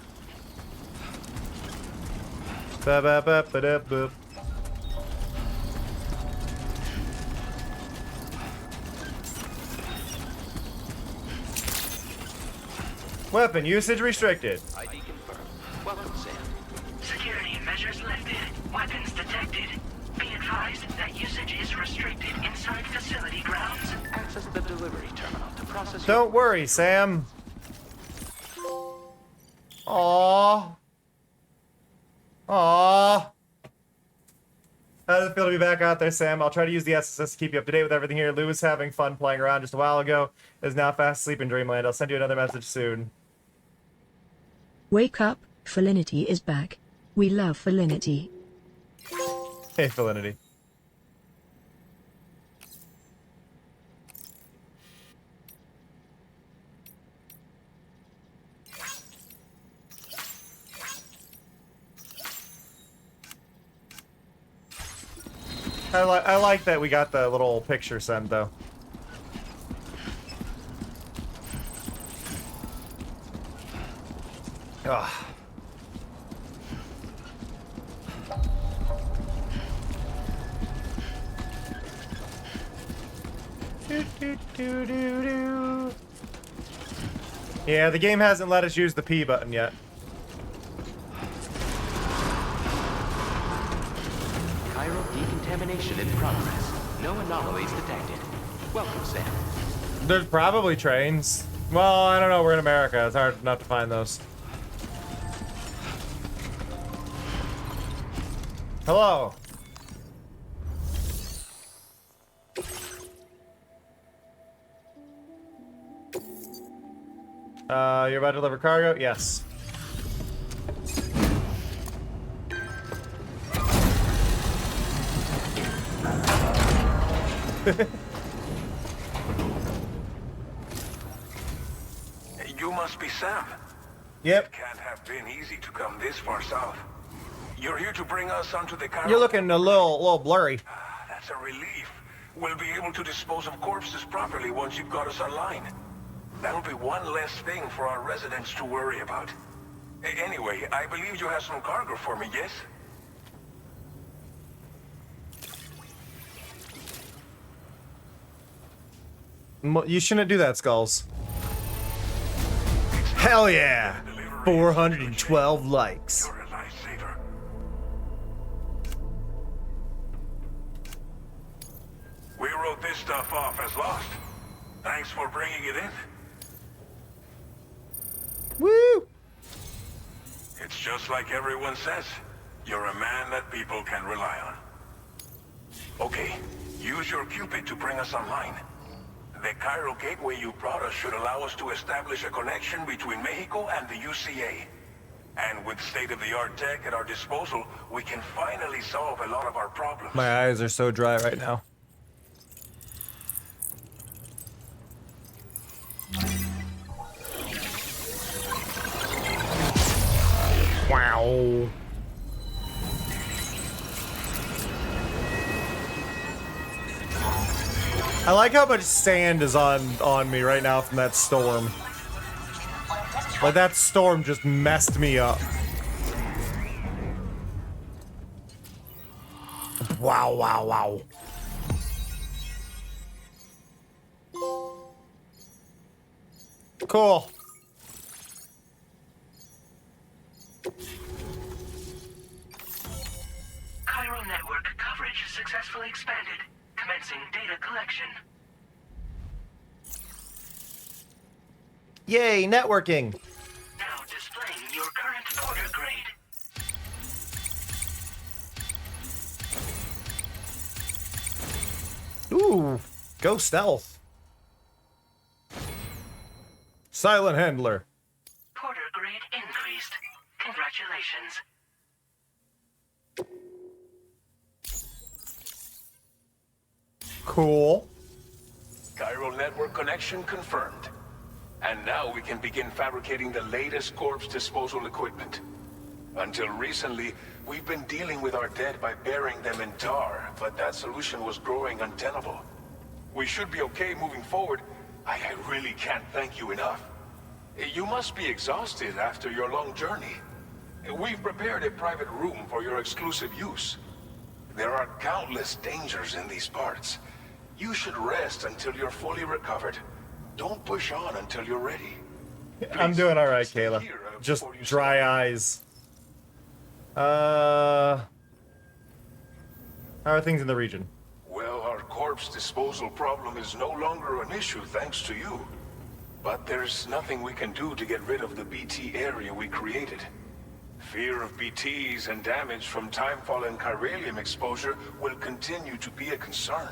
Ba-ba-ba-ba-da-boop. Weapon usage restricted. ID confirmed. Welcome, Sam. Security measures lifted. Weapons detected. Be advised that usage is restricted inside facility grounds. Access the delivery terminal to process. Don't worry, Sam. Aww. Aww. How does it feel to be back out there, Sam? I'll try to use the SSS to keep you up to date with everything here. Lou was having fun playing around just a while ago. Is now fast asleep in dreamland. I'll send you another message soon. Wake up, Felinity is back. We love Felinity. Hey, Felinity. I like that we got the little picture sent, though. Ugh. Yeah, the game hasn't let us use the P button yet. Chiral decontamination in progress. No anomalies detected. Welcome, Sam. There's probably trains. Well, I don't know. We're in America. It's hard not to find those. Hello. You're about to deliver cargo? Yes. You must be Sam. Yep. It can't have been easy to come this far south. You're here to bring us onto the Chiral. You're looking a little blurry. That's a relief. We'll be able to dispose of corpses properly once you've got us online. That'll be one less thing for our residents to worry about. Anyway, I believe you have some cargo for me, yes? You shouldn't do that, Skulls. Hell yeah! 412 likes. You're a lifesaver. We wrote this stuff off as lost. Thanks for bringing it in. Woo! It's just like everyone says. You're a man that people can rely on. Okay, use your Cupid to bring us online. The Chiral gateway you brought us should allow us to establish a connection between Mexico and the UCA. And with state-of-the-art tech at our disposal, we can finally solve a lot of our problems. My eyes are so dry right now. Wow. I like how much sand is on me right now from that storm. Like that storm just messed me up. Wow, wow, wow. Cool. Chiral network coverage successfully expanded. Commencing data collection. Yay, networking. Now displaying your current order grade. Ooh, go stealth. Silent handler. Porter grade increased. operations. Cool. Chiral network connection confirmed. And now we can begin fabricating the latest corpse disposal equipment. Until recently, we've been dealing with our dead by burying them in tar, but that solution was growing untenable. We should be okay moving forward. I really can't thank you enough. You must be exhausted after your long journey. We've prepared a private room for your exclusive use. There are countless dangers in these parts. You should rest until you're fully recovered. Don't push on until you're ready. I'm doing all right, Kayla. Just dry eyes. How are things in the region? Well, our corpse disposal problem is no longer an issue thanks to you. But there's nothing we can do to get rid of the BT area we created. Fear of BTs and damage from timefall and chiralium exposure will continue to be a concern.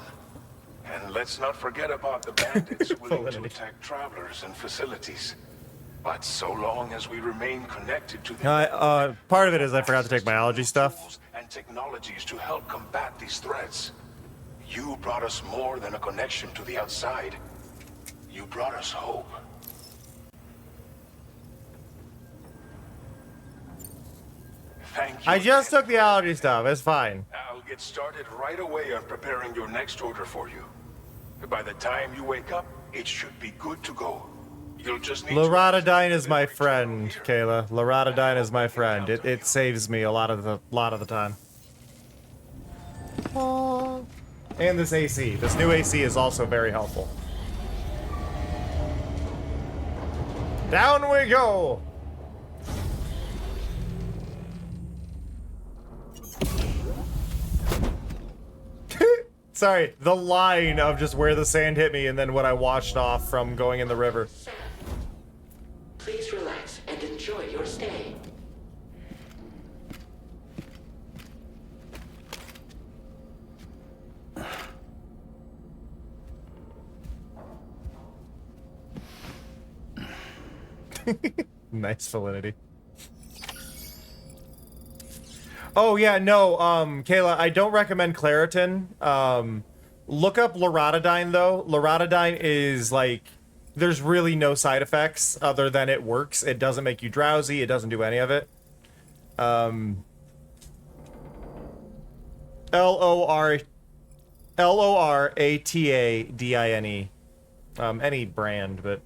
And let's not forget about the bandits willing to attack travelers and facilities. But so long as we remain connected to the part of it is I forgot to take biology stuff. And technologies to help combat these threats. You brought us more than a connection to the outside. You brought us hope. Thank you. I just took the allergy stuff. It's fine. I'll get started right away on preparing your next order for you. By the time you wake up, it should be good to go. You'll just need Loratadine is my friend, Kayla. Loratadine is my friend. It saves me a lot of the time. And this AC. This new AC is also very helpful. Down we go! Sorry, the line of just where the sand hit me and then what I washed off from going in the river. Please relax and enjoy your stay. Nice validity. Oh yeah, no, Kayla, I don't recommend Claritin. Look up Loratadine though. Loratadine is like, there's really no side effects other than it works. It doesn't make you drowsy. It doesn't do any of it. Loratadine. Any brand, but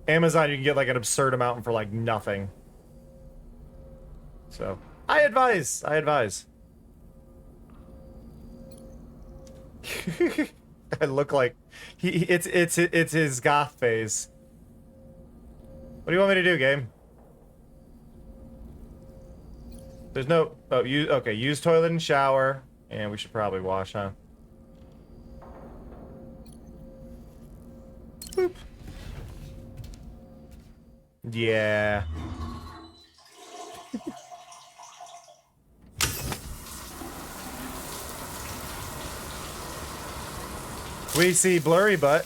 Amazon you can get like an absurd amount for like nothing. So I advise. I look like it's his goth phase. What do you want me to do, game? There's no use toilet and shower, and we should probably wash, huh? Boop. Yeah. We see blurry butt.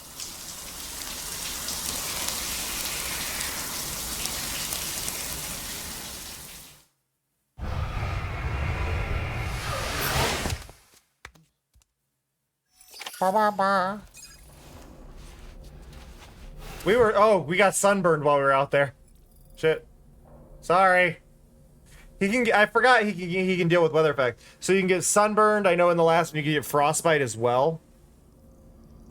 We got sunburned while we were out there. Shit. Sorry. I forgot he can deal with weather effects. So you can get sunburned. I know in the last one you can get frostbite as well.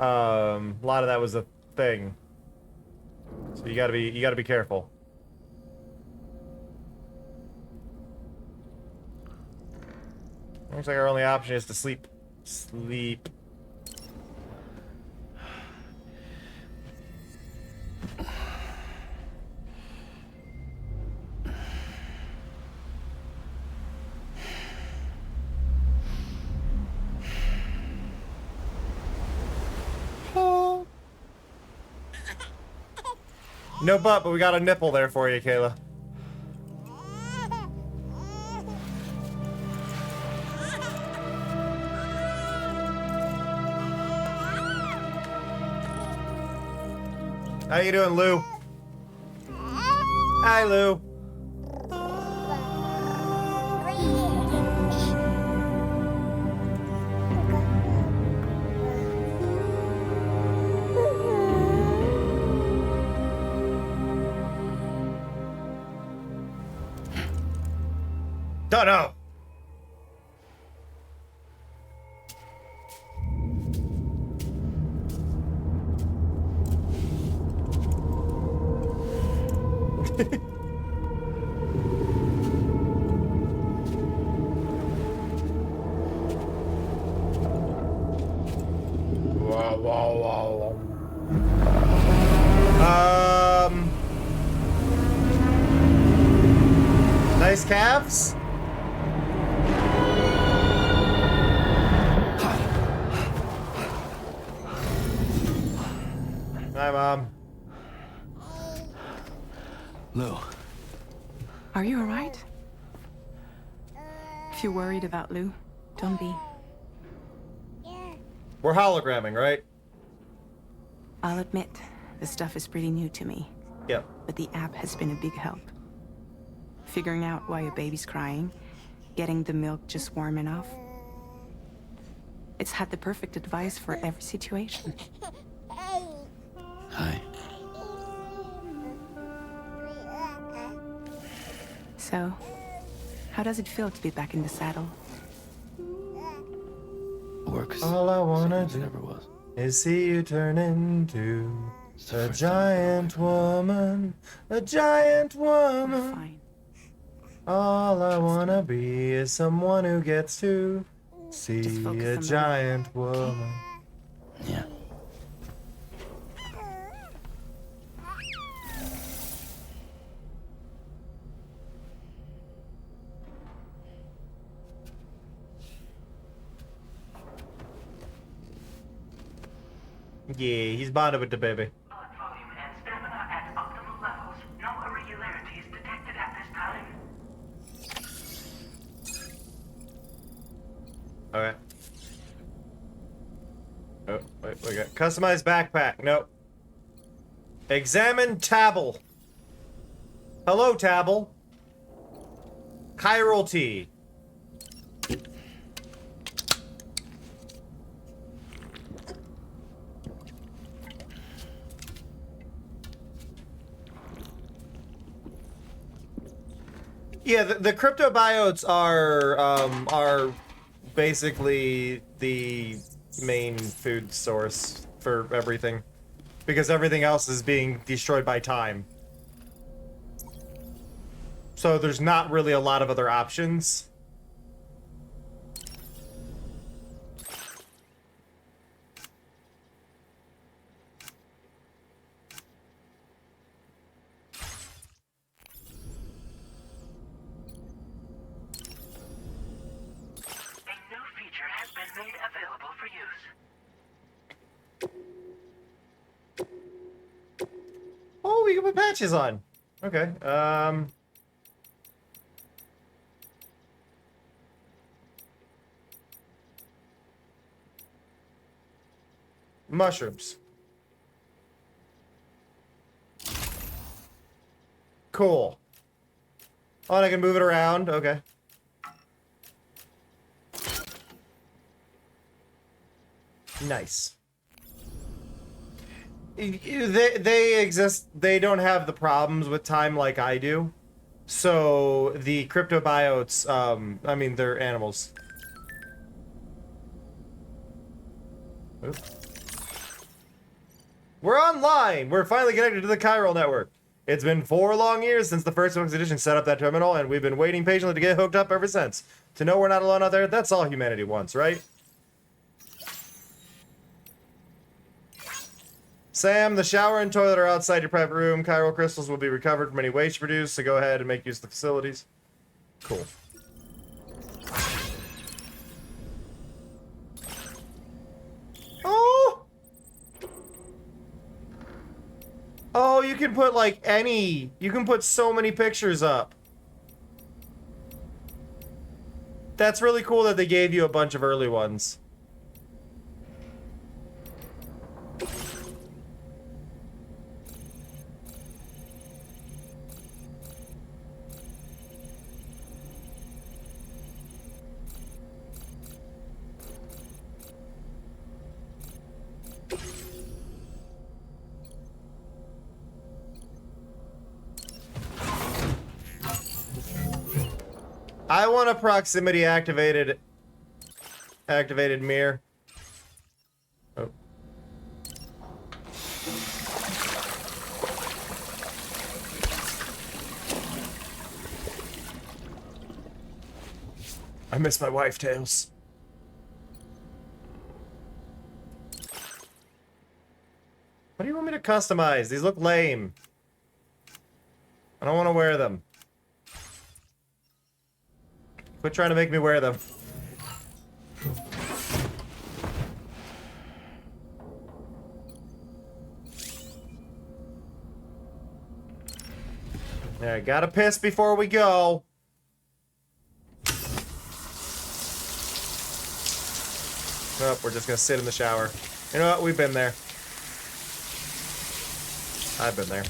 A lot of that was a thing. So you gotta be careful. Looks like our only option is to sleep. Sleep. No butt, but we got a nipple there for you, Kayla. How you doing, Lou? Hi, Lou. Don't know. Wow, wow, wow. Nice calves. Hi, Mom. Lou. Are you alright? If you're worried about Lou, don't be. We're hologramming, right? I'll admit, the stuff is pretty new to me. Yep. But the app has been a big help. Figuring out why a baby's crying, getting the milk just warm enough. It's had the perfect advice for every situation. Hi. So, how does it feel to be back in the saddle? Works. All I wanna do do is see you turn into a giant woman, a giant woman. Fine. All I wanna be is someone who gets to see a giant woman. Yeah. Yeah, he's bonded with the baby. Blood volume and stamina at optimal levels. No irregularities detected at this time. Okay. Oh, wait, we got customized backpack. Nope. Examine Tabble. Hello, Tabble. Chiral tea. Yeah, the cryptobiotes are basically the main food source for everything, because everything else is being destroyed by time. So there's not really a lot of other options. Made available for use. Oh, we can put patches on. Okay. Mushrooms. Cool. Oh, and I can move it around. Okay. Nice. They exist. They don't have the problems with time like I do. So the cryptobiotes, I mean, they're animals. Oop. We're online. We're finally connected to the chiral network. It's been 4 long years since the first expedition set up that terminal, and we've been waiting patiently to get hooked up ever since. To know we're not alone out there, that's all humanity wants, right? Sam, the shower and toilet are outside your private room. Chiral crystals will be recovered from any waste produced, so go ahead and make use of the facilities. Cool. Oh! Oh, you can put like any... You can put so many pictures up. That's really cool that they gave you a bunch of early ones. I want a proximity activated mirror. Oh. I miss my wife, Tails. What do you want me to customize? These look lame. I don't want to wear them. Quit trying to make me wear them. Alright, gotta piss before we go. Nope, we're just gonna sit in the shower. You know what? We've been there. I've been there.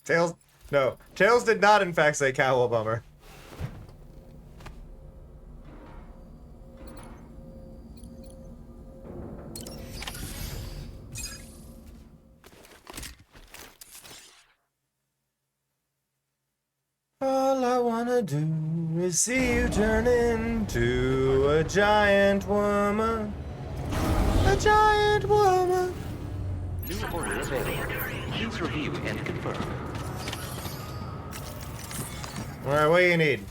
Tails, no. Tails did not in fact say Cowabummer. All I wanna do is see you turn into a giant woman. A giant woman. New order available. Please review and confirm. Alright, what do you need?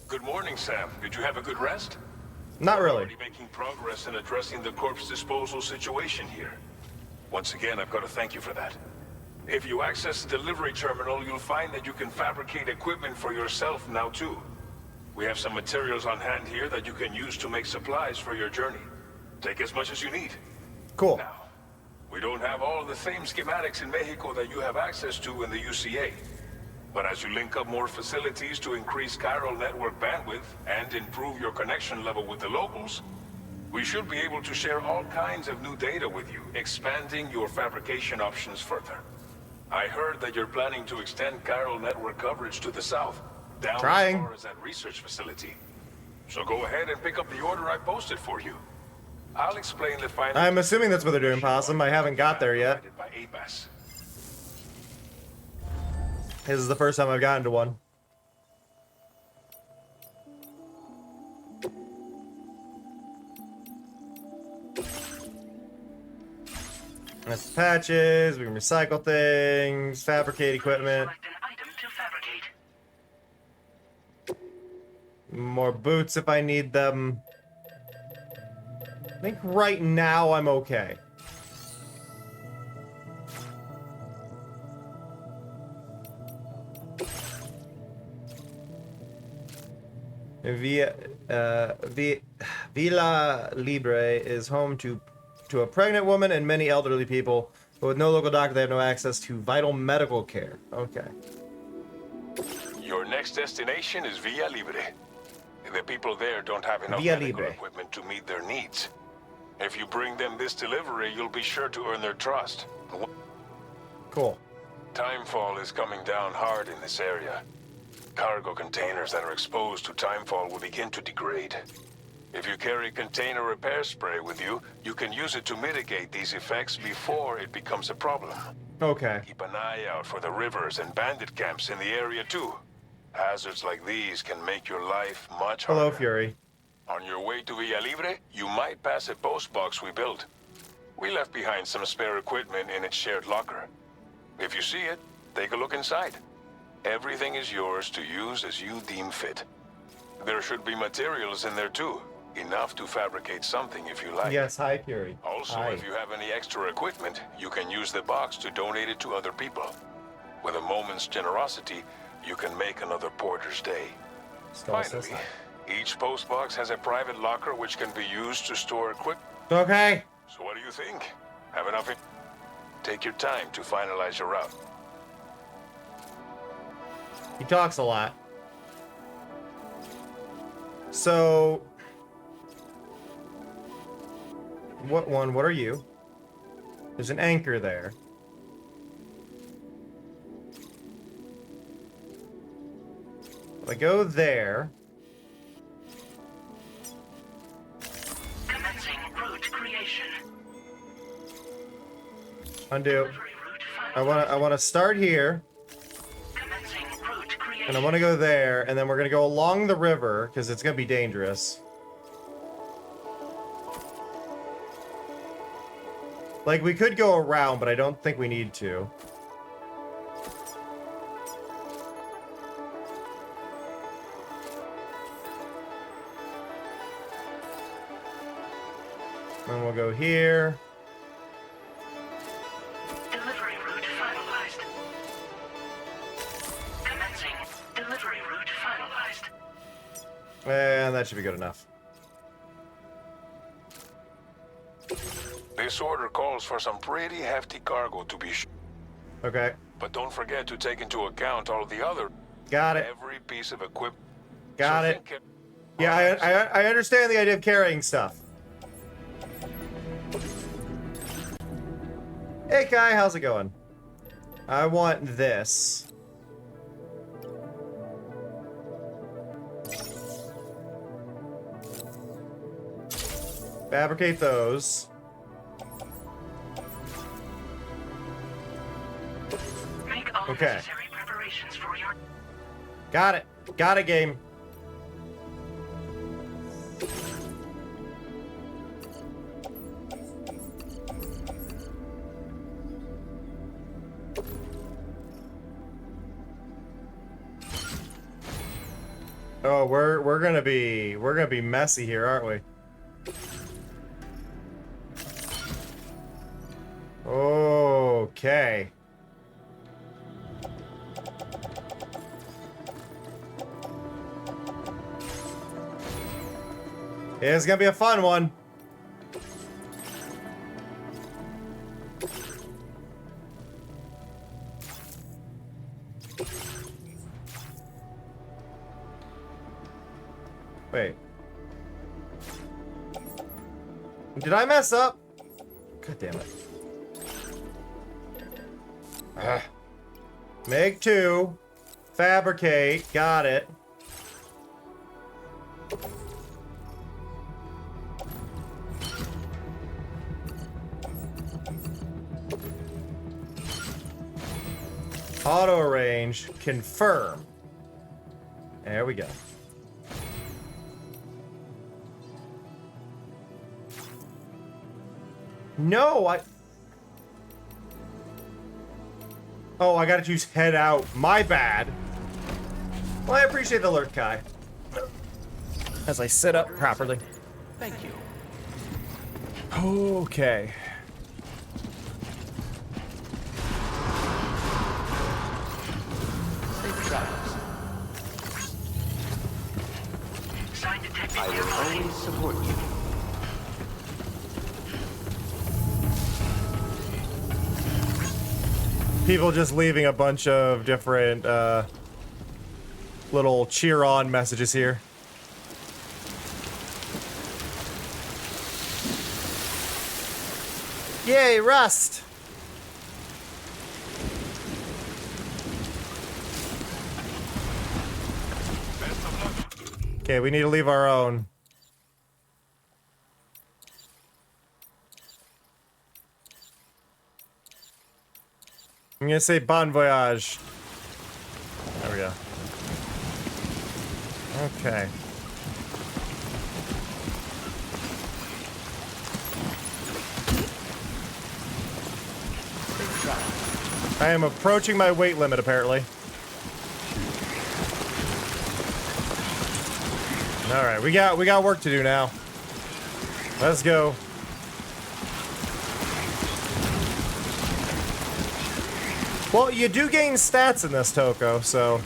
Good morning, Sam. Did you have a good rest? Not We're really. already making progress in addressing the corpse disposal situation here. Once again, I've got to thank you for that. If you access the delivery terminal, you'll find that you can fabricate equipment for yourself now too. We have some materials on hand here that you can use to make supplies for your journey. Take as much as you need. Cool. Now, we don't have all the same schematics in Mexico that you have access to in the UCA. But as you link up more facilities to increase chiral network bandwidth and improve your connection level with the locals, we should be able to share all kinds of new data with you, expanding your fabrication options further. I heard that you're planning to extend chiral network coverage to the south, down as far as that research facility. So go ahead and pick up the order I posted for you. I'll explain the final. I'm assuming that's what they're doing, Possum. I haven't got there yet. This is the first time I've gotten to one. That's the patches, we can recycle things, fabricate equipment. More boots if I need them. I think right now I'm okay. Villa Libre is home to a pregnant woman and many elderly people, but with no local doctor, they have no access to vital medical care. Okay. Your next destination is Villa Libre. The people there don't have enough Villa medical Libre. equipment to meet their needs. If you bring them this delivery, you'll be sure to earn their trust. Cool. Timefall is coming down hard in this area. Cargo containers that are exposed to timefall will begin to degrade. If you carry container repair spray with you, you can use it to mitigate these effects before it becomes a problem. Okay. Keep an eye out for the rivers and bandit camps in the area too. Hazards like these can make your life much harder. Hello, Fury. On your way to Villa Libre, you might pass a post box we built. We left behind some spare equipment in its shared locker. If you see it, take a look inside. Everything is yours to use as you deem fit. There should be materials in there too. Enough to fabricate something if you like. Yes, hi, Fury. Also, hi. if you have any extra equipment, you can use the box to donate it to other people. With a moment's generosity, you can make another porter's day. Finally, each post box has a private locker which can be used to store equipment. Okay. So what do you think? Have enough? Take your time to finalize your route. He talks a lot. So... What are you? There's an anchor there. If I go there... Commencing route creation. Undo. Delivery route I wanna start here. And I wanna go there, and then we're gonna go along the river, because it's gonna be dangerous. Like, we could go around, but I don't think we need to. Then we'll go here. Delivery route finalized. Commencing delivery route finalized. And that should be good enough. This order calls for some pretty hefty cargo to be Okay. But don't forget to take into account all the other... Got it. Every piece of equipment. Got it. Yeah, I understand the idea of carrying stuff. Hey, Kai, how's it going? I want this. Fabricate those. Okay. Got it. Got it, game. Oh, we're gonna be messy here, aren't we? Okay. It's gonna be a fun one. Wait. Did I mess up? God damn it. Make 2. Fabricate. Got it. Auto arrange. Confirm. There we go. No, Oh, I gotta choose head out. My bad. Well, I appreciate the alert, Kai. As I sit up properly. Thank you. Okay. Safe travels. Sign detected. I will always support you. People just leaving a bunch of different little cheer on messages here. Yay, Rust! Okay, we need to leave our own. I'm gonna say bon voyage. There we go. Okay. I am approaching my weight limit, apparently. All right, we got work to do now. Let's go. Well, you do gain stats in this, Toko, so...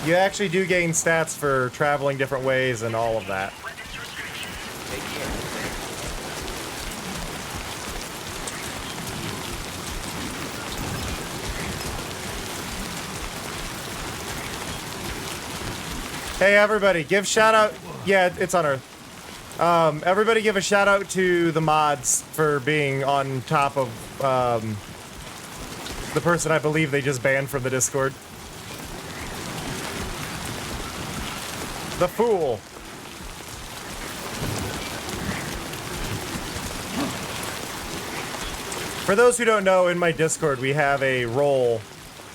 You actually do gain stats for traveling different ways and all of that. Hey everybody, give shout out. Yeah, it's on Earth. Everybody give a shout out to the mods for being on top of the person I believe they just banned from the Discord. The fool. For those who don't know, in my Discord, we have a role.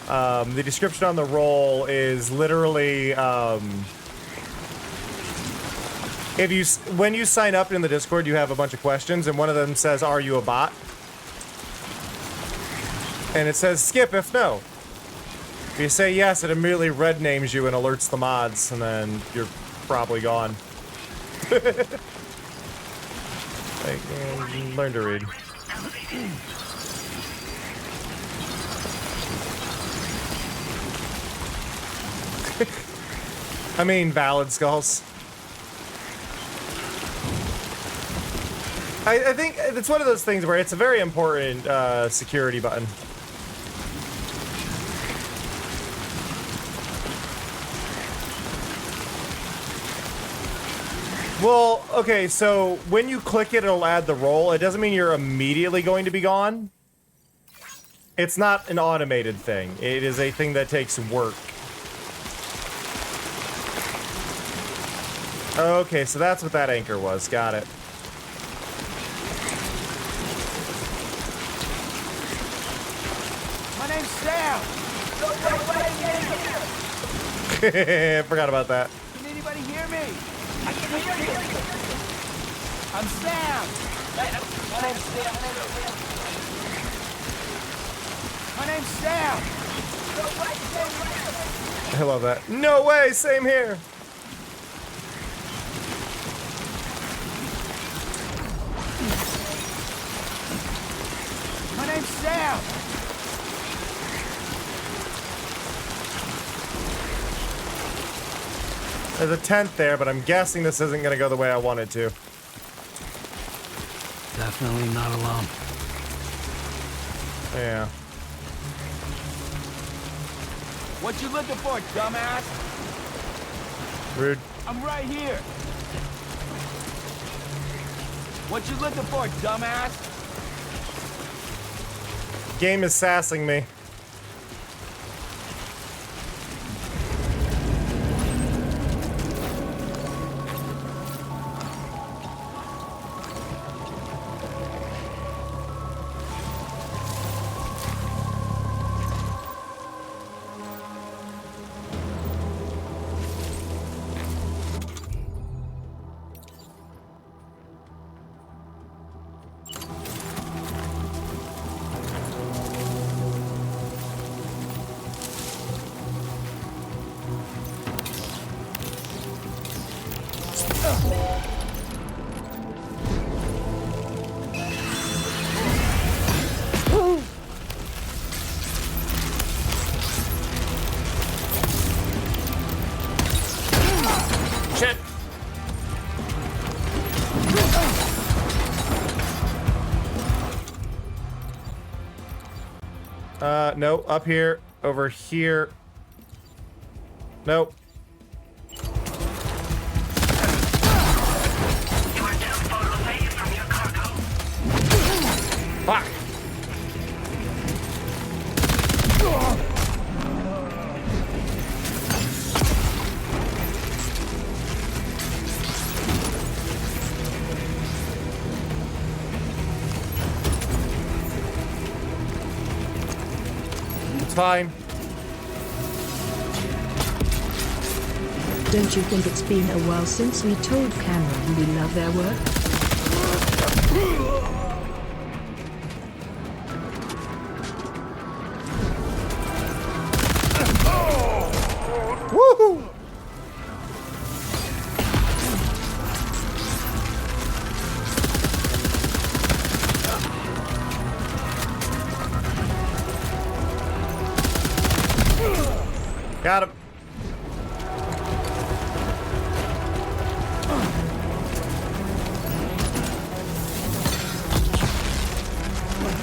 The description on the role is literally, when you sign up in the Discord, you have a bunch of questions, and one of them says, "Are you a bot?" And it says, "Skip if no." If you say yes, it immediately red names you and alerts the mods, and then you're probably gone. Like, learn to read. I mean, valid skulls. I think it's one of those things where it's a very important security button. Well, okay, so when you click it, it'll add the roll. It doesn't mean you're immediately going to be gone. It's not an automated thing. It is a thing that takes work. Okay, so that's what that anchor was. Got it. My name's Sam. Forgot about that. Can anybody hear me? I can hear you. I'm Sam. My name's Sam. My name's Sam. I love that. No way, same here. My name's Sam. There's a tent there, but I'm guessing this isn't going to go the way I want it to. Definitely not alone. Yeah. What you looking for, dumbass? Rude. I'm right here. What you looking for, dumbass? Game is sassing me. Shit. No, up here, over here. Nope. Fuck. It's fine. Don't you think it's been a while since we told Cameron we love their work? Woohoo! Got him.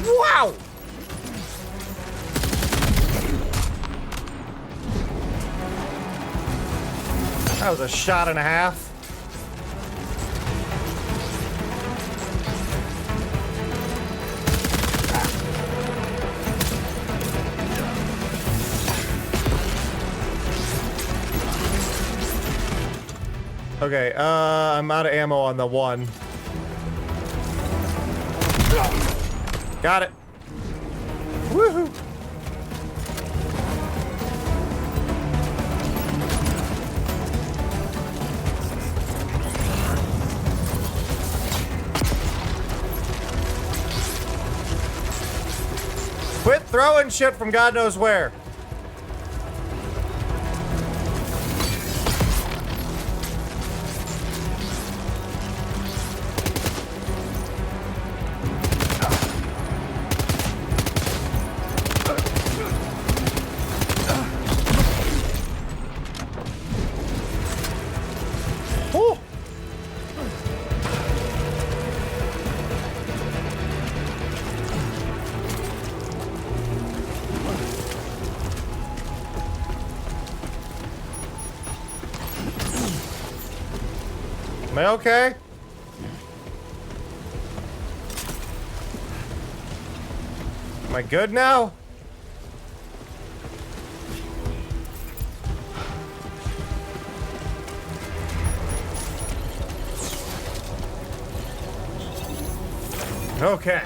Wow! That was a shot and a half. Okay, I'm out of ammo on the one. Got it. Quit throwing shit from God knows where. Whew. Am I okay? Am I good now? Okay.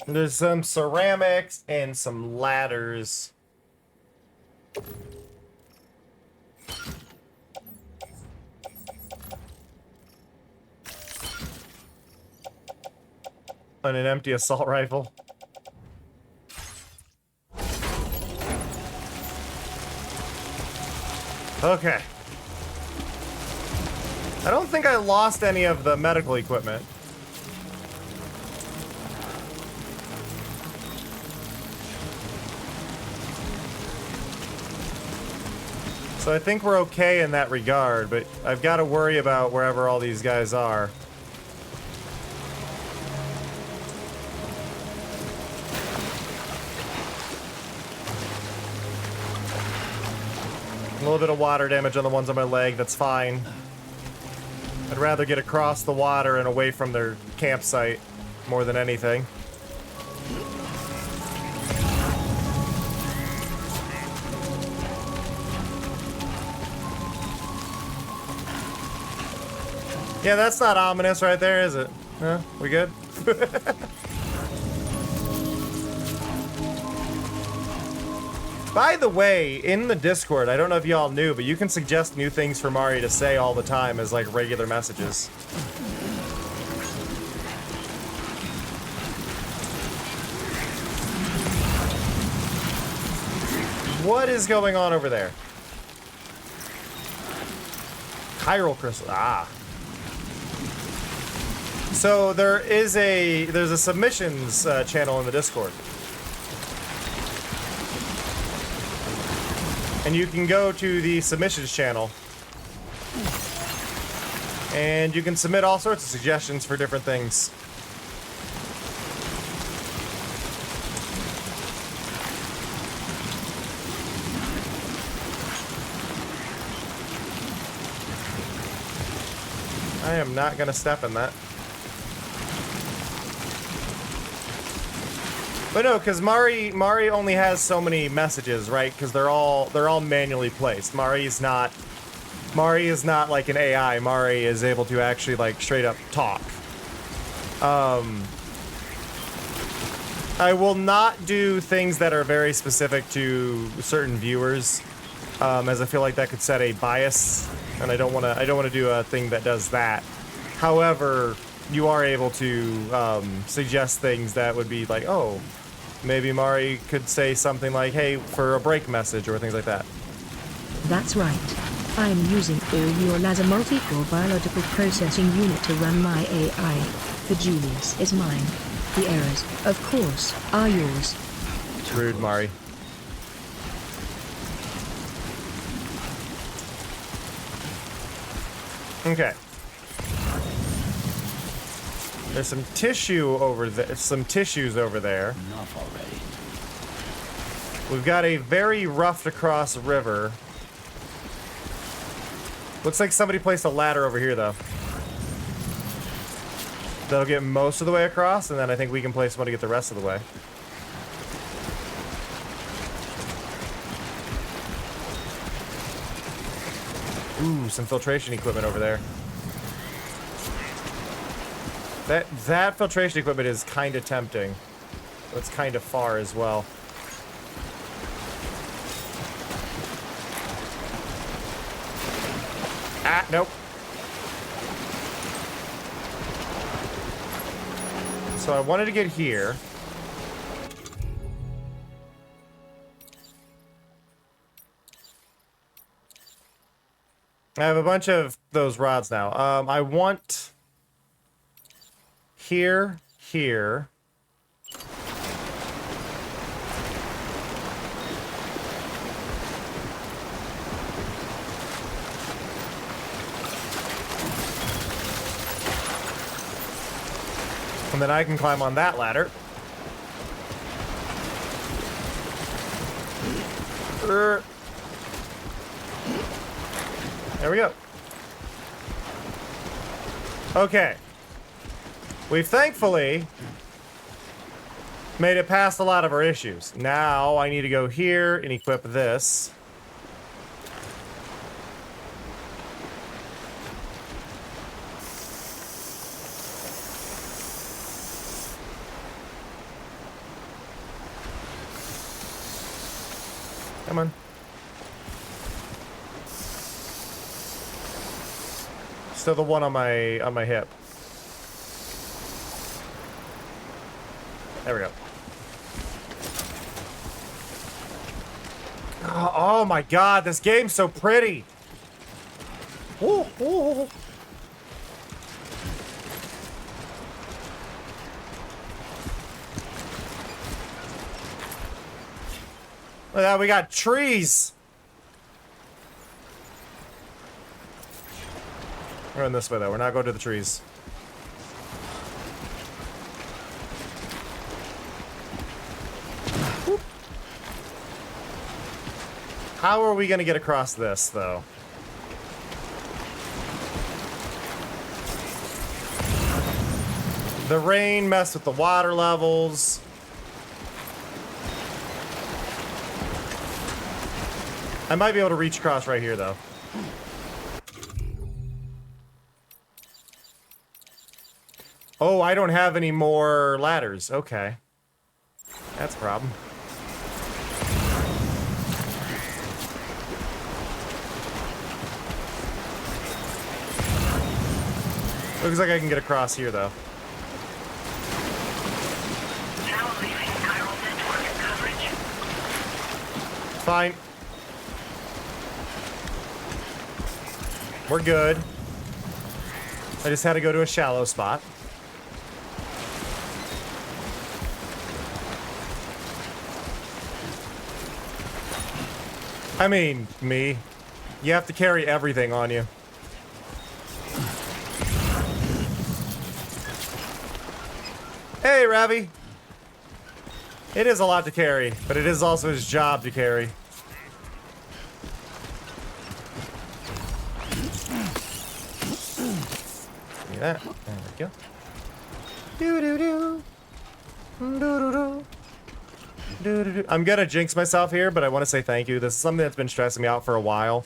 There's some ceramics and some ladders. And an empty assault rifle. Okay. I don't think I lost any of the medical equipment. So I think we're okay in that regard, but I've got to worry about wherever all these guys are. A little bit of water damage on the ones on my leg, that's fine. I'd rather get across the water and away from their campsite more than anything. Yeah, that's not ominous right there, is it? No? We good? By the way, in the Discord, I don't know if y'all knew, but you can suggest new things for Mari to say all the time as like regular messages. What is going on over there? Chiral crystal. Ah. So there's a submissions channel in the Discord. And you can go to the submissions channel and you can submit all sorts of suggestions for different things. I am not gonna step in that. But no, because Mari only has so many messages, right? Because they're all manually placed. Mari is not like an AI. Mari is able to actually like straight up talk. I will not do things that are very specific to certain viewers, as I feel like that could set a bias, and I don't want to do a thing that does that. However, you are able to suggest things that would be like, oh, maybe Mari could say something like, hey, for a break message or things like that. That's right. I am using all your laser multi-core biological processing unit to run my AI. The genius is mine. The errors, of course, are yours. It's rude, Mari. Okay. There's some tissue over there. Some tissues over there. Enough already. We've got a very roughed across river. Looks like somebody placed a ladder over here, though. That'll get most of the way across, and then I think we can place one to get the rest of the way. Ooh, some filtration equipment over there. That filtration equipment is kind of tempting. It's kind of far as well. Ah, nope. So I wanted to get here. I have a bunch of those rods now. I want here. And then I can climb on that ladder. There we go. Okay. We've thankfully made it past a lot of our issues. Now I need to go here and equip this. Come on. Still the one on my hip. There we go. Oh my god, this game's so pretty. Ooh, ooh. Look at that, we got trees. We're going this way though, we're not going to the trees. Whoop. How are we gonna get across this though? The rain messed with the water levels. I might be able to reach across right here, though. Oh, I don't have any more ladders. Okay. That's a problem. Looks like I can get across here, though. Fine. We're good. I just had to go to a shallow spot. I mean, me. You have to carry everything on you. Hey, Ravi. It is a lot to carry, but it is also his job to carry. That. There we go. I'm gonna jinx myself here, but I want to say thank you. This is something that's been stressing me out for a while.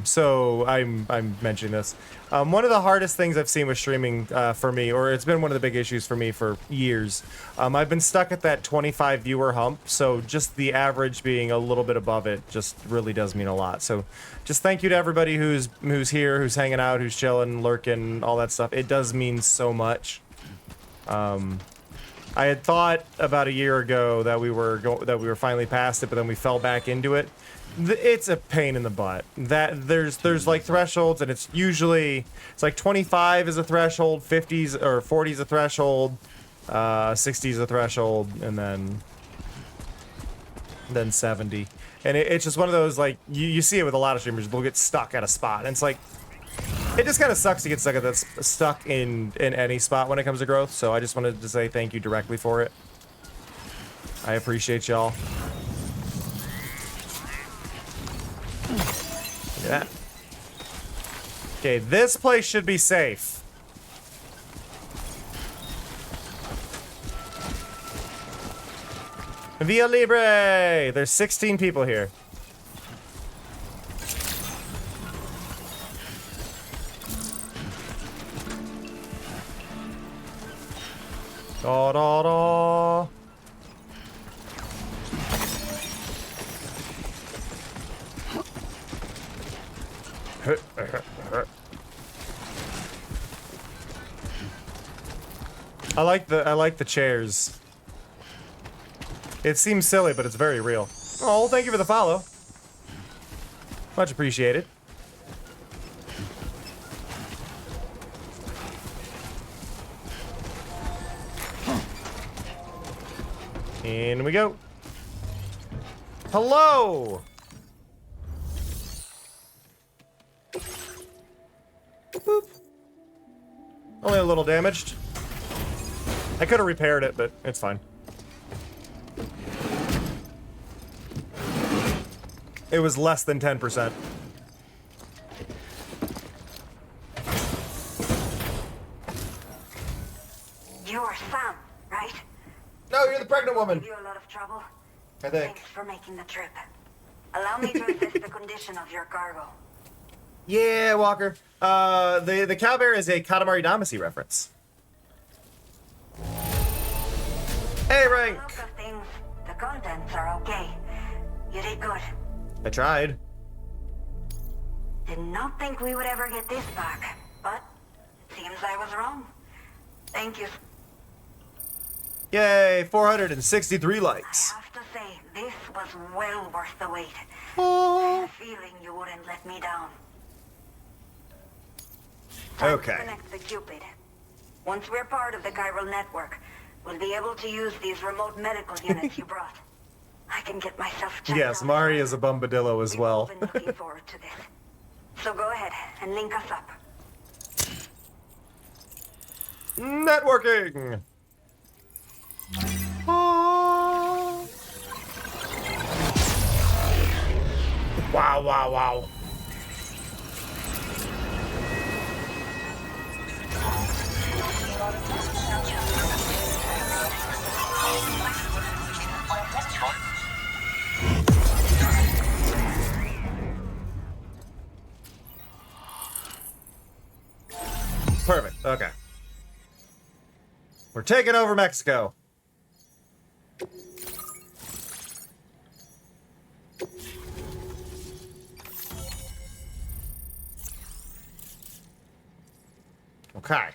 So I'm mentioning this. One of the hardest things I've seen with streaming for me, or it's been one of the big issues for me for years. I've been stuck at that 25 viewer hump, so just the average being a little bit above it just really does mean a lot. So just thank you to everybody who's here, who's hanging out, who's chilling, lurking, all that stuff. It does mean so much. I had thought about a year ago that we were finally past it, but then we fell back into it. It's a pain in the butt. That there's like thresholds, and it's like 25 is a threshold, 50s or 40s a threshold, 60s a threshold, and then 70. And it's just one of those, like, you see it with a lot of streamers. They'll get stuck at a spot, and it's like, it just kind of sucks to get stuck in any spot when it comes to growth. So I just wanted to say thank you directly for it. I appreciate y'all. Look at that. Okay, this place should be safe. Via Libre! There's 16 people here. Da da da. I like the chairs. It seems silly, but it's very real. Oh, thank you for the follow. Much appreciated. In we go. Hello! Boop. Only a little damaged. I could have repaired it, but it's fine. It was less than 10%. You're Sam, right? No, you're the pregnant woman. Give you a lot of trouble. I think. Thanks for making the trip. Allow me to assess the condition of your cargo. Yeah, Walker. The cowbear is a Katamari Damacy reference. Hey, Rank. Look of things, the contents are okay. You did good. I tried. Did not think we would ever get this back, but seems I was wrong. Thank you. Yay, 463 likes. I have to say, this was well worth the wait. Oh. I had a feeling you wouldn't let me down. Time Okay. to connect the Cupid. Once we're part of the chiral network, we'll be able to use these remote medical units you brought. I can get myself checked Yes, out. Mari is a Bombadillo as well. I've been looking forward to this. So go ahead and link us up. Networking! Oh. Wow, wow, wow. Perfect, okay. We're taking over Mexico. Okay.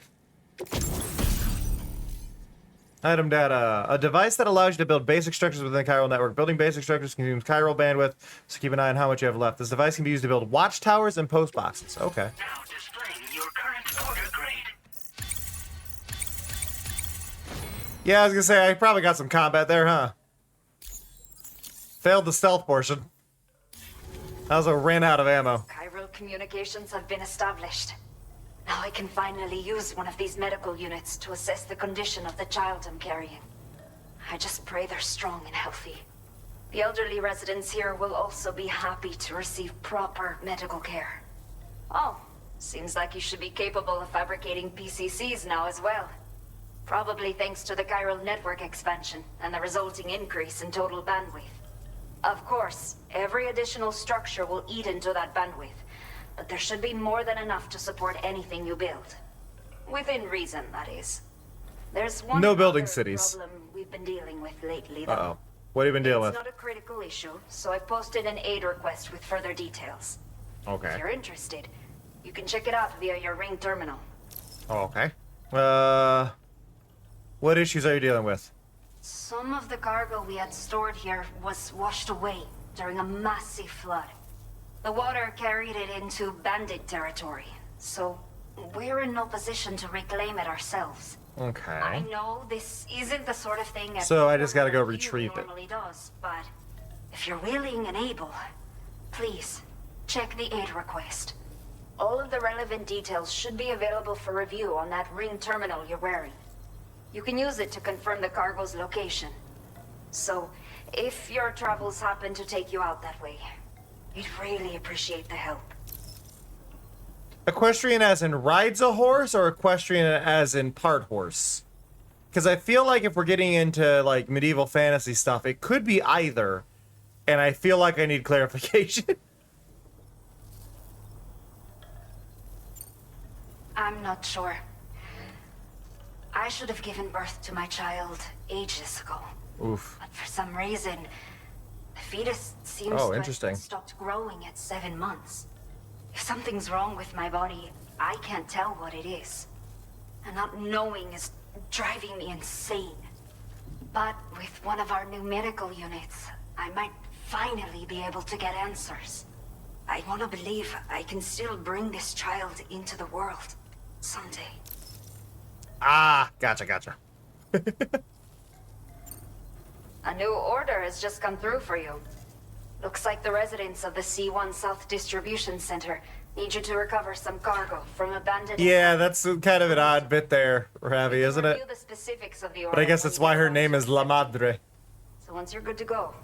Item data. A device that allows you to build basic structures within the chiral network. Building basic structures consumes chiral bandwidth, so keep an eye on how much you have left. This device can be used to build watchtowers and post boxes. Okay. Now displaying your current order grade. Yeah, I was gonna say, I probably got some combat there, huh? Failed the stealth portion. I also ran out of ammo. Chiral communications have been established. Now I can finally use one of these medical units to assess the condition of the child I'm carrying. I just pray they're strong and healthy. The elderly residents here will also be happy to receive proper medical care. Oh, seems like you should be capable of fabricating PCCs now as well. Probably thanks to the chiral network expansion and the resulting increase in total bandwidth. Of course, every additional structure will eat into that bandwidth, but there should be more than enough to support anything you build. Within reason, that is. There's one No building other cities. problem we've been dealing with lately, though. Uh-oh. What have you been dealing It's with? not a critical issue, so I've posted an aid request with further details. Okay. If you're interested, you can check it out via your ring terminal. Oh, okay. What issues are you dealing with? Some of the cargo we had stored here was washed away during a massive flood. The water carried it into bandit territory, so we're in no position to reclaim it ourselves. I Okay. know this isn't the sort of thing So I just gotta go everyone retrieve it. normally does, but if you're willing and able, please check the aid request. All of the relevant details should be available for review on that ring terminal you're wearing. You can use it to confirm the cargo's location. So, if your travels happen to take you out that way, we'd really appreciate the help. Equestrian as in rides a horse, or equestrian as in part horse? Because I feel like if we're getting into like medieval fantasy stuff, it could be either, and I feel like I need clarification. I'm not sure. I should have given birth to my child ages ago. Oof. But for some reason, the fetus seems Oh, to have interesting. stopped growing at 7 months. If something's wrong with my body, I can't tell what it is. And not knowing is driving me insane. But with one of our new medical units, I might finally be able to get answers. I want to believe I can still bring this child into the world someday. Ah, gotcha. A new order has just come through for you. Looks like the residents of the C1 South Distribution Center need you to recover some cargo from abandoned... Yeah, that's kind of an odd bit there, Ravi, isn't it? Review the specifics of the But I guess order that's when why you her get name home. is La Madre. So once you're good to go,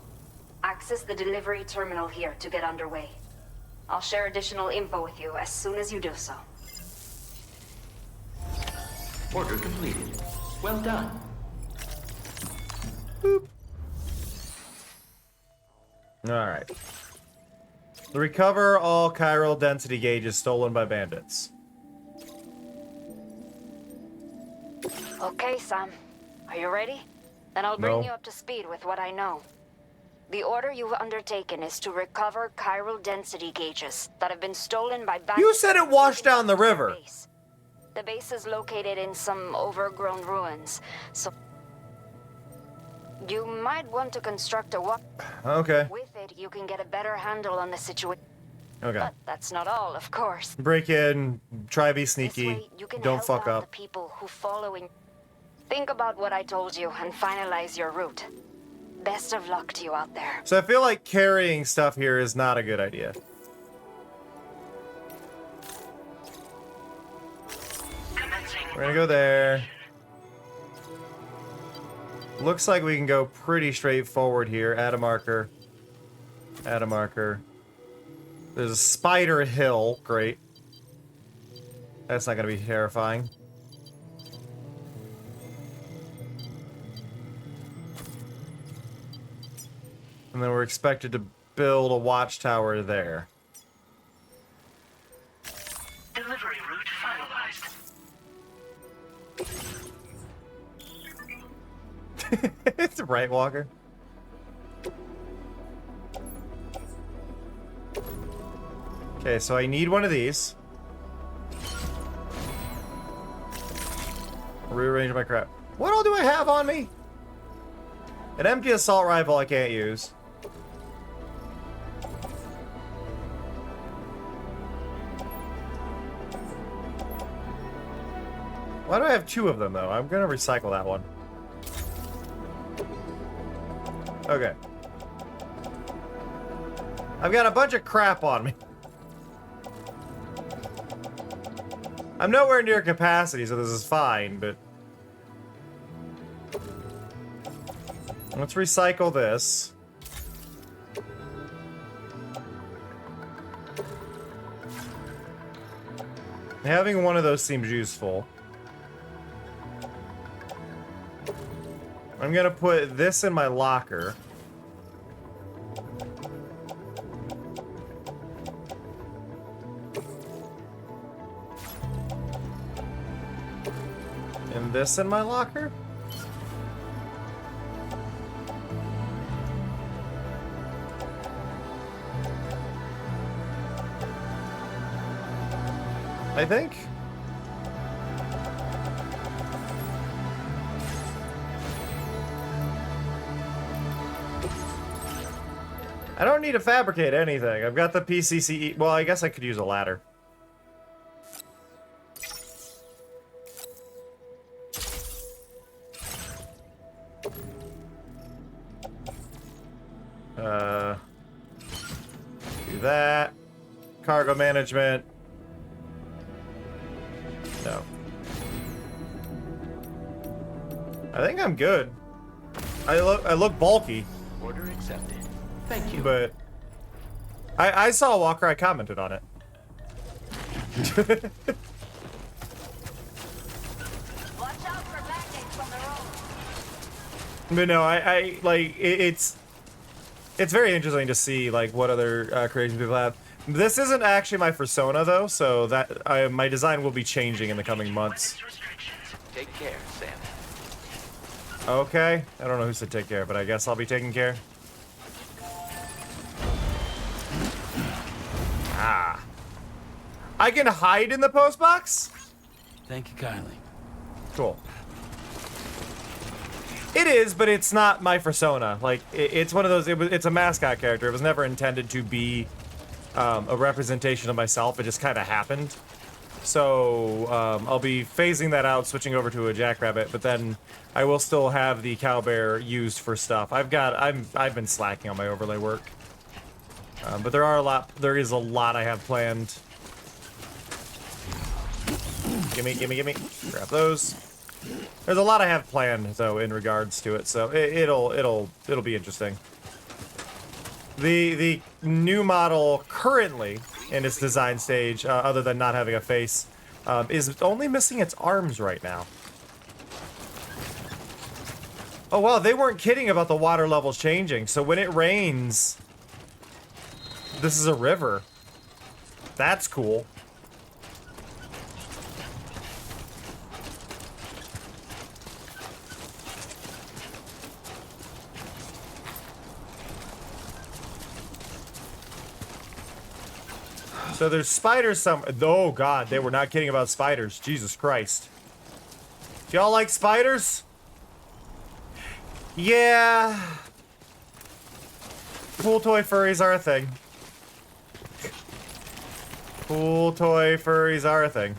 access the delivery terminal here to get underway. I'll share additional info with you as soon as you do so. Order completed. Well done. Alright. Recover all chiral density gauges stolen by bandits. Okay, Sam. Are you ready? Then I'll bring No. you up to speed with what I know. The order you've undertaken is to recover chiral density gauges that have been stolen by bandits. You said it washed down the river. The base is located in some overgrown ruins, so you might want to construct a walk. Okay. With it, you can get a better handle on the situation. Okay. But that's not all, of course. Break in, try be This sneaky, way, you can don't help fuck out up. the people who follow in. Think about what I told you and finalize your route. Best of luck to you out there. So I feel like carrying stuff here is not a good idea. We're gonna go there. Looks like we can go pretty straightforward here. Add a marker. Add a marker. There's a spider hill. Great. That's not gonna be terrifying. And then we're expected to build a watchtower there. Delivery route finalized. It's right, Walker. Okay, so I need one of these. Rearrange my crap. What all do I have on me? An empty assault rifle I can't use. Why do I have two of them, though? I'm gonna recycle that one. Okay. I've got a bunch of crap on me. I'm nowhere near capacity, so this is fine, but... Let's recycle this. Having one of those seems useful. I'm gonna put this in my locker. And this in my locker? I think. I don't need to fabricate anything. I've got the PCCE. Well, I guess I could use a ladder. Do that. Cargo management. No. I think I'm good. I look bulky. Order accepted. Thank you. But I saw Walker, I commented on it. But no, I like it's very interesting to see like what other creations people have. This isn't actually my persona though, so that my design will be changing in the coming months. Take care, Sam. Okay, I don't know who said take care, but I guess I'll be taking care. Ah. I can hide in the post box? Thank you kindly. Cool. It is, but it's not my persona. Like, it's one of those, it's a mascot character. It was never intended to be a representation of myself. It just kind of happened. So, I'll be phasing that out, switching over to a jackrabbit, but then I will still have the cowbear used for stuff. I've been slacking on my overlay work. But there is a lot I have planned. Gimme. Grab those. There's a lot I have planned, though, in regards to it, so it'll be interesting. The new model currently in its design stage, other than not having a face, is only missing its arms right now. Oh wow, they weren't kidding about the water levels changing, so when it rains, this is a river. That's cool. So there's spiders somewhere. Oh god, they were not kidding about spiders. Jesus Christ. Y'all like spiders? Yeah. Pool toy furries are a thing. Pool toy furries are a thing.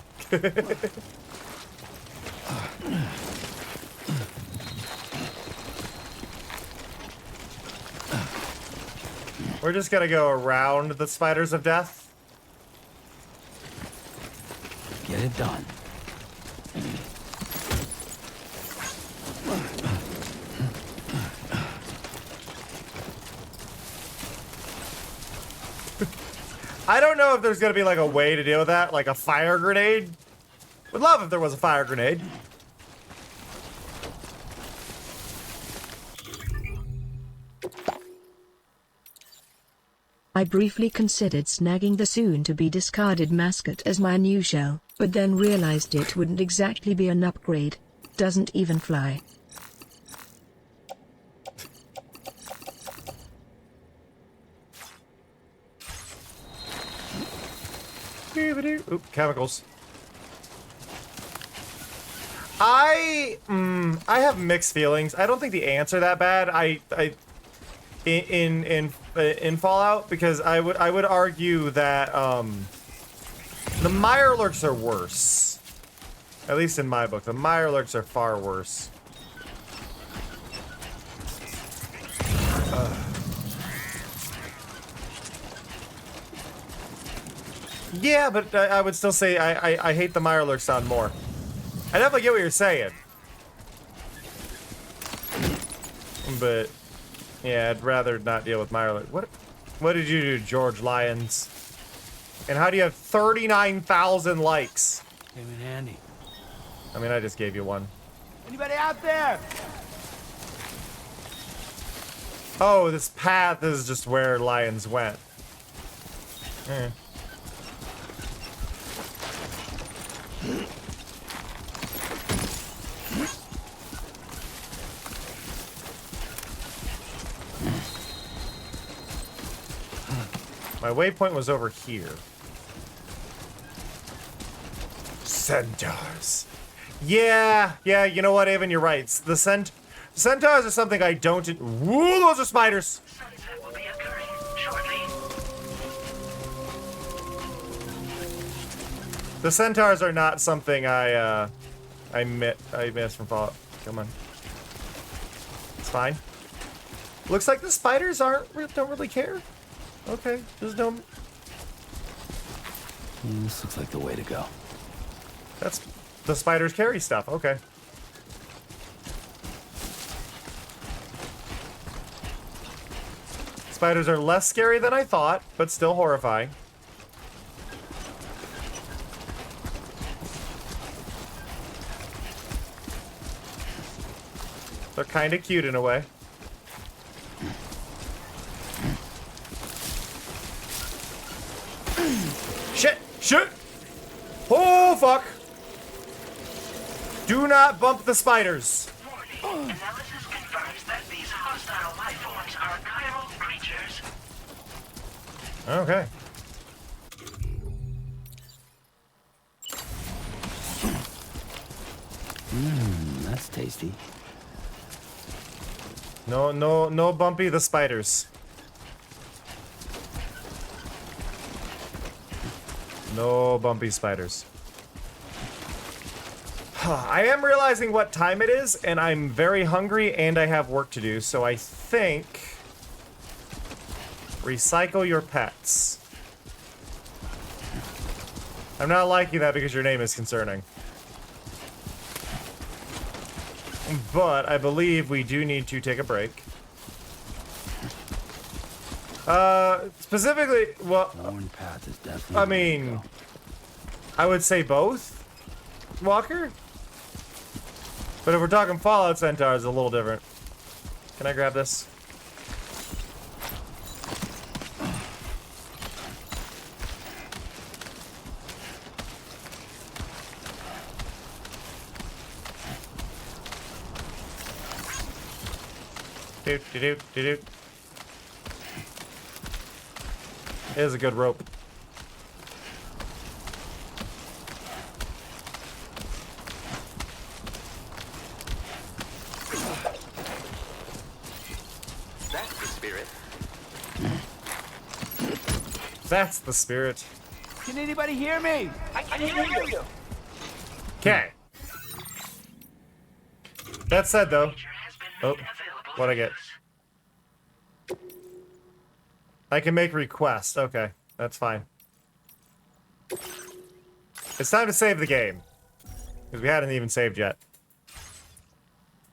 We're just gonna go around the spiders of death. Get it done. I don't know if there's gonna be like a way to deal with that, like a fire grenade. Would love if there was a fire grenade. I briefly considered snagging the soon-to-be discarded mascot as my new shell, but then realized it wouldn't exactly be an upgrade. Doesn't even fly. Oop, chemicals. I have mixed feelings. I don't think the ants are that bad. In Fallout, because I would argue that the Mirelurks are worse. At least in my book, the Mirelurks are far worse. Yeah, but I would still say I hate the Mirelurk sound more. I definitely get what you're saying. But yeah, I'd rather not deal with Mirelurk. What did you do, George Lyons? And how do you have 39,000 likes? Came in handy. I mean, I just gave you one. Anybody out there? Oh, this path is just where Lions went. Eh. My waypoint was over here. Centaurs. Yeah, you know what, Avon, you're right. The centaurs are something I don't... Woo, those are spiders! Sunset will be occurring shortly. The centaurs are not something I missed from Fallout. Come on. It's fine. Looks like the spiders don't really care. Okay, there's no... This looks like the way to go. That's... The spiders carry stuff, okay. Spiders are less scary than I thought, but still horrifying. They're kind of cute in a way. Shit! Oh, fuck! Do not bump the spiders. Warning. Analysis confirms that these hostile life forms are chiral creatures. Okay. That's tasty. No Bumpy the spiders. No bumpy spiders. I am realizing what time it is, and I'm very hungry, and I have work to do, so I think... Recycle your pets. I'm not liking that because your name is concerning. But I believe we do need to take a break. Specifically, well... Worn path is definitely I mean... I would say both, Walker? But if we're talking Fallout Centaur, it's a little different. Can I grab this? Doot, doot, doot, doot. It is a good rope. That's the spirit. That's the spirit. Can anybody hear me? I can hear you. Okay. That said, though... Oh, what'd I get? I can make requests. Okay, that's fine. It's time to save the game. Because we hadn't even saved yet.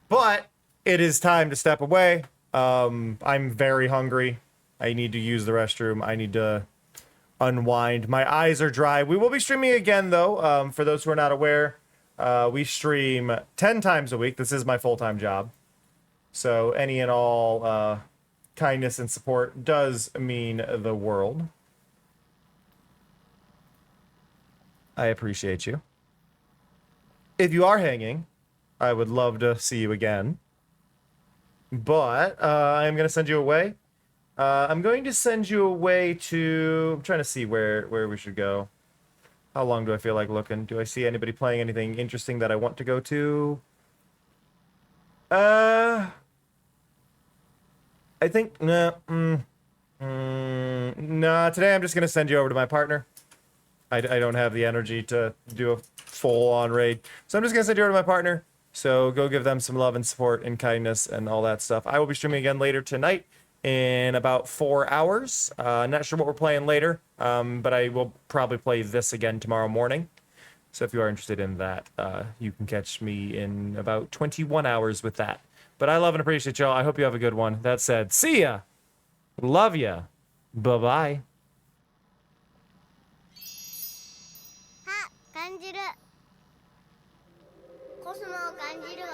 But, it is time to step away. I'm very hungry. I need to use the restroom. I need to unwind. My eyes are dry. We will be streaming again, though. For those who are not aware, we stream 10 times a week. This is my full-time job. So any and all kindness and support does mean the world. I appreciate you. If you are hanging, I would love to see you again. But I'm going to send you away. I'm going to send you away to... I'm trying to see where we should go. How long do I feel like looking? Do I see anybody playing anything interesting that I want to go to? I think... Nah, nah, today I'm just going to send you over to my partner. I don't have the energy to do a full-on raid. So I'm just going to send you over to my partner. So go give them some love and support and kindness and all that stuff. I will be streaming again later tonight in about 4 hours. Not sure what we're playing later, but I will probably play this again tomorrow morning. So if you are interested in that, you can catch me in about 21 hours with that. But I love and appreciate y'all. I hope you have a good one. That said, see ya. Love ya. Bye-bye. 感じるコスモを感じるわ